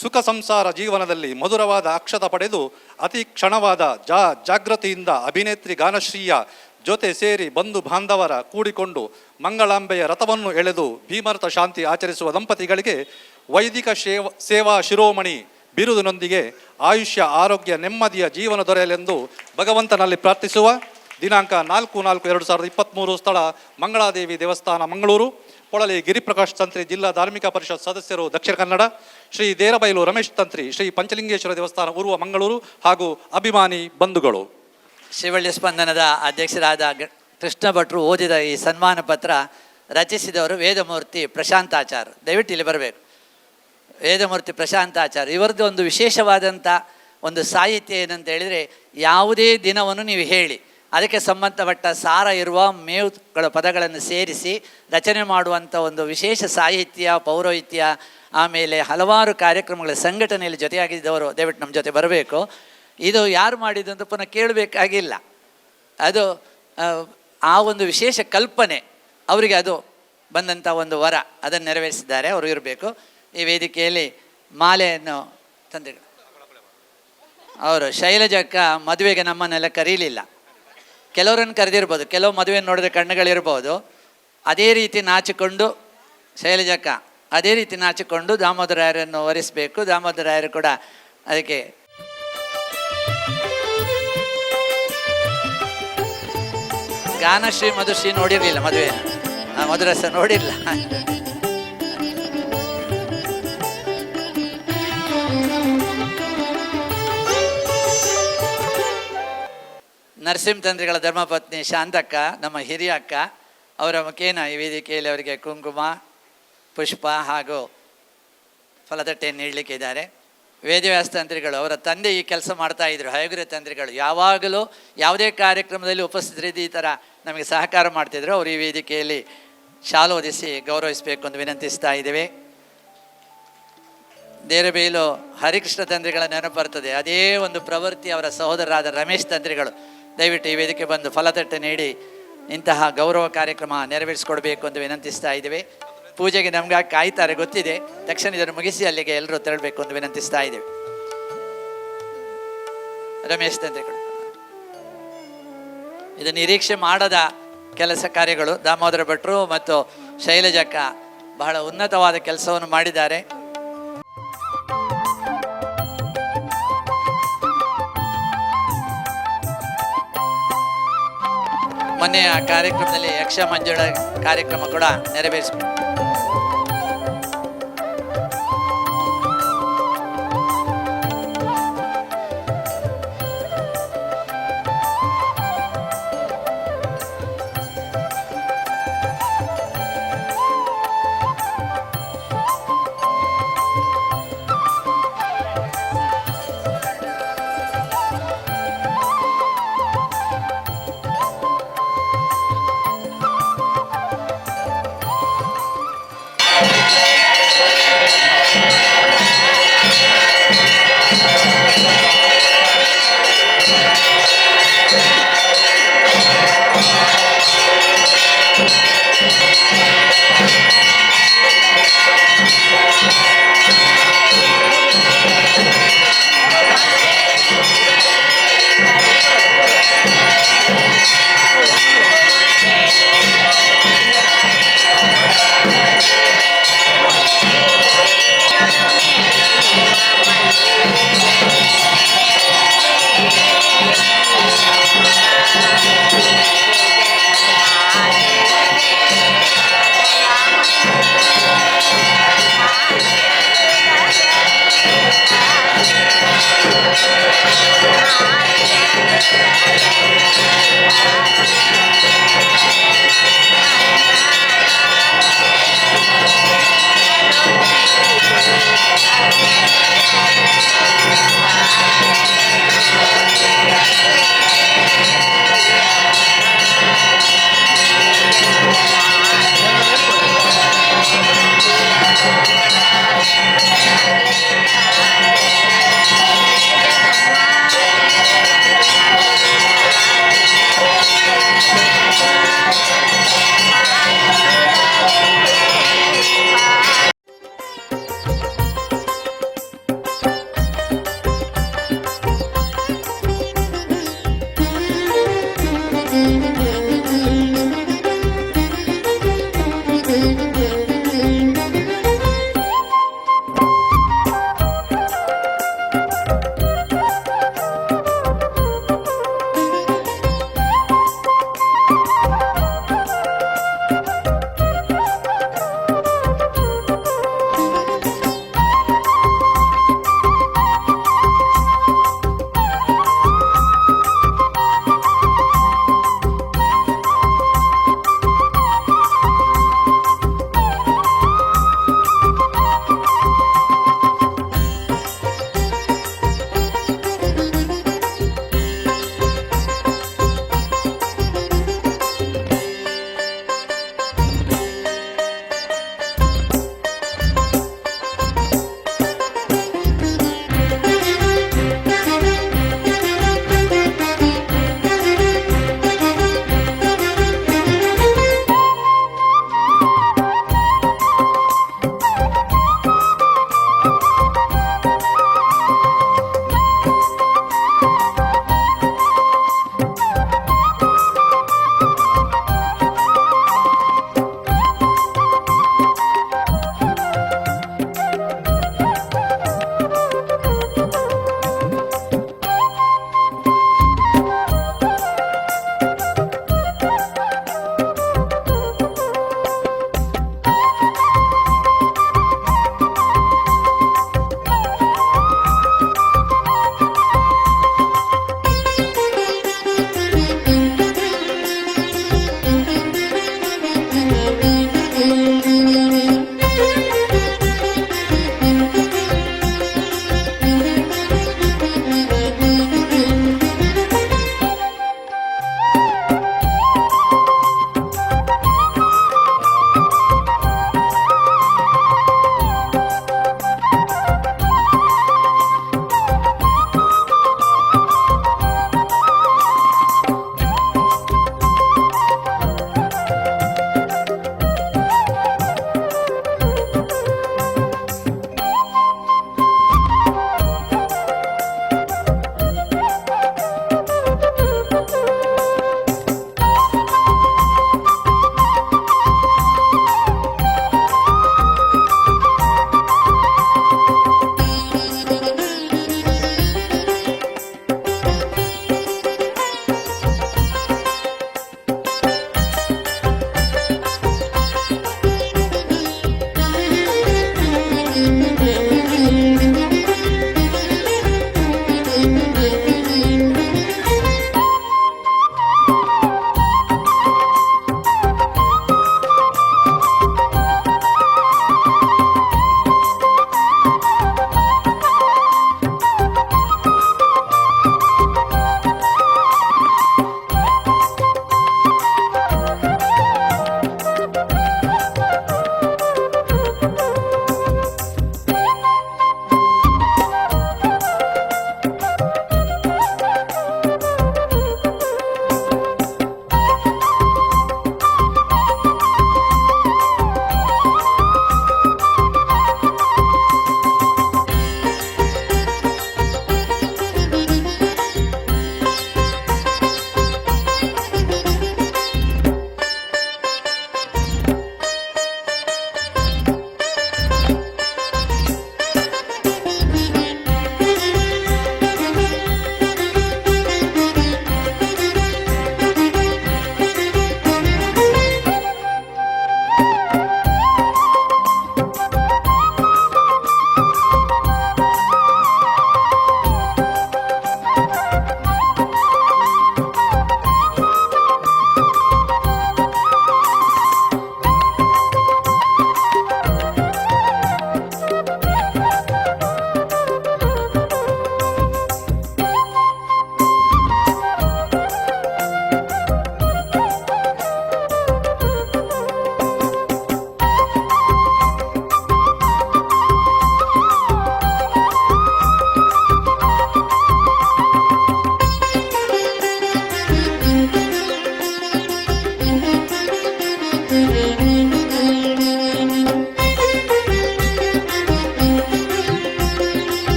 ಸುಖ ಸಂಸಾರ ಜೀವನದಲ್ಲಿ ಮಧುರವಾದ ಅಕ್ಷತ ಪಡೆದು ಅತಿ ಕ್ಷಣವಾದ ಜಾಗೃತಿಯಿಂದ ಅಭಿನೇತ್ರಿ ಗಾನಶ್ರೀಯ ಜೊತೆ ಸೇರಿ ಬಂಧು ಬಾಂಧವರ ಕೂಡಿಕೊಂಡು ಮಂಗಳಾಂಬೆಯ ರಥವನ್ನು ಎಳೆದು ಭೀಮರಥ ಶಾಂತಿ ಆಚರಿಸುವ ದಂಪತಿಗಳಿಗೆ ವೈದಿಕ ಸೇವಾ ಶಿರೋಮಣಿ ಬಿರುದಿನೊಂದಿಗೆ ಆಯುಷ್ಯ ಆರೋಗ್ಯ ನೆಮ್ಮದಿಯ ಜೀವನ ದೊರೆಯಲೆಂದು ಭಗವಂತನಲ್ಲಿ ಪ್ರಾರ್ಥಿಸುವ ದಿನಾಂಕ 4/4/2023 ಸ್ಥಳ ಮಂಗಳಾದೇವಿ ದೇವಸ್ಥಾನ ಮಂಗಳೂರು. ಪೊಳಲಿ ಗಿರಿಪ್ರಕಾಶ್ ತಂತ್ರಿ ಜಿಲ್ಲಾ ಧಾರ್ಮಿಕ ಪರಿಷತ್ ಸದಸ್ಯರು ದಕ್ಷಿಣ ಕನ್ನಡ. ಶ್ರೀ ದೇರಬೈಲು ರಮೇಶ್ ತಂತ್ರಿ ಶ್ರೀ ಪಂಚಲಿಂಗೇಶ್ವರ ದೇವಸ್ಥಾನ ಉರುವ ಮಂಗಳೂರು ಹಾಗೂ ಅಭಿಮಾನಿ ಬಂಧುಗಳು. ಶಿವಳ್ಳಿ ಸ್ಪಂದನದ ಅಧ್ಯಕ್ಷರಾದ ಕೃಷ್ಣ ಭಟ್ರು ಓದಿದ ಈ ಸನ್ಮಾನ ಪತ್ರ ರಚಿಸಿದವರು ವೇದಮೂರ್ತಿ ಪ್ರಶಾಂತಾಚಾರ್. ದಯವಿಟ್ಟು ಇಲ್ಲಿ ಬರಬೇಕು. ವೇದಮೂರ್ತಿ ಪ್ರಶಾಂತಾಚಾರ್ ಇವರದ್ದು ಒಂದು ವಿಶೇಷವಾದಂಥ ಒಂದು ಸಾಹಿತ್ಯ ಏನಂತ ಹೇಳಿದರೆ, ಯಾವುದೇ ದಿನವನ್ನು ನೀವು ಹೇಳಿ ಅದಕ್ಕೆ ಸಂಬಂಧಪಟ್ಟ ಸಾರ ಇರುವ ಮೇವುಗಳ ಪದಗಳನ್ನು ಸೇರಿಸಿ ರಚನೆ ಮಾಡುವಂಥ ಒಂದು ವಿಶೇಷ ಸಾಹಿತ್ಯ, ಪೌರೋಹಿತ್ಯ, ಆಮೇಲೆ ಹಲವಾರು ಕಾರ್ಯಕ್ರಮಗಳ ಸಂಘಟನೆಯಲ್ಲಿ ಜೊತೆಯಾಗಿದ್ದವರು ದಯವಿಟ್ಟು ನಮ್ಮ ಜೊತೆ ಬರಬೇಕು. ಇದು ಯಾರು ಮಾಡಿದ್ದು ಅಂತ ಪುನಃ ಕೇಳಬೇಕಾಗಿಲ್ಲ. ಅದು ಆ ಒಂದು ವಿಶೇಷ ಕಲ್ಪನೆ ಅವರಿಗೆ ಅದು ಬಂದಂಥ ಒಂದು ವರ, ಅದನ್ನು ನೆರವೇರಿಸಿದ್ದಾರೆ. ಅವರು ಇರಬೇಕು. ಈ ವೇದಿಕೆಯಲ್ಲಿ ಮಾಲೆಯನ್ನು ತಂದೆ ಅವರು ಶೈಲಜಕ್ಕ ಮದುವೆಗೆ ನಮ್ಮನ್ನೆಲ್ಲ ಕರೀಲಿಲ್ಲ. ಕೆಲವರನ್ನು ಕರೆದಿರ್ಬೋದು, ಕೆಲವು ಮದುವೆ ನೋಡಿದ್ರೆ ಕಣ್ಣುಗಳಿರ್ಬೋದು. ಅದೇ ರೀತಿ ನಾಚಿಕೊಂಡು ಶೈಲಜಕ್ಕ ಅದೇ ರೀತಿ ನಾಚಿಕೊಂಡು ದಾಮೋದರಾಯರನ್ನು ವರಿಸಬೇಕು. ದಾಮೋದರಾಯರು ಕೂಡ ಅದಕ್ಕೆ ಗಾನಶ್ರೀ ಮಧುಶ್ರೀ ನೋಡಿರಲಿಲ್ಲ, ಮದುವೆ ಮಧುರಸ ನೋಡಿರಲಿಲ್ಲ. ನರಸಿಂಹ ತಂತ್ರಿಗಳ ಧರ್ಮಪತ್ನಿ ಶಾಂತಕ್ಕ, ನಮ್ಮ ಹಿರಿಯ ಅಕ್ಕ, ಅವರ ಮುಖೇನ ಈ ವೇದಿಕೆಯಲ್ಲಿ ಅವರಿಗೆ ಕುಂಕುಮ, ಪುಷ್ಪ ಹಾಗೂ ಫಲದಟ್ಟೆಯನ್ನು ನೀಡಲಿಕ್ಕೆ ಇದ್ದಾರೆ. ವೇದವ್ಯಾಸ ತಂತ್ರಿಗಳು, ಅವರ ತಂದೆ ಈ ಕೆಲಸ ಮಾಡ್ತಾಯಿದ್ರು. ಹಯಗುರ ತಂತ್ರಿಗಳು ಯಾವಾಗಲೂ ಯಾವುದೇ ಕಾರ್ಯಕ್ರಮದಲ್ಲಿ ಉಪಸ್ಥಿತರಿದ್ದು ಈ ಥರ ನಮಗೆ ಸಹಕಾರ ಮಾಡ್ತಿದ್ರು. ಅವರು ಈ ವೇದಿಕೆಯಲ್ಲಿ ಶಾಲು ಹೊದಿಸಿ ಗೌರವಿಸಬೇಕು ಎಂದು ವಿನಂತಿಸ್ತಾ ಇದ್ದೇವೆ. ದೇರಬೇಲು ಹರಿಕೃಷ್ಣ ತಂತ್ರಿಗಳ ನೆನಪು ಬರ್ತದೆ. ಅದೇ ಒಂದು ಪ್ರವೃತ್ತಿ ಅವರ ಸಹೋದರರಾದ ರಮೇಶ್ ತಂತ್ರಿಗಳು. ದಯವಿಟ್ಟು ಈ ವೇದಿಕೆ ಬಂದು ಫಲತಟ್ಟೆ ನೀಡಿ ಇಂತಹ ಗೌರವ ಕಾರ್ಯಕ್ರಮ ನೆರವೇರಿಸಿಕೊಡ್ಬೇಕು ಎಂದು ವಿನಂತಿಸ್ತಾ ಇದ್ದೇವೆ. ಪೂಜೆಗೆ ನಮ್ಗೆ ಕಾಯ್ತಾರೆ ಗೊತ್ತಿದೆ. ತಕ್ಷಣ ಇದನ್ನು ಮುಗಿಸಿ ಅಲ್ಲಿಗೆ ಎಲ್ಲರೂ ತೆರಳಬೇಕು ಎಂದು ವಿನಂತಿಸ್ತಾ ಇದ್ದೇವೆ. ರಮೇಶ್ ತಂತ್ರಿಗಳು, ಇದು ನಿರೀಕ್ಷೆ ಮಾಡದ ಕೆಲಸ ಕಾರ್ಯಗಳು. ದಾಮೋದರ ಭಟ್ರು ಮತ್ತು ಶೈಲಜಕ್ಕ ಬಹಳ ಉನ್ನತವಾದ ಕೆಲಸವನ್ನು ಮಾಡಿದ್ದಾರೆ. ಮೊನ್ನೆಯ ಕಾರ್ಯಕ್ರಮದಲ್ಲಿ ಯಕ್ಷ ಮಂಜುಳ ಕಾರ್ಯಕ್ರಮ ಕೂಡ ನೆರವೇರಿಸ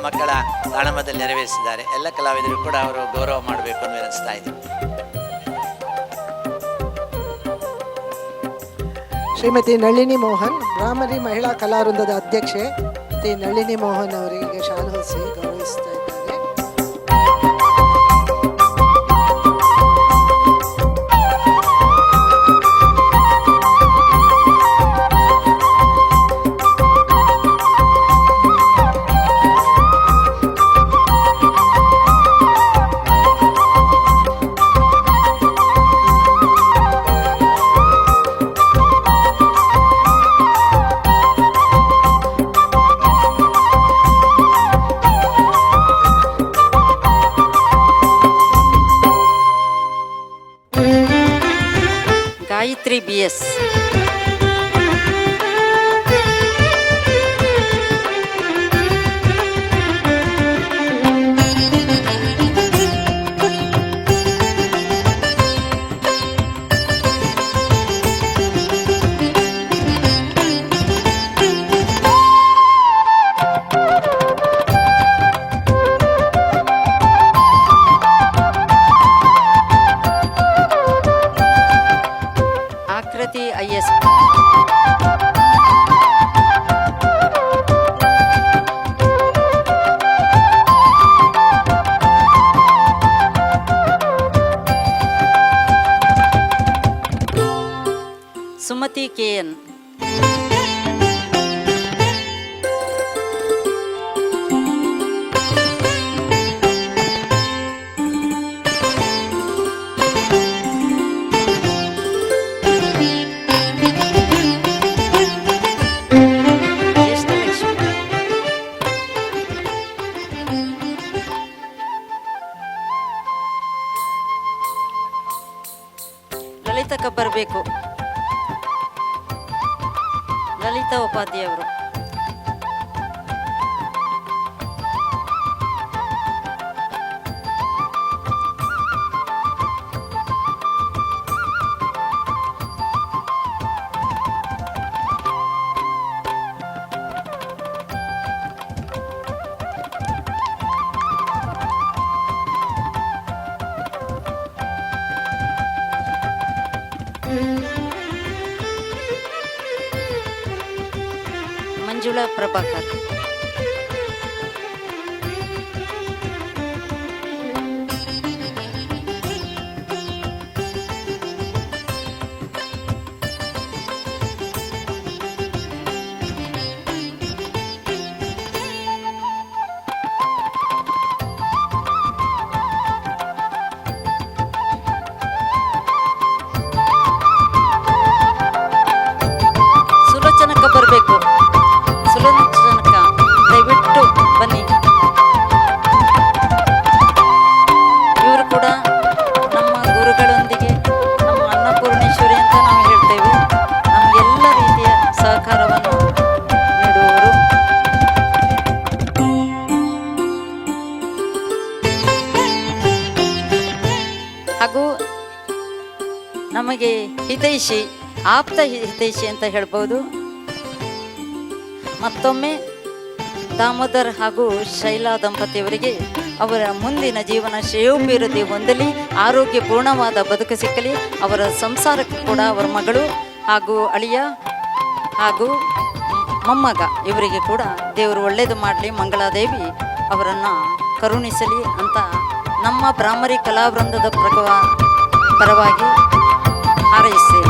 ಮಕ್ಕಳ ತಾಳಮದಲ್ಲಿ ನೆರವೇರಿಸಿದ್ದಾರೆ. ಎಲ್ಲ ಕಲಾವಿದರು ಕೂಡ ಅವರು ಗೌರವ ಮಾಡಬೇಕು ಅಂತ ಅನಿಸ್ತಾ ಇದೆ. ಶ್ರೀಮತಿ ನಳಿನಿ ಮೋಹನ್, ಬ್ರಾಹ್ಮರಿ ಮಹಿಳಾ ಕಲಾವೃಂದದ ಅಧ್ಯಕ್ಷೆ ಶ್ರೀಮತಿ ನಳಿನಿ ಮೋಹನ್ ಅವರಿಗೆ ಶಾಲು ಹೊಲಿಸಿ ಗೌರವಿಸ್ತಾ ಇದ್ದಾರೆ. ಗಾಯತ್ರಿ BS, ಆಕೃತಿ IS, ಸುಮತಿ KN, ಲಲಿತಕ್ಕ ಬರಬೇಕು, ಲಲಿತಾ ಉಪಾಧ್ಯಾಯ ಅವರು. ಮಂಜುಳಾ ಪ್ರಭಾಕರ್, ಸುಲೋಚನಕ್ಕ ಬರಬೇಕು, ಸುಲೋಚನಕ್ಕ ದಯವಿಟ್ಟು ಬನ್ನಿ. ಇವರು ಕೂಡ ನಮ್ಮ ಗುರುಗಳೊಂದಿಗೆ ನಮ್ಮ ಅನ್ನಪೂರ್ಣೇಶ್ವರಿ ಅಂತ ನಾವು ಹೇಳ್ತೇವೆ, ನಮಗೆಲ್ಲ ರೀತಿಯ ಸಹಕಾರವನ್ನು ನೀಡುವವರು. ಹಾಗೂ ನಮಗೆ ಹಿತೈಷಿ, ಆಪ್ತ ಹಿತೈಷಿ ಅಂತ ಹೇಳ್ಬೋದು. ಮತ್ತೊಮ್ಮೆ ದಾಮೋದರ್ ಹಾಗೂ ಶೈಲಾ ದಂಪತಿಯವರಿಗೆ ಅವರ ಮುಂದಿನ ಜೀವನ ಶ್ರೇಯೋಭಿವೃದ್ಧಿ ಹೊಂದಲಿ, ಆರೋಗ್ಯಪೂರ್ಣವಾದ ಬದುಕು ಸಿಕ್ಕಲಿ. ಅವರ ಸಂಸಾರಕ್ಕೂ ಕೂಡ ಅವರ ಮಗಳು ಹಾಗೂ ಅಳಿಯ ಹಾಗೂ ಮೊಮ್ಮಗ ಇವರಿಗೆ ಕೂಡ ದೇವರು ಒಳ್ಳೆಯದು ಮಾಡಲಿ, ಮಂಗಳಾದೇವಿ ಅವರನ್ನು ಕರುಣಿಸಲಿ ಅಂತ ನಮ್ಮ ಬ್ರಾಹ್ಮರಿ ಕಲಾವೃಂದದ ಪರವಾಗಿ ಹಾರೈಸ್ತೇವೆ.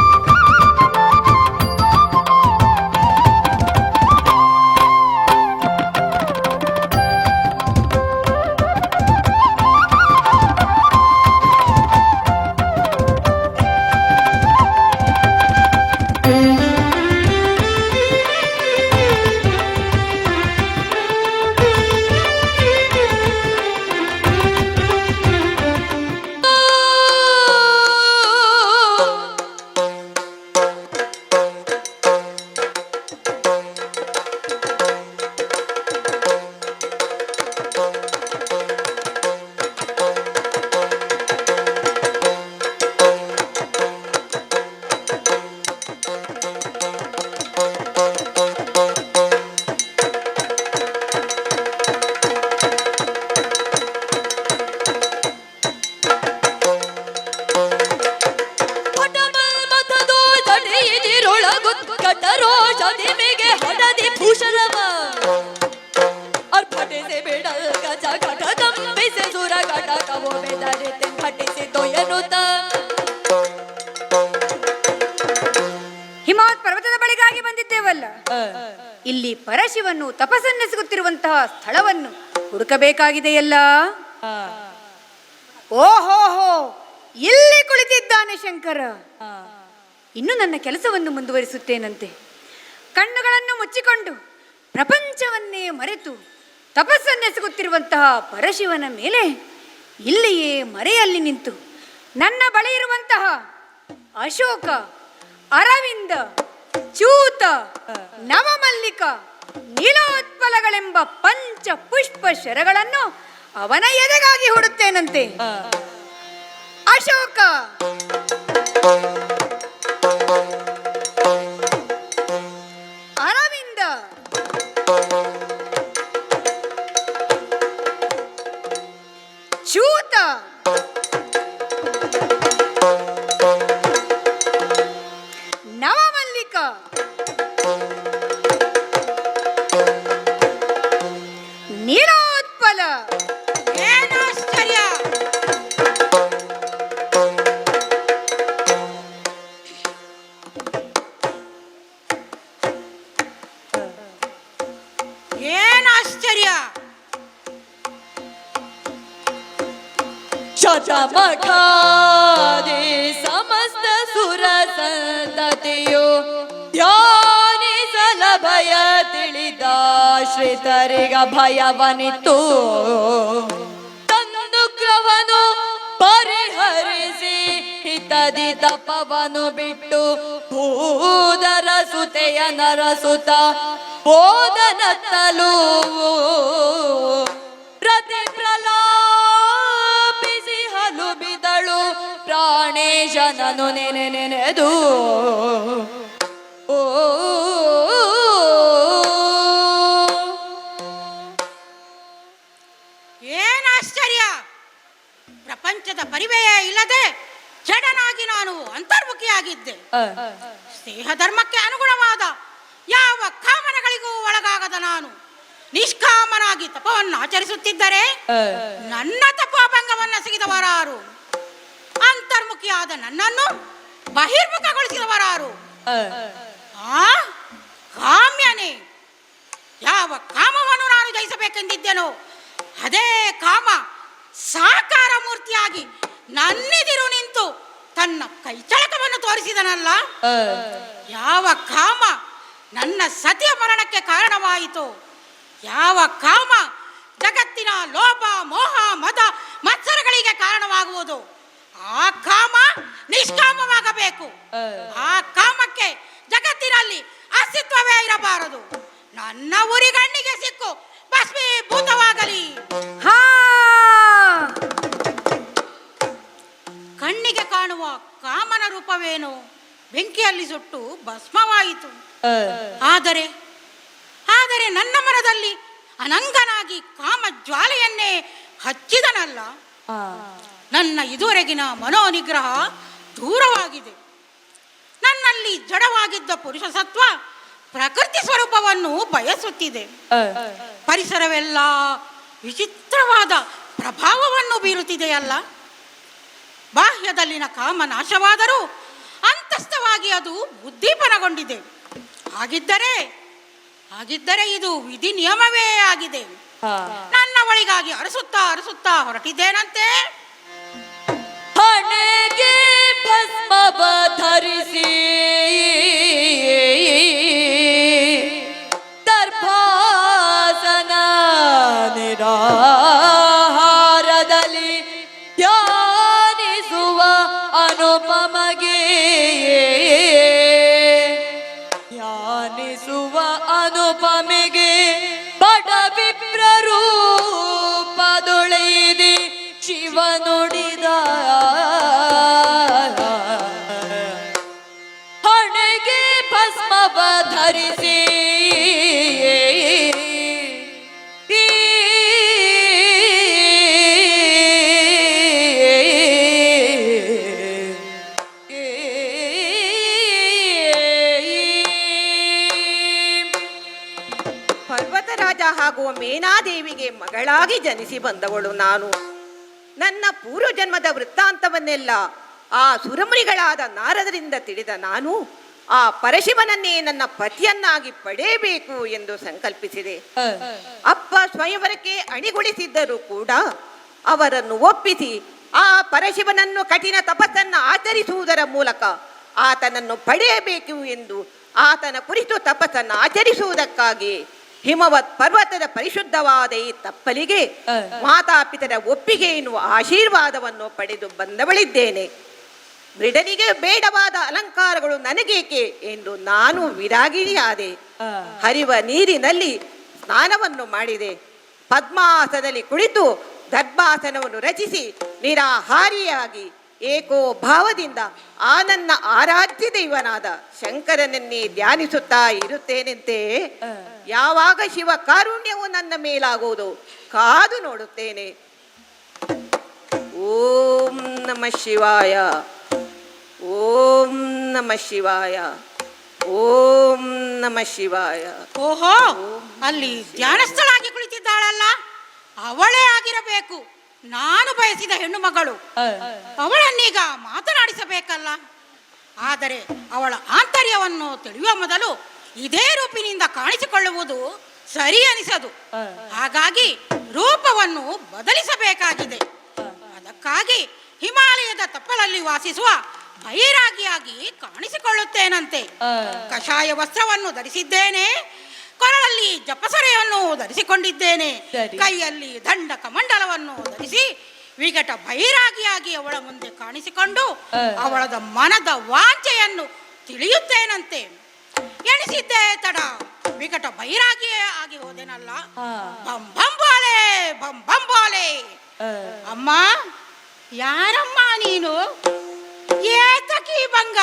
ಇಲ್ಲಿ ಪರಶಿವನ್ನು ತಪಸ್ಸನ್ನೆಸಗುತ್ತಿರುವಂತಹ ಸ್ಥಳವನ್ನು ಹುಡುಕಬೇಕಾಗಿದೆಯಲ್ಲ. ಓಹೋಹೋ, ಇಲ್ಲಿ ಕುಳಿತಿದ್ದಾನೆ ಶಂಕರ. ಇನ್ನು ನನ್ನ ಕೆಲಸವನ್ನು ಮುಂದುವರಿಸುತ್ತೇನಂತೆ. ಕಣ್ಣುಗಳನ್ನು ಮುಚ್ಚಿಕೊಂಡು ಪ್ರಪಂಚವನ್ನೇ ಮರೆತು ತಪಸ್ಸನ್ನೆಸಗುತ್ತಿರುವಂತಹ ಪರಶಿವನ ಮೇಲೆ ಇಲ್ಲಿಯೇ ಮರೆಯಲ್ಲಿ ನಿಂತು ನನ್ನ ಬಳಿ ಇರುವಂತಹ ಅಶೋಕ, ಅರವಿಂದ, ಚೂತ, ನವಮಲ್ಲಿಕ, ನೀಲೋತ್ಪಲಗಳೆಂಬ ಪಂಚ ಪುಷ್ಪ ಶರಗಳನ್ನು ಅವನ ಎದೆಗಾಗಿ ಹುಡುತ್ತೇನಂತೆ. ಅಶೋಕ, ಅರವಿಂದ, ಚೂತ, ನವಮಲ್ಲಿಕ, ನೀಲೋತ್ಪಲ. ಏನಾಶ್ಚರ್ಯ! ಏನಾಶ್ಚರ್ಯ! ಶತಮಠಾದಿ ಸಮಸ್ತ ಸುರ ಸಂತತಿಯು ಧ್ಯಾನಿಸಲ ಭಯ ತಿಳಿದ ಶ್ರೀತರಿಗ ಭಯವನಿತ್ತು. ತನ್ನುಗ್ರಹವನ್ನು ಪರಿಹರಿಸಿ ಹಿತದಿ ತಪವನು ಬಿಟ್ಟು ಭೂದರ ಸುತೆಯ ನರಸುತ ಬೋಧನತ್ತಲು ಪ್ರತಿ ಪ್ರಲಾಪಿಸಿ ಹಲು ಬಿದಳು ಪ್ರಾಣೇಶನನು ನೆನೆದು. ಓ ಏನಾಶ್ಚರ್ಯ! ಪ್ರಪಂಚದ ಪರಿವೆಯೇ ಇಲ್ಲದೆ ಜಡನಾಗಿ ನಾನು ಅಂತರ್ಮುಖಿಯಾಗಿದ್ದೆ. ಸ್ನೇಹ ಧರ್ಮಕ್ಕೆ ಅನುಗುಣವಾದ ಯಾವ ಕಾಮನೆಗಳಿಗೂ ಒಳಗಾಗದ ನಾನು ನಿಷ್ಕಾಮನಾಗಿ ತಪವನ್ನು ಆಚರಿಸುತ್ತಿದ್ದರೆ ನನ್ನ ತಪೋಭಂಗವನ್ನು ಸಿಗಿದವರಾರು? ಅಂತರ್ಮುಖಿಯಾದ ನನ್ನನ್ನು ಬಹಿರ್ಮುಖಗೊಳಿಸಿದವರಾರು? ಕಾಮ್ಯನೇ. ಯಾವ ಕಾಮವನ್ನು ನಾನು ಜಯಿಸಬೇಕೆಂದಿದ್ದೇನೋ ಅದೇ ಕಾಮ ಸಾಕಾರ ಮೂರ್ತಿಯಾಗಿ ನನ್ನೆದಿರು ನಿಂತು ತನ್ನ ಕೈಚಳಕವನ್ನು ತೋರಿಸಿದನಲ್ಲ. ಯಾವ ಕಾಮ ನನ್ನ ಸತಿಯ ಮರಣಕ್ಕೆ ಕಾರಣವಾಯಿತು, ಯಾವ ಕಾಮ ಜಗತ್ತಿನ ಲೋಭ, ಮೋಹ, ಮದ, ಮತ್ಸರಗಳಿಗೆ ಕಾರಣವಾಗುವುದು, ಆ ಕಾಮ ನಿಷ್ಕಾಮವಾಗಬೇಕು. ಆ ಕಾಮಕ್ಕೆ ಜಗತ್ತಿನಲ್ಲಿ ಅಸ್ತಿತ್ವವೇ ಇರಬಾರದು. ನನ್ನ ಉರಿಗಣ್ಣಿಗೆ ಸಿಕ್ಕು ಭಸ್ಮೀಭೂತವಾಗಲಿ. ಕಣ್ಣಿಗೆ ಕಾಣುವ ಕಾಮನ ರೂಪವೇನು ಬೆಂಕಿಯಲ್ಲಿ ಸುಟ್ಟು ಭಸ್ಮವಾಯಿತು. ಆದರೆ ನನ್ನ ಮನದಲ್ಲಿ ಅನಂಗನಾಗಿ ಕಾಮ ಜ್ವಾಲೆಯನ್ನೇ ಹಚ್ಚಿದನಲ್ಲ. ನನ್ನ ಇದುವರೆಗಿನ ಮನೋನಿಗ್ರಹ ದೂರವಾಗಿದೆ. ನನ್ನಲ್ಲಿ ಜಡವಾಗಿದ್ದ ಪುರುಷ ಸತ್ವ ಪ್ರಕೃತಿ ಸ್ವರೂಪವನ್ನು ಬಯಸುತ್ತಿದೆ. ಪರಿಸರವೆಲ್ಲ ವಿಚಿತ್ರವಾದ ಪ್ರಭಾವವನ್ನು ಬೀರುತ್ತಿದೆಯಲ್ಲ. ಬಾಹ್ಯದಲ್ಲಿನ ಕಾಮ ನಾಶವಾದರೂ ಅಂತಸ್ಥವಾಗಿ ಅದು ಉದ್ದೀಪನಗೊಂಡಿದೆ. ಹಾಗಿದ್ದರೆ ಇದು ವಿಧಿ ನಿಯಮವೇ ಆಗಿದೆ. ನನ್ನ ಬಳಿಗಾಗಿ ಅರಸುತ್ತಾ ಹೊರಟಿದ್ದೇನಂತೆ. ಹಣೆಗೆ ಭಸ್ಮವ ಧರಿಸಿ ದರ್ಭಾಸನ ನಿರಾಹಾರದಲ್ಲಿ ಧ್ಯಾನಿಸುವ ಅನುಪಮಗೆ ಬಡ ವಿಪ್ರರೂಪದೊಳೆಯಿದಿ ಶಿವ ನುಡಿದ. ಹಣೆಗೆ ಭಸ್ಮವ ಧರಿಸಿ ಹಾಗೂ ಮೇನಾದೇವಿಗೆ ಮಗಳಾಗಿ ಜನಿಸಿ ಬಂದವಳು ನಾನು. ನನ್ನ ಪೂರ್ವಜನ್ಮದ ವೃತ್ತಾಂತವನ್ನೆಲ್ಲ ಆ ಸುರಮುನಿಗಳಾದ ನಾರದರಿಂದ ತಿಳಿದ ನಾನು ಆ ಪರಶಿವನನ್ನೇ ನನ್ನ ಪತಿಯನ್ನಾಗಿ ಪಡೆಯಬೇಕು ಎಂದು ಸಂಕಲ್ಪಿಸಿದೆ. ಅಪ್ಪ ಸ್ವಯಂವರಕ್ಕೆ ಅಣಿಗೊಳಿಸಿದ್ದರೂ ಕೂಡ ಅವರನ್ನು ಒಪ್ಪಿಸಿ ಆ ಪರಶಿವನನ್ನು ಕಠಿಣ ತಪಸ್ಸನ್ನು ಆಚರಿಸುವುದರ ಮೂಲಕ ಆತನನ್ನು ಪಡೆಯಬೇಕು ಎಂದು ಆತನ ಕುರಿತು ತಪಸ್ಸನ್ನು ಆಚರಿಸುವುದಕ್ಕಾಗಿ ಹಿಮವತ್ ಪರ್ವತದ ಪರಿಶುದ್ಧವಾದ ಈ ತಪ್ಪಲಿಗೆ ಮಾತಾಪಿತರ ಒಪ್ಪಿಗೆ ಎನ್ನುವ ಆಶೀರ್ವಾದವನ್ನು ಪಡೆದು ಬಂದವಳಿದ್ದೇನೆ. ಮೃಡನಿಗೆ ಬೇಡವಾದ ಅಲಂಕಾರಗಳು ನನಗೇಕೆ ಎಂದು ನಾನು ವಿರಾಗಿಣಿಯಾದೆ. ಹರಿವ ನೀರಿನಲ್ಲಿ ಸ್ನಾನವನ್ನು ಮಾಡಿದೆ. ಪದ್ಮಾಸನದಲ್ಲಿ ಕುಳಿತು ದರ್ಭಾಸನವನ್ನು ರಚಿಸಿ ನಿರಾಹಾರಿಯಾಗಿ ಏಕೋ ಭಾವದಿಂದ ಆ ನನ್ನ ಆರಾಧ್ಯ ದೈವನಾದ ಶಂಕರನನ್ನೇ ಧ್ಯಾನಿಸುತ್ತಾ ಇರುತ್ತೇನೆಂತೆ. ಯಾವಾಗ ಶಿವ ಕಾರುಣ್ಯವು ನನ್ನ ಮೇಲಾಗುವುದು ಕಾದು ನೋಡುತ್ತೇನೆ. ಓಂ ನಮಃ ಶಿವಾಯ, ಓಂ ನಮಃ ಶಿವಾಯ, ಓಂ ನಮಃ ಶಿವಾಯ. ಓಹೋ, ಅಲ್ಲಿ ಧ್ಯಾನಸ್ಥಳಾಗಿ ಕುಳಿತಿದ್ದಾಳಲ್ಲ, ಅವಳೇ ಆಗಿರಬೇಕು ನಾನು ಬಯಸಿದ ಹೆಣ್ಣು ಮಗಳು. ಅವಳನ್ನೀಗ ಮಾತನಾಡಿಸಬೇಕಲ್ಲ. ಆದರೆ ಅವಳ ಆಂತರ್ಯವನ್ನು ತಿಳಿಯುವ ಮೊದಲು ಇದೇ ರೂಪಿನಿಂದ ಕಾಣಿಸಿಕೊಳ್ಳುವುದು ಸರಿ ಅನಿಸದು. ಹಾಗಾಗಿ ರೂಪವನ್ನು ಬದಲಿಸಬೇಕಾಗಿದೆ. ಅದಕ್ಕಾಗಿ ಹಿಮಾಲಯದ ತಪ್ಪಲಲ್ಲಿ ವಾಸಿಸುವ ಬೈರಾಗಿಯಾಗಿ ಕಾಣಿಸಿಕೊಳ್ಳುತ್ತೇನಂತೆ. ಕಷಾಯ ವಸ್ತ್ರವನ್ನು ಧರಿಸಿದ್ದೇನೆ, ಕೊರಳಲ್ಲಿ ಜಪಸರೆಯನ್ನು ಧರಿಸಿಕೊಂಡಿದ್ದೇನೆ, ಕೈಯಲ್ಲಿ ದಂಡ ಕಮಂಡಲವನ್ನು ಧರಿಸಿ ವಿಕಟ ಬೈರಾಗಿಯಾಗಿ ಅವಳ ಮುಂದೆ ಕಾಣಿಸಿಕೊಂಡು ಅವಳದ ಮನದ ವಾಂಚೆಯನ್ನು ತಿಳಿಯುತ್ತೇನಂತೆ. ಎಣಿಸಿದ್ದೆ ತಡ, ವಿಕಟ ಬೈರಾಗಿಯೇ ಆಗಿ ಹೋದೆನಲ್ಲ. ಬಂಬಾಲೆ ಬಂಬಾಲೆ. ಅಮ್ಮ, ಯಾರಮ್ಮ ನೀನು? ಏತಕಿ ಭಂಗ?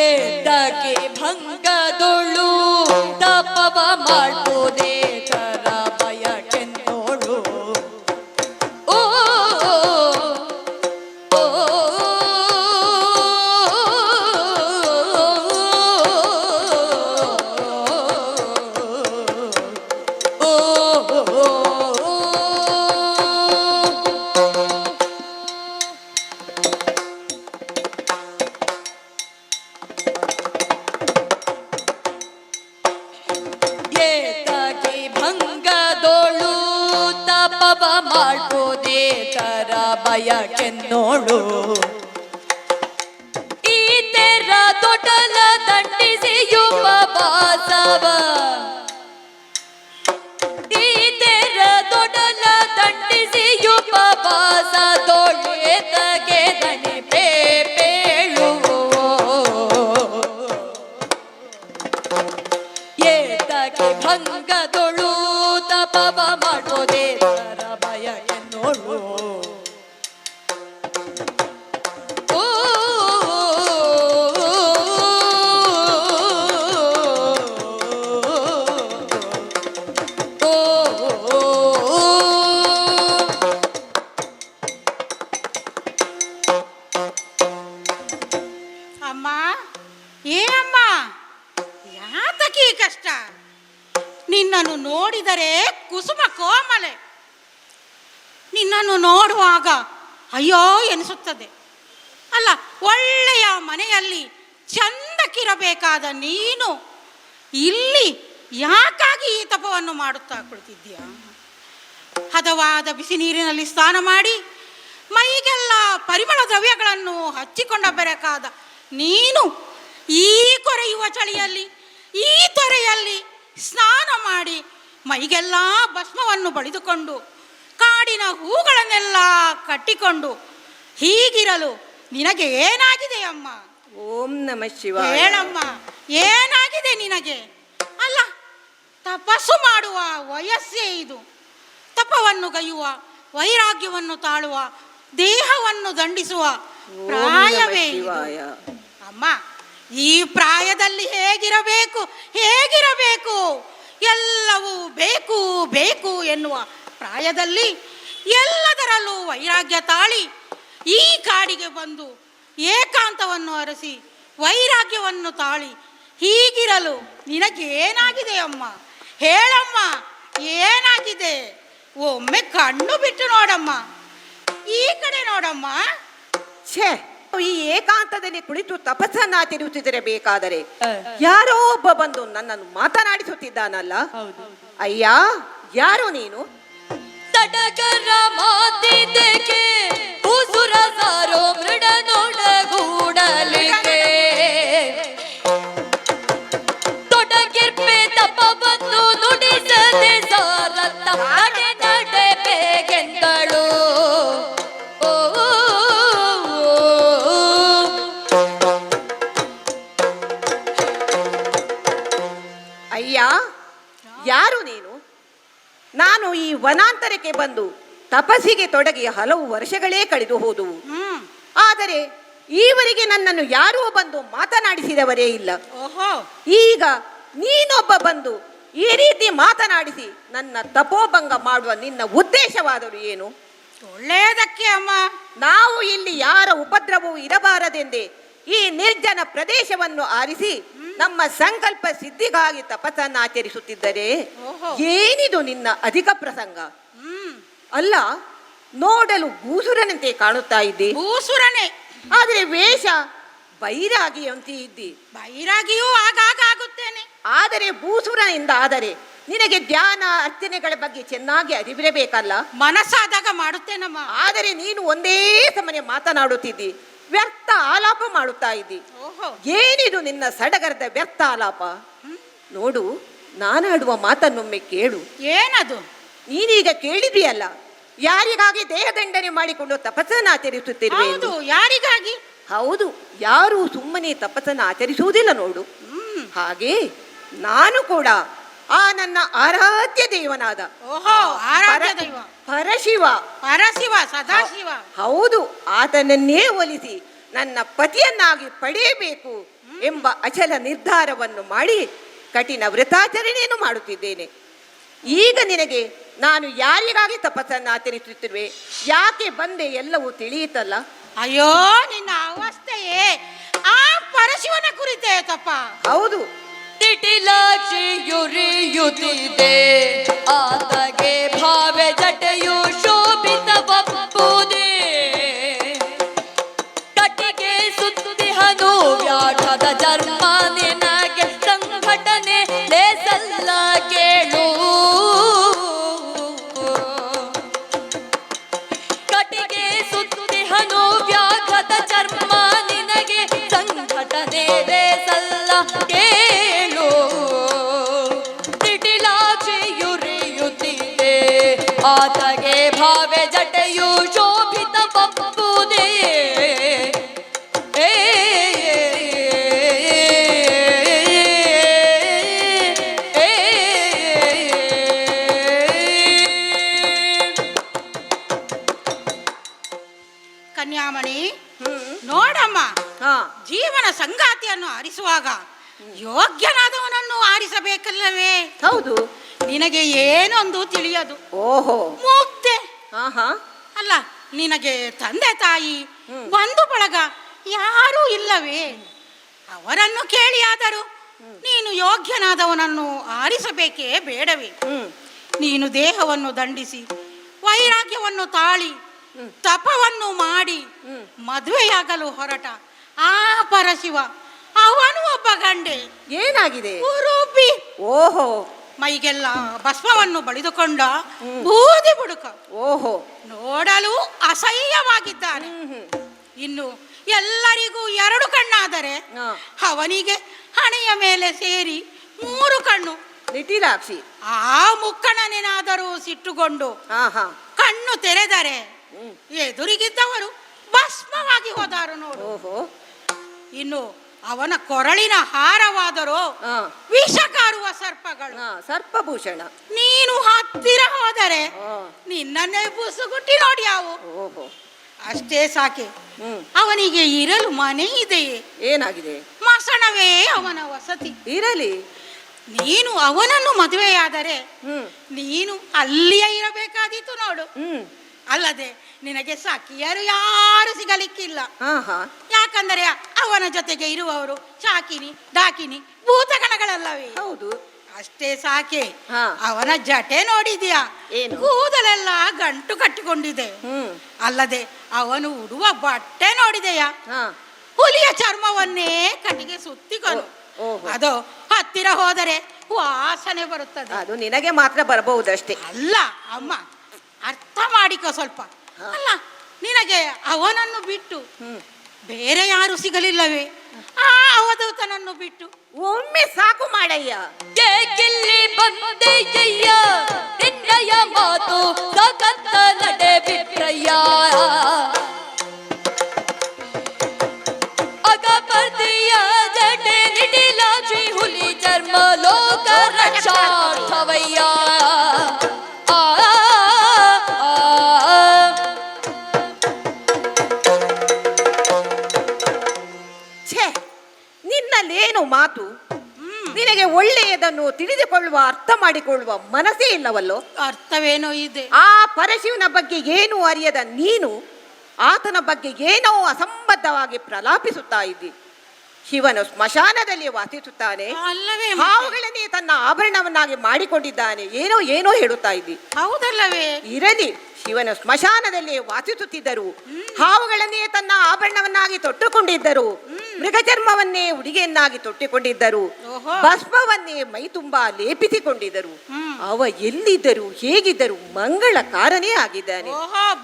ಏತಕಿ ಭಂಗದೊಳು ತಪವ ಮಾಡ್ಬೋದೇ ಕರ ಬಯಕೆಂದೋಳು. ಓ ಮಾಡ್ಬೋದೇ ಕರ ಬಯಕೆನ್ನೋಳು. ಈ ತೆರ ತೊಡಲ ದಂಡಿಸಿಯುವ ಬಾಸವ, ಈ ತೆರ ತೊಡಲ ದಂಡಿಸಿಯುವ ಬಾಸ ತೊಳೆದಗೆ ದಣಿ ಪೇಳು. ಏತಕ್ಕೆ ಭಂಗದೊಳು ತಪವ ಮಾಡೋದೇ ಕರ ಬಯಕೆನ್ನೋಳು. ಅಮ್ಮ, ಏ ಅಮ್ಮ, ಯಾತಕೀ ಕಷ್ಟ? ನಿನ್ನನ್ನು ನೋಡಿದರೆ ಕುಸುಮ ಕೋಮಲೆ. ನಿನ್ನನ್ನು ನೋಡುವಾಗ ಅಯ್ಯೋ ಎನಿಸುತ್ತದೆ. ಅಲ್ಲ, ಒಳ್ಳೆಯ ಮನೆಯಲ್ಲಿ ಚಂದಕ್ಕಿರಬೇಕಾದ ನೀನು ಇಲ್ಲಿ ಯಾಕಾಗಿ ಈ ತಪವನ್ನು ಮಾಡುತ್ತಾ ಕುಳಿತಿದ್ದೀಯ? ಹದವಾದ ಬಿಸಿ ನೀರಿನಲ್ಲಿ ಸ್ನಾನ ಮಾಡಿ ಮೈಗೆಲ್ಲ ಪರಿಮಳ ದ್ರವ್ಯಗಳನ್ನು ಹಚ್ಚಿಕೊಂಡ ಬೆರಕಾದ ನೀನು ಈ ಕೊರೆಯುವ ಚಳಿಯಲ್ಲಿ, ಈ ತೊರೆಯಲ್ಲಿ ಸ್ನಾನ ಮಾಡಿ ಮೈಗೆಲ್ಲ ಭಸ್ಮವನ್ನು ಬಳಿದುಕೊಂಡು ಕಾಡಿನ ಹೂಗಳನ್ನೆಲ್ಲ ಕಟ್ಟಿಕೊಂಡು ಹೀಗಿರಲು ನಿನಗೆ ಏನಾಗಿದೆ ಅಮ್ಮ? ಓಂ ನಮಃ ಶಿವಾಯ. ಹೇಳಮ್ಮ, ಏನಾಗಿದೆ ನಿನಗೆ? ಅಲ್ಲ, ತಪಸ್ಸು ಮಾಡುವ ವಯಸ್ಸೇ ಇದು. ತಪವನ್ನು ಗೈಯುವ, ವೈರಾಗ್ಯವನ್ನು ತಾಳುವ, ದೇಹವನ್ನು ದಂಡಿಸುವ ಪ್ರಾಯವೇ ಇದು. ಅಮ್ಮ, ಈ ಪ್ರಾಯದಲ್ಲಿ ಹೇಗಿರಬೇಕು ಹೇಗಿರಬೇಕು ಎಲ್ಲವೂ ಬೇಕು ಬೇಕು ಎನ್ನುವ ಪ್ರಾಯದಲ್ಲಿ ಎಲ್ಲದರಲ್ಲೂ ವೈರಾಗ್ಯ ತಾಳಿ ಈ ಕಾಡಿಗೆ ಬಂದು ಏಕಾಂತವನ್ನು ಅರಸಿ ವೈರಾಗ್ಯವನ್ನು ತಾಳಿ ಹೀಗಿರಲು ನಿನಗೇನಾಗಿದೆ ಅಮ್ಮ? ಹೇಳಮ್ಮ, ಏನಾಗಿದೆ? ಒಮ್ಮೆ ಕಣ್ಣು ಬಿಟ್ಟು ನೋಡಮ್ಮ, ಈ ಕಡೆ ನೋಡಮ್ಮ. ಛೇ, ಈ ಏಕಾಂತದಲ್ಲಿ ಕುಳಿತು ತಪಸ್ಸನ್ನಾಚರಿಸುತ್ತಿರಬೇಕಾದರೆ ಯಾರೋ ಒಬ್ಬ ಬಂದು ನನ್ನನ್ನು ಮಾತನಾಡಿಸುತ್ತಿದ್ದಾನಲ್ಲ. ಅಯ್ಯ, ಯಾರು ನೀನು? ತಡಕರ ಮಾತಿದೆಗೆ ಉಸುರ ಸಾರೋ ಮೃಡ ನೋಡಗೂಡಲಿಗೆ ತೊಡಗಿರ್ಪೆ ತಪವನ್ನು ನುಡಿಸದೆ ಸಾರತ್ತ ನಡೆ ನಡೆ ಬೇಗೆಂದಳು. ಅಯ್ಯ, ಯಾರು ನೀನು? ನಾನು ಈ ವನಾಂತರಕ್ಕೆ ಬಂದು ತಪಸ್ಸಿಗೆ ತೊಡಗಿ ಹಲವು ವರ್ಷಗಳೇ ಕಳೆದು ಹೋದವು. ಆದರೆ ಈವರೆಗೆ ನನ್ನನ್ನು ಯಾರೂ ಬಂದು ಮಾತನಾಡಿಸಿದವರೇ ಇಲ್ಲ. ಈಗ ನೀನೊಬ್ಬ ಬಂದು ಈ ರೀತಿ ಮಾತನಾಡಿಸಿ ನನ್ನ ತಪೋಭಂಗ ಮಾಡುವ ನಿನ್ನ ಉದ್ದೇಶವಾದರೂ ಏನು? ಒಳ್ಳೆಯದಕ್ಕೆ ಅಮ್ಮ. ನಾವು ಇಲ್ಲಿ ಯಾರ ಉಪದ್ರವವೂ ಇರಬಾರದೆಂದೇ ಈ ನಿರ್ಜನ ಪ್ರದೇಶವನ್ನು ಆರಿಸಿ ನಮ್ಮ ಸಂಕಲ್ಪ ಸಿದ್ಧಿಗಾಗಿ ತಪಸ್ಸನ್ನು ಆಚರಿಸುತ್ತಿದ್ದರೆ ಏನಿದು ನಿನ್ನ ಅಧಿಕ ಪ್ರಸಂಗ? ಅಲ್ಲ, ನೋಡಲು ಭೂಸುರನಂತೆ ಕಾಣುತ್ತಾ ಇದ್ದಿ. ಭೂಸುರನೇ, ಆದರೆ ವೇಷ ಬೈರಾಗಿಯಂತೆ ಇದ್ದಿ. ಬೈರಾಗಿಯೂ ಆಗಾಗ ಆಗುತ್ತೇನೆ. ಆದರೆ ಭೂಸುರನಿಂದ ಆದರೆ ನಿನಗೆ ಧ್ಯಾನ ಅರ್ಚನೆಗಳ ಬಗ್ಗೆ ಚೆನ್ನಾಗಿ ಅರಿವಿರಬೇಕಲ್ಲ. ಮನಸ್ಸಾದಾಗ ಮಾಡುತ್ತೇನಮ್ಮ. ಆದರೆ ನೀನು ಒಂದೇ ಸಮನೆ ಮಾತನಾಡುತ್ತಿದ್ದಿ, ವ್ಯರ್ಥ ಆಲಾಪ ಮಾಡುತ್ತಾ ಇದ್ದಿ. ಏನಿದು ನಿನ್ನ ಸಡಗರದ ವ್ಯರ್ಥ ಆಲಾಪ? ನೋಡು, ನಾನಾಡುವ ಮಾತನ್ನೊಮ್ಮೆ ಕೇಳು. ಏನದು? ನೀನೀಗ ಕೇಳಿದೆಯಲ್ಲ, ಯಾರಿಗಾಗಿ ದೇಹದಂಡನೆ ಮಾಡಿಕೊಂಡು ತಪಸ್ಸನ್ನು ಆಚರಿಸುತ್ತಿರುವೆ. ಯಾರಿಗಾಗಿ? ಹೌದು, ಯಾರು ಸುಮ್ಮನೆ ತಪಸ್ಸನ್ನು ಆಚರಿಸುವುದಿಲ್ಲ ನೋಡು. ಹಾಗೆ ನಾನು ಕೂಡ ಆ ನನ್ನ ಆರಾಧ್ಯ ದೇವನಾದ ಪರಶಿವ ಸದಾಶಿವ, ಹೌದು, ಆತನನ್ನೇ ಒಲಿಸಿ ನನ್ನ ಪತಿಯನ್ನಾಗಿ ಪಡೆಯಬೇಕು ಎಂಬ ಅಚಲ ನಿರ್ಧಾರವನ್ನು ಮಾಡಿ ಕಠಿಣ ವ್ರತಾಚರಣೆಯನ್ನು ಮಾಡುತ್ತಿದ್ದೇನೆ. ಈಗ ನಿನಗೆ ನಾನು ಯಾರಿಗಾಗಿ ತಪಸ್ಸನ್ನು ಆಚರಿಸುತ್ತಿರುವೆ, ಯಾಕೆ ಬಂದೆ ಎಲ್ಲವೂ ತಿಳಿಯಿತಲ್ಲ. ಅಯ್ಯೋ, ನಿನ್ನ ಅವಸ್ಥೆಯೇ ಆ ಪರಶಿವನ ಕುರಿತೇ ತಪ್ಪ. ಹೌದು, ತಿಟಿಲಾಕ್ಷಿಯುರಿಯುತ್ತಿದೆ ಆತಗೆ ಭಾವೆ ಜಟೆಯು ಶೋಭಿತವಪ್ಪುದೇ ಕಟಿಗೆ ಸುತ್ತಿಹನು ವ್ಯಾಘದ ಜನ್ಮ ನಿನಗೆ ಸಂಘಟನೆ ಲೇಸಲ್ಲ ಕೇಳು. ಕಟಿಗೆ ಸುತ್ತಿಹನು ವ್ಯಾಘದ ಚರ್ಮ ನಿನಗೆ ಸಂಘಟನೆ ಲೇಸಲ್ಲ ಕೇಳು. ತಿಟಿಲಾಕ್ಷಿಯುರಿಯುತ್ತಿದೆ ಆತಗೆ ಭಾವೆ ಜಟೆಯು ಶೋಭಿತ ಬಪ್ಪುದೇ ಕನ್ಯಾಮಣಿ, ನೋಡಮ್ಮ, ಜೀವನ ಸಂಗಾತಿಯನ್ನು ಆರಿಸುವಾಗ ಯೋಗ್ಯನಾದವನನ್ನು ಆರಿಸಬೇಕಲ್ಲವೇ? ಹೌದು. ನಿನಗೆ ಏನೊಂದು ತಿಳಿಯದು. ಓಹೋ, ಮುಗ್ಧೆ ಅಲ್ಲ, ನಿನಗೆ ತಂದೆ ತಾಯಿ ಬಂಧು ಬಳಗ ಯಾರೂ ಇಲ್ಲವೇ? ಅವರನ್ನು ಕೇಳಿಯಾದರೂ ನೀನು ಯೋಗ್ಯನಾದವನನ್ನು ಆರಿಸಬೇಕೇ ಬೇಡವೇ? ನೀನು ದೇಹವನ್ನು ದಂಡಿಸಿ ವೈರಾಗ್ಯವನ್ನು ತಾಳಿ ತಪವನ್ನು ಮಾಡಿ ಮದುವೆಯಾಗಲು ಹೊರಟ ಆ ಪರಶಿವ, ಅವನು ಒಬ್ಬ ಗಂಡೆ. ಏನಾಗಿದೆ? ಉಡುಪಿ. ಓಹೋ, ಮೈಗೆಲ್ಲ ಭಸ್ಮವನ್ನು ಬಳಿದುಕೊಂಡ ಬೂದಿ ಬುಡುಕ. ಓಹೋ, ನೋಡಲು ಅಸಹ್ಯವಾಗಿದ್ದಾನೆ. ಇನ್ನು ಎಲ್ಲರಿಗೂ 2 ಕಣ್ಣಾದರೆ ಅವನಿಗೆ ಹಣೆಯ ಮೇಲೆ ಸೇರಿ 3 ಕಣ್ಣು. ನಿಟಿಲಾಕ್ಷಿ, ಆ ಮುಕ್ಕಣನೇನಾದರೂ ಸಿಟ್ಟುಕೊಂಡು ಕಣ್ಣು ತೆರೆದರೆ ಎದುರಿಗಿದ್ದವರು ಭಸ್ಮವಾಗಿ ಹೋದಾರು ನೋಡು. ಇನ್ನು ಅವನ ಕೊರಳಿನ ಹಾರವಾದರೂ ವಿಷ ಕಾರುವ ಸರ್ಪಗಳು. ಸರ್ಪಭೂಷಣ. ನೀನು ಹತ್ತಿರ ಹೋದರೆ ನಿನ್ನನ್ನೇ ಬುಸುಗುಟ್ಟಿ ನೋಡಿ ಅವು. ಅಷ್ಟೇ ಸಾಕೆ. ಅವನಿಗೆ ಇರಲು ಮನೆ ಇದೆಯೇ? ಏನಾಗಿದೆ? ಮಸಣವೇ ಅವನ ವಸತಿ. ಇರಲಿ. ನೀನು ಅವನನ್ನು ಮದುವೆಯಾದರೆ ನೀನು ಅಲ್ಲಿಯೇ ಇರಬೇಕಾದೀತು ನೋಡು. ಅಲ್ಲದೆ ನಿನಗೆ ಸಖಿಯರು ಯಾರು ಸಿಗಲಿಕ್ಕಿಲ್ಲ. ಯಾಕಂದರೆ ಅವನ ಜೊತೆಗೆ ಇರುವವರು ಶಾಕಿನಿ ಡಾಕಿನಿ ಭೂತಗಣಗಳಲ್ಲವೇ? ಹೌದು. ಅಷ್ಟೇ ಸಾಕೆ. ಹಾ. ಅವನ ಜಟೆ ನೋಡಿದ್ಯಾ? ಏನು? ಕೂದಲೆಲ್ಲ ಗಂಟು ಕಟ್ಟಿಕೊಂಡಿದೆ. ಅಲ್ಲದೆ ಅವನು ಉಡುವ ಬಟ್ಟೆ ನೋಡಿದೆಯಾ? ಹುಲಿಯ ಚರ್ಮವನ್ನೇ ಕಣ್ಣಿಗೆ ಸುತ್ತಿಕೊಂಡು. ಅದು ಹತ್ತಿರ ಹೋದರೆ ವಾಸನೆ ಬರುತ್ತದೆ. ಅದು ನಿನಗೆ ಮಾತ್ರ ಬರಬಹುದಷ್ಟೇ. ಅಲ್ಲ ಅಮ್ಮ, ಅರ್ಥ ಮಾಡಿಕೋ ಸ್ವಲ್ಪ. ಅಲ್ಲ, ನಿನಗೆ ಅವನನ್ನು ಬಿಟ್ಟು ಬೇರೆ ಯಾರು ಸಿಗಲಿಲ್ಲವೇ? ಆ ಅವಧೂತನನ್ನು ಬಿಟ್ಟು ಒಮ್ಮೆ ಸಾಕು ಮಾಡಯ್ಯ. ಗಿಲ್ಲಿ ಬಂದೆಯ್ಯ ನಿನ್ನಯ ಮಾತು ಸಗತ್ತ ನಡೆ ಬಿಪ್ರಯ್ಯ. ಅಗ ಬರ್ದಿಯ ಜಡೆ ನಿಡಿಲಾಚಿ ಹುಲಿ ಚರ್ಮ ಲೋಕ ರಕ್ಷಾರ್ಥವಯ್ಯ. ನಿನ್ನಲ್ಲೇನು ಮಾತು? ನಿನಗೆ ಒಳ್ಳೆಯದನ್ನು ತಿಳಿದುಕೊಳ್ಳುವ, ಅರ್ಥ ಮಾಡಿಕೊಳ್ಳುವ ಮನಸ್ಸೇ ಇಲ್ಲವಲ್ಲೋ? ಅರ್ಥವೇನೋ ಇದೆ. ಆ ಪರಶಿವನ ಬಗ್ಗೆ ಏನೂ ಅರಿಯದ ನೀನು ಆತನ ಬಗ್ಗೆ ಏನೋ ಅಸಂಬದ್ಧವಾಗಿ ಪ್ರಲಾಪಿಸುತ್ತಾ ಇದ್ದಿ. ಶಿವನು ಸ್ಮಶಾನದಲ್ಲಿ ವಾಸಿಸುತ್ತಾನೆ, ಹಾವುಗಳನ್ನೇ ತನ್ನ ಆಭರಣವನ್ನಾಗಿ ಮಾಡಿಕೊಂಡಿದ್ದಾನೆ, ಏನೋ ಏನೋ ಹೇಳುತ್ತಾ ಇದ್ದಿ. ಹೌದಲ್ಲವೇ? ಇರಲಿ, ಶಿವನು ಸ್ಮಶಾನದಲ್ಲಿ ವಾಸಿಸುತ್ತಿದ್ದರು, ಹಾವುಗಳನ್ನೇ ತನ್ನ ಆಭರಣವನ್ನಾಗಿ ತೊಟ್ಟುಕೊಂಡಿದ್ದರು, ಮೃಗಚರ್ಮವನ್ನೇ ಉಡುಗೆಯನ್ನಾಗಿ ತೊಟ್ಟಿಕೊಂಡಿದ್ದರು, ಭಸ್ಮವನ್ನೇ ಮೈ ತುಂಬಾ ಲೇಪಿಸಿಕೊಂಡಿದ್ದರು. ಅವ ಎಲ್ಲಿದ್ದರು, ಹೇಗಿದ್ದರು, ಮಂಗಳಕಾರನೇ ಆಗಿದ್ದಾನೆ.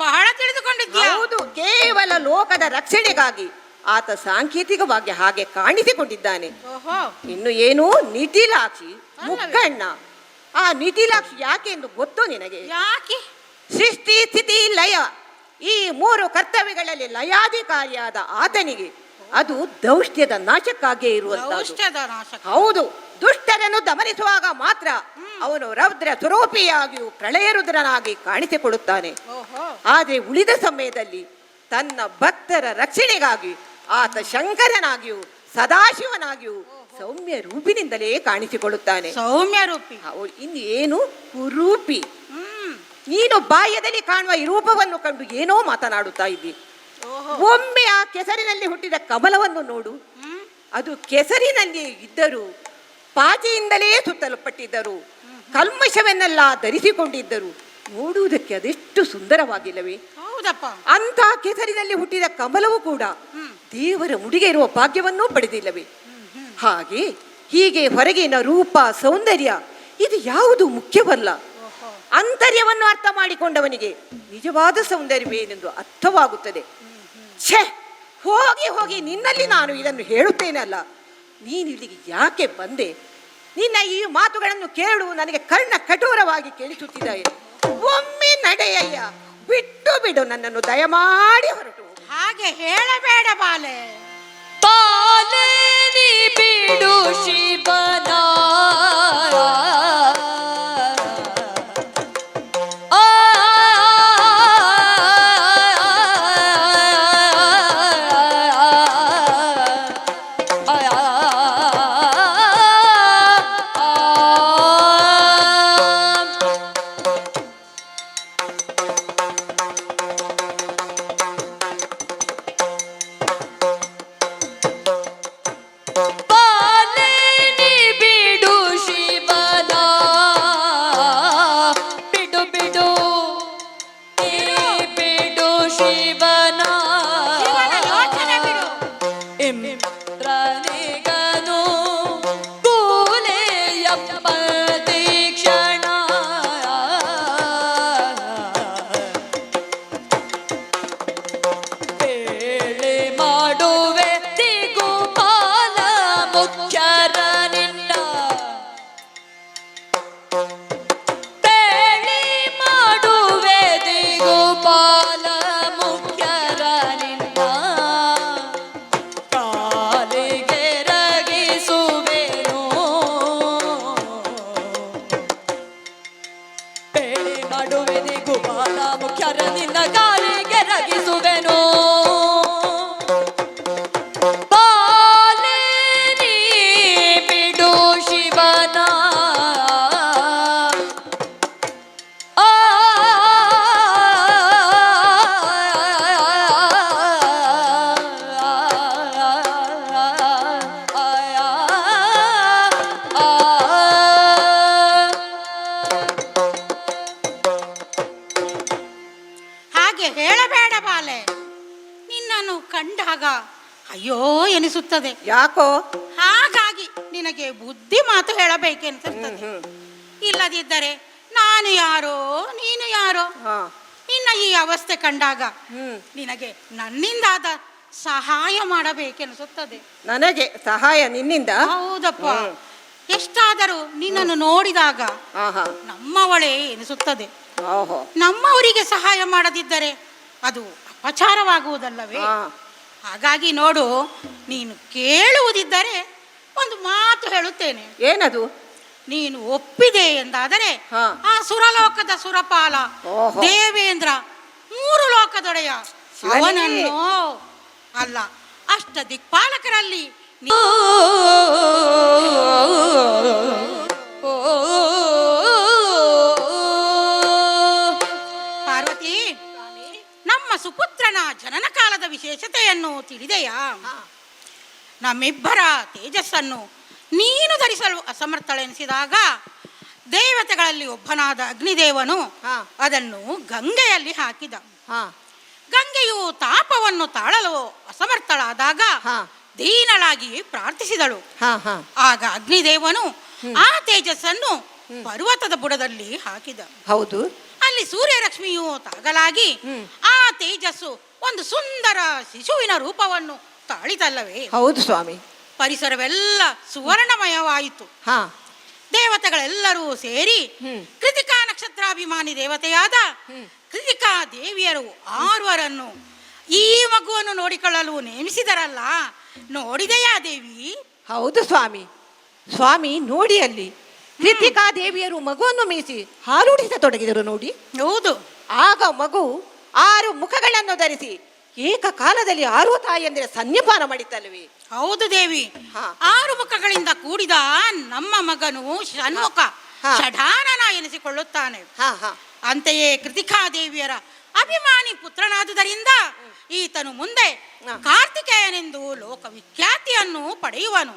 ಬಹಳ ತಿಳಿದುಕೊಂಡಿದ್ದೆ. ಹೌದು, ಕೇವಲ ಲೋಕದ ರಕ್ಷಣೆಗಾಗಿ ಆತ ಸಾಂಕೇತಿಕವಾಗಿ ಹಾಗೆ ಕಾಣಿಸಿಕೊಂಡಿದ್ದಾನೆ. ಇನ್ನು ಏನು, ನಿಟಿಲಾಕ್ಷಿ ಮುಕ್ಕಣ್ಣ. ಆ ನಿಟಿಲಾಕ್ಷಿ ಯಾಕೆ ಎಂದು ಗೊತ್ತೋ ನಿನಗೆ? ಯಾಕೆ? ಸೃಷ್ಟಿ, ಸ್ಥಿತಿ, ಲಯ ಈ ಮೂರು ಕರ್ತವ್ಯಗಳಲ್ಲಿ ಲಯಾಧಿಕಾರಿಯಾದ ಆತನಿಗೆ ಅದು ದೌಷ್ಟ್ಯದ ನಾಶಕ್ಕಾಗಿಯೇ ಇರುವಂತಹ. ಹೌದು, ದುಷ್ಟರನ್ನು ದಮನಿಸುವಾಗ ಮಾತ್ರ ಅವನು ರೌದ್ರ ಸ್ವರೂಪಿಯಾಗಿಯೂ ಪ್ರಳಯ ರುದ್ರನಾಗಿ ಕಾಣಿಸಿಕೊಳ್ಳುತ್ತಾನೆ. ಆದರೆ ಉಳಿದ ಸಮಯದಲ್ಲಿ ತನ್ನ ಭಕ್ತರ ರಕ್ಷಣೆಗಾಗಿ ಆತ ಶಂಕರನಾಗಿಯೂ ಸದಾಶಿವನಾಗಿಯೂ ಸೌಮ್ಯ ರೂಪಿನಿಂದಲೇ ಕಾಣಿಸಿಕೊಳ್ಳುತ್ತಾನೆ. ಸೌಮ್ಯ ರೂಪಿ. ಇನ್ನು ಏನು, ಕುರೂಪಿ. ನೀನು ಬಾಹ್ಯದಲ್ಲಿ ಕಾಣುವ ಈ ರೂಪವನ್ನು ಕಂಡು ಏನೋ ಮಾತನಾಡುತ್ತಾ ಇದ್ದಿ. ಒಮ್ಮೆ ಆ ಕೆಸರಿನಲ್ಲಿ ಹುಟ್ಟಿದ ಕಮಲವನ್ನು ನೋಡು. ಅದು ಕೆಸರಿನಲ್ಲಿ ಇದ್ದರು, ಪಾಚಿಯಿಂದಲೇ ಸುತ್ತಲ್ಪಟ್ಟಿದ್ದರು, ಕಲ್ಮಶವನ್ನೆಲ್ಲ ಧರಿಸಿಕೊಂಡಿದ್ದರು. ನೋಡುವುದಕ್ಕೆ ಅದೆಷ್ಟು ಸುಂದರವಾಗಿಲ್ಲವೇ? ಅಂತ ಕೆಸರಿನಲ್ಲಿ ಹುಟ್ಟಿದ ಕಮಲವು ಕೂಡ ದೇವರ ಮುಡಿಗೆ ಇರುವ ಭಾಗ್ಯವನ್ನೂ ಪಡೆದಿಲ್ಲವೇ? ಹೀಗೆ ಹೊರಗಿನ ರೂಪ, ಸೌಂದರ್ಯ ಇದು ಯಾವುದು ಮುಖ್ಯವಲ್ಲ. ಅಂತರ್ಯವನ್ನು ಅರ್ಥ ಮಾಡಿಕೊಂಡವನಿಗೆ ನಿಜವಾದ ಸೌಂದರ್ಯವೇನೆಂದು ಅರ್ಥವಾಗುತ್ತದೆ. ಛೇ, ಹೋಗಿ ಹೋಗಿ ನಿನ್ನಲ್ಲಿ ನಾನು ಇದನ್ನು ಹೇಳುತ್ತೇನಲ್ಲ. ನೀನು ಇಲ್ಲಿಗೆ ಯಾಕೆ ಬಂದೆ? ನಿನ್ನ ಈ ಮಾತುಗಳನ್ನು ಕೇಳು ನನಗೆ ಕರ್ಣ ಕಠೋರವಾಗಿ ಕೇಳಿಸುತ್ತಿದೆ. ಒಮ್ಮೆ ನಡೆಯಯ್ಯ, ಬಿಟ್ಟು ಬಿಡು ನನ್ನನ್ನು, ದಯಮಾಡಿ ಹೊರಟು. ಹಾಗೆ ಹೇಳಬೇಡ ಬಾಲೆ. ಬಾಲೆ ನೀ ಬಿಡು ಶಿವನ ನೋಡಿದಾಗ ಅಯ್ಯೋ ಎನಿಸುತ್ತದೆ. ಯಾಕೋ? ಹಾಗಾಗಿ ನಿನಗೆ ಬುದ್ಧಿ ಮಾತು ಹೇಳಬೇಕೆನಿಸುತ್ತದೆ. ಇಲ್ಲದಿದ್ದರೆ ನಾನು ಯಾರೋ ನೀನು ಯಾರೋ. ನಿನ್ನ ಈ ಅವಸ್ಥೆ ಕಂಡಾಗ ನಿನಗೆ ನನ್ನಿಂದಾದ ಸಹಾಯ ಮಾಡಬೇಕೆನಿಸುತ್ತದೆ. ನನಗೆ ಸಹಾಯ ನಿನ್ನಿಂದ? ಹೌದಪ್ಪ. ಎಷ್ಟಾದರೂ ನಿನ್ನನ್ನು ನೋಡಿದಾಗ ನಮ್ಮವಳೇ ಎನಿಸುತ್ತದೆ. ನಮ್ಮವರಿಗೆ ಸಹಾಯ ಮಾಡದಿದ್ದರೆ ಅದು ಅಪಚಾರವಾಗುವುದಲ್ಲವೇ? ಹಾಗಾಗಿ ನೋಡು, ನೀನು ಕೇಳುವುದಿದ್ದರೆ ಒಂದು ಮಾತು ಹೇಳುತ್ತೇನೆ. ಏನದು? ನೀನು ಒಪ್ಪಿದೆ ಎಂದಾದರೆ ಆ ಸುರಲೋಕದ ಸುರಪಾಲ ದೇವೇಂದ್ರ, 3 ಲೋಕದೊಡೆಯ, ಅವನನ್ನು ಅಲ್ಲ ಅಷ್ಟ ದಿಕ್ಪಾಲಕರಲ್ಲಿ ಪಾರ್ವತಿ, ನಮ್ಮ ಸುಪುತ್ರನ ಜನನ ಕಾಲದ ವಿಶೇಷತೆಯನ್ನು ತಿಳಿದೆಯಾ? ನಮ್ಮಿಬ್ಬರ ತೇಜಸ್ಸನ್ನು ನೀನು ಧರಿಸಲು ಅಸಮರ್ಥಳೆನಿಸಿದಾಗ ದೇವತೆಗಳಲ್ಲಿ ಒಬ್ಬನಾದ ಅಗ್ನಿದೇವನು ಅದನ್ನು ಗಂಗೆಯಲ್ಲಿ ಹಾಕಿದ. ಗಂಗೆಯು ತಾಪವನ್ನು ತಾಳಲು ಅಸಮರ್ಥಳಾದಾಗ ದೀನಳಾಗಿ ಪ್ರಾರ್ಥಿಸಿದಳು. ಆಗ ಅಗ್ನಿದೇವನು ಆ ತೇಜಸ್ಸನ್ನು ಪರ್ವತದ ಬುಡದಲ್ಲಿ ಹಾಕಿದ. ಹೌದು. ಅಲ್ಲಿ ಸೂರ್ಯರಶ್ಮಿಯು ತಾಗಲಾಗಿ ಆ ತೇಜಸ್ಸು ಒಂದು ಸುಂದರ ಶಿಶುವಿನ ರೂಪವನ್ನು ತಾಳಿತಲ್ಲವೇ? ಹೌದು ಸ್ವಾಮಿ. ಪರಿಸರವೆಲ್ಲ ಸುವರ್ಣಮಯವಾಯಿತು. ದೇವತೆಗಳೆಲ್ಲರೂ ಸೇರಿ ಕೃತಿಕಾ ನಕ್ಷತ್ರಾಭಿಮಾನಿ ದೇವತೆಯಾದ ಕೃತಿಕಾ ದೇವಿಯರು 6 ಈ ಮಗುವನ್ನು ನೋಡಿಕೊಳ್ಳಲು ನೇಮಿಸಿದರಲ್ಲ, ನೋಡಿದೆಯಾ ದೇವಿ? ಹೌದು ಸ್ವಾಮಿ. ಸ್ವಾಮಿ ನೋಡಿ, ಅಲ್ಲಿ ಕೃತಿಕಾ ದೇವಿಯರು ಮಗುವನ್ನು ಮೀಸಿ ಹಾಲೂಡಿಸತೊಡಗಿದರು ನೋಡಿ. ಹೌದು. ಆಗ ಮಗು 6 ಮುಖಗಳನ್ನು ಧರಿಸಿ ಏಕಕಾಲದಲ್ಲಿ 6 ತಾಯಿಯಂದಿರ ಸನ್ನಿಪಾನ ಮಾಡಿತಲ್ವಿ. ಹೌದು ದೇವಿ. 6 ಮುಖಗಳಿಂದ ಕೂಡಿದ ನಮ್ಮ ಮಗನು ಷಣ್ಮುಖ ಷಢಾನನ ಎನಿಸಿಕೊಳ್ಳುತ್ತಾನೆ. ಅಂತೆಯೇ ಕೃತಿಕಾ ದೇವಿಯರ ಅಭಿಮಾನಿ ಪುತ್ರನಾದುದರಿಂದ ಈತನು ಮುಂದೆ ಕಾರ್ತಿಕೇಯನೆಂದು ಲೋಕವಿಖ್ಯಾತಿಯನ್ನು ಪಡೆಯುವನು.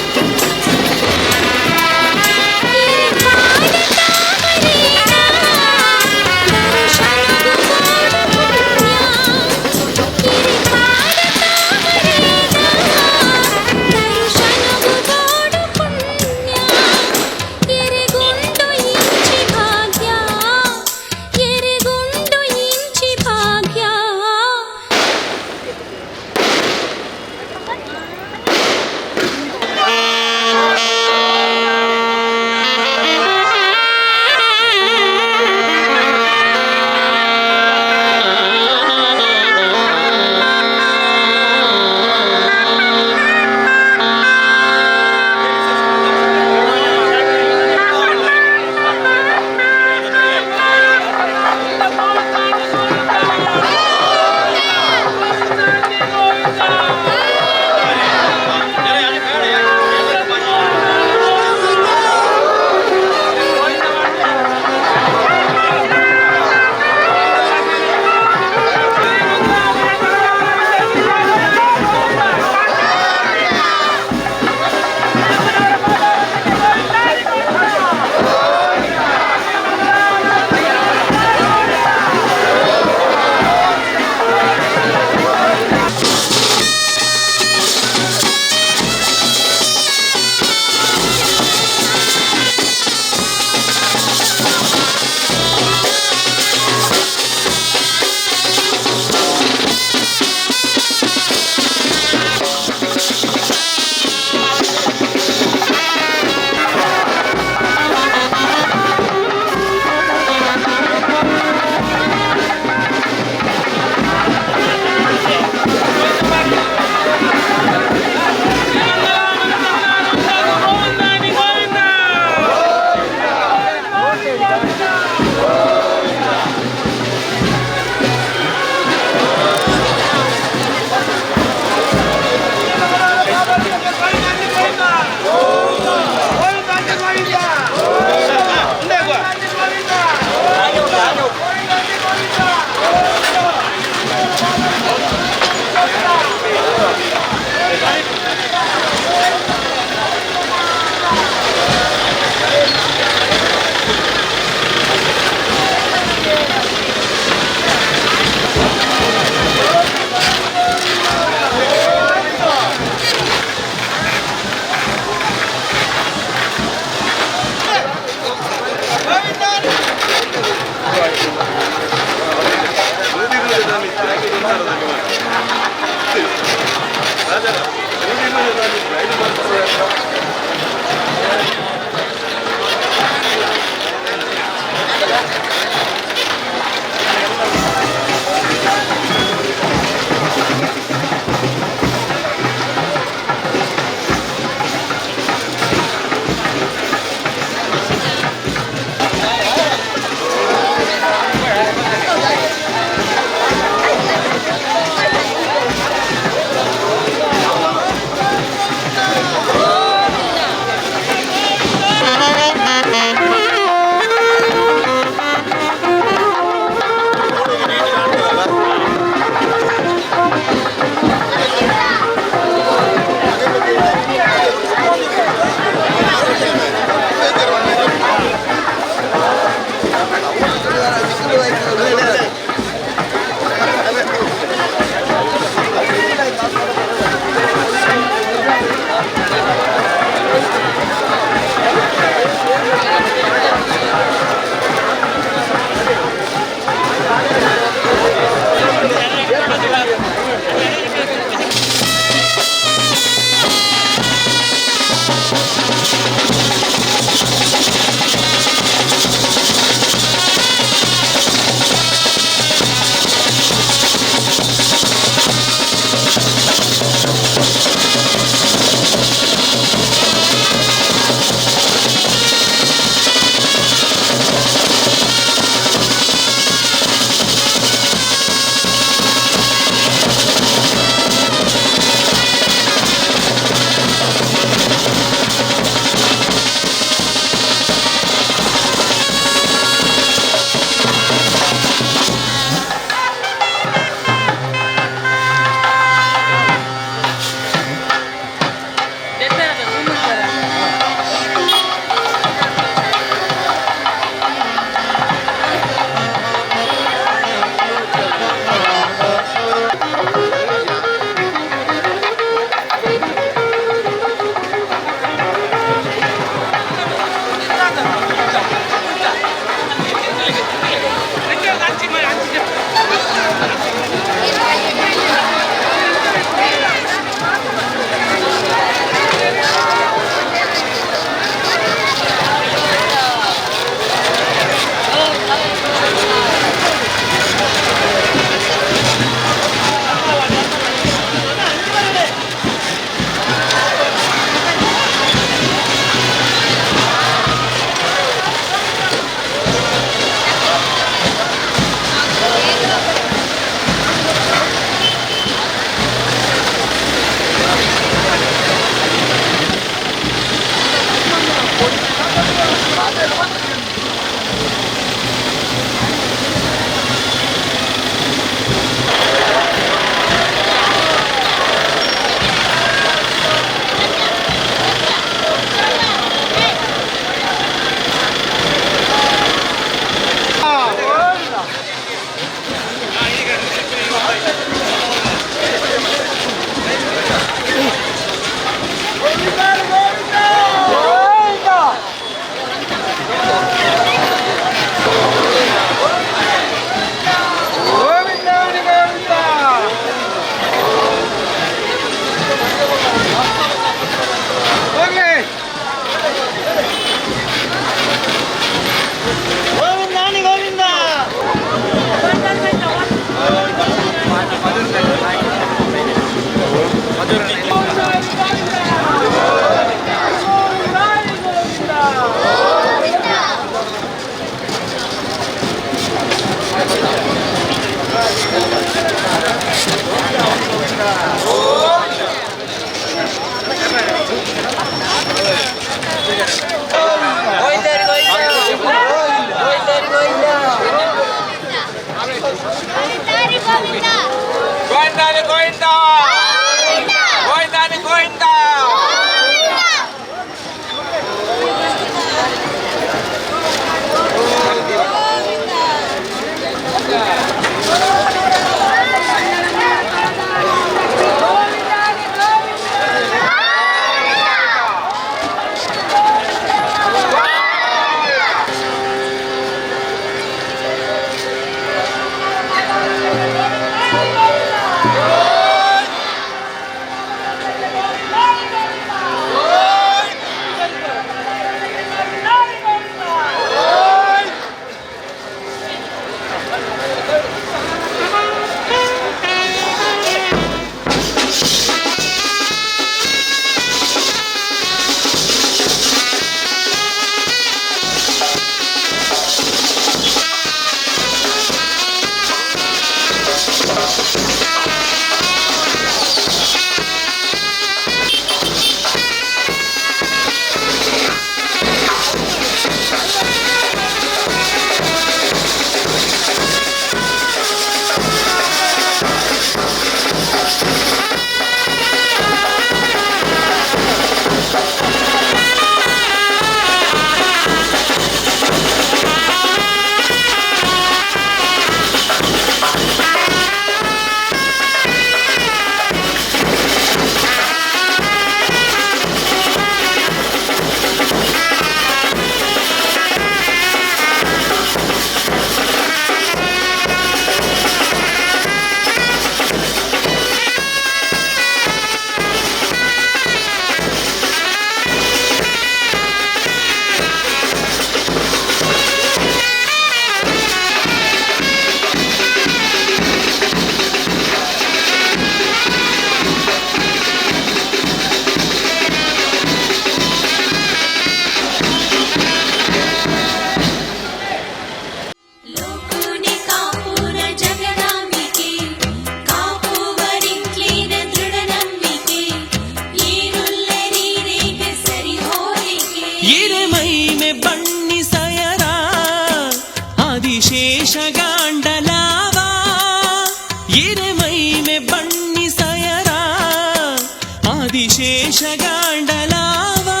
Adishesha காண்டலாவா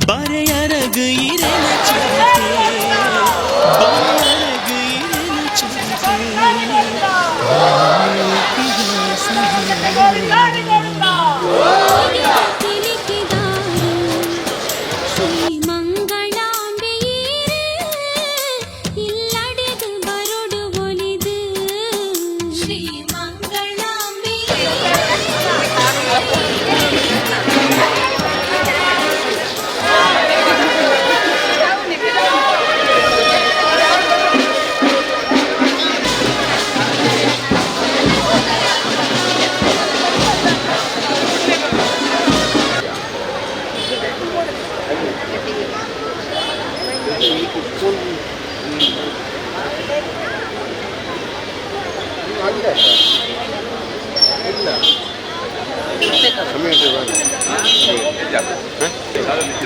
பரையரகு இரண satay பரையரகு இரண satay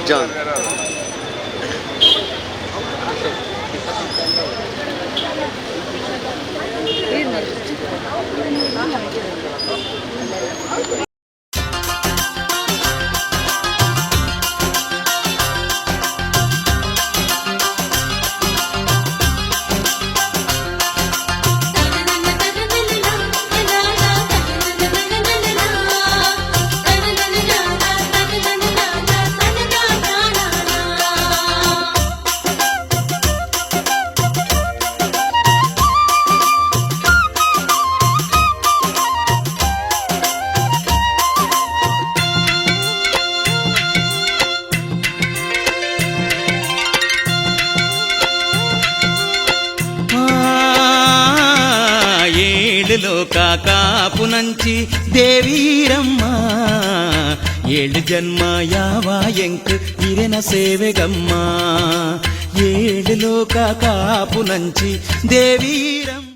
John. ಕಾಪುನಂಚಿ Deviramma ಏಳು ಜನ್ಮ ಯಾವ ಎಂಕ್ ಇರೆನ ಸೇವೆಗಮ್ಮ ಏಳು ಲೋಕ ಕಾಪುನಂಚಿ ದೇವೀರಮ್ಮ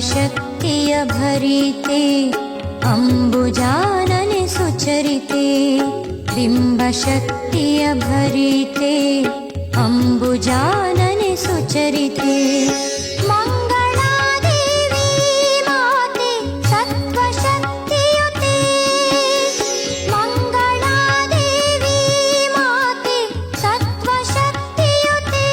ಶಕ್ತಿಯ ಭರಿತೆ ಅಂಬುಜಾನನೆ ಸುಚರಿತೆ ಬಿಂಬಶಕ್ತಿಯ ಭರಿತೆ ಅಂಬುಜಾನನೆ ಸುಚರಿತೆ ಮಂಗಳಾದೇವಿ ಮಾತೆ ಸತ್ವಶಕ್ತಿಯುತೆ ಮಂಗಳಾದೇವಿ ಮಾತೆ ಸತ್ವಶಕ್ತಿಯುತೆ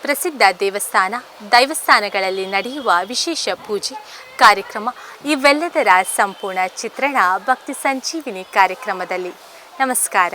ಪ್ರಸಿದ್ಧ ದೈವಸ್ಥಾನಗಳಲ್ಲಿ ನಡೆಯುವ ವಿಶೇಷ ಪೂಜೆ ಕಾರ್ಯಕ್ರಮ ಇವೆಲ್ಲದರ ಸಂಪೂರ್ಣ ಚಿತ್ರಣ ಭಕ್ತಿ ಸಂಜೀವಿನಿ ಕಾರ್ಯಕ್ರಮದಲ್ಲಿ. ನಮಸ್ಕಾರ.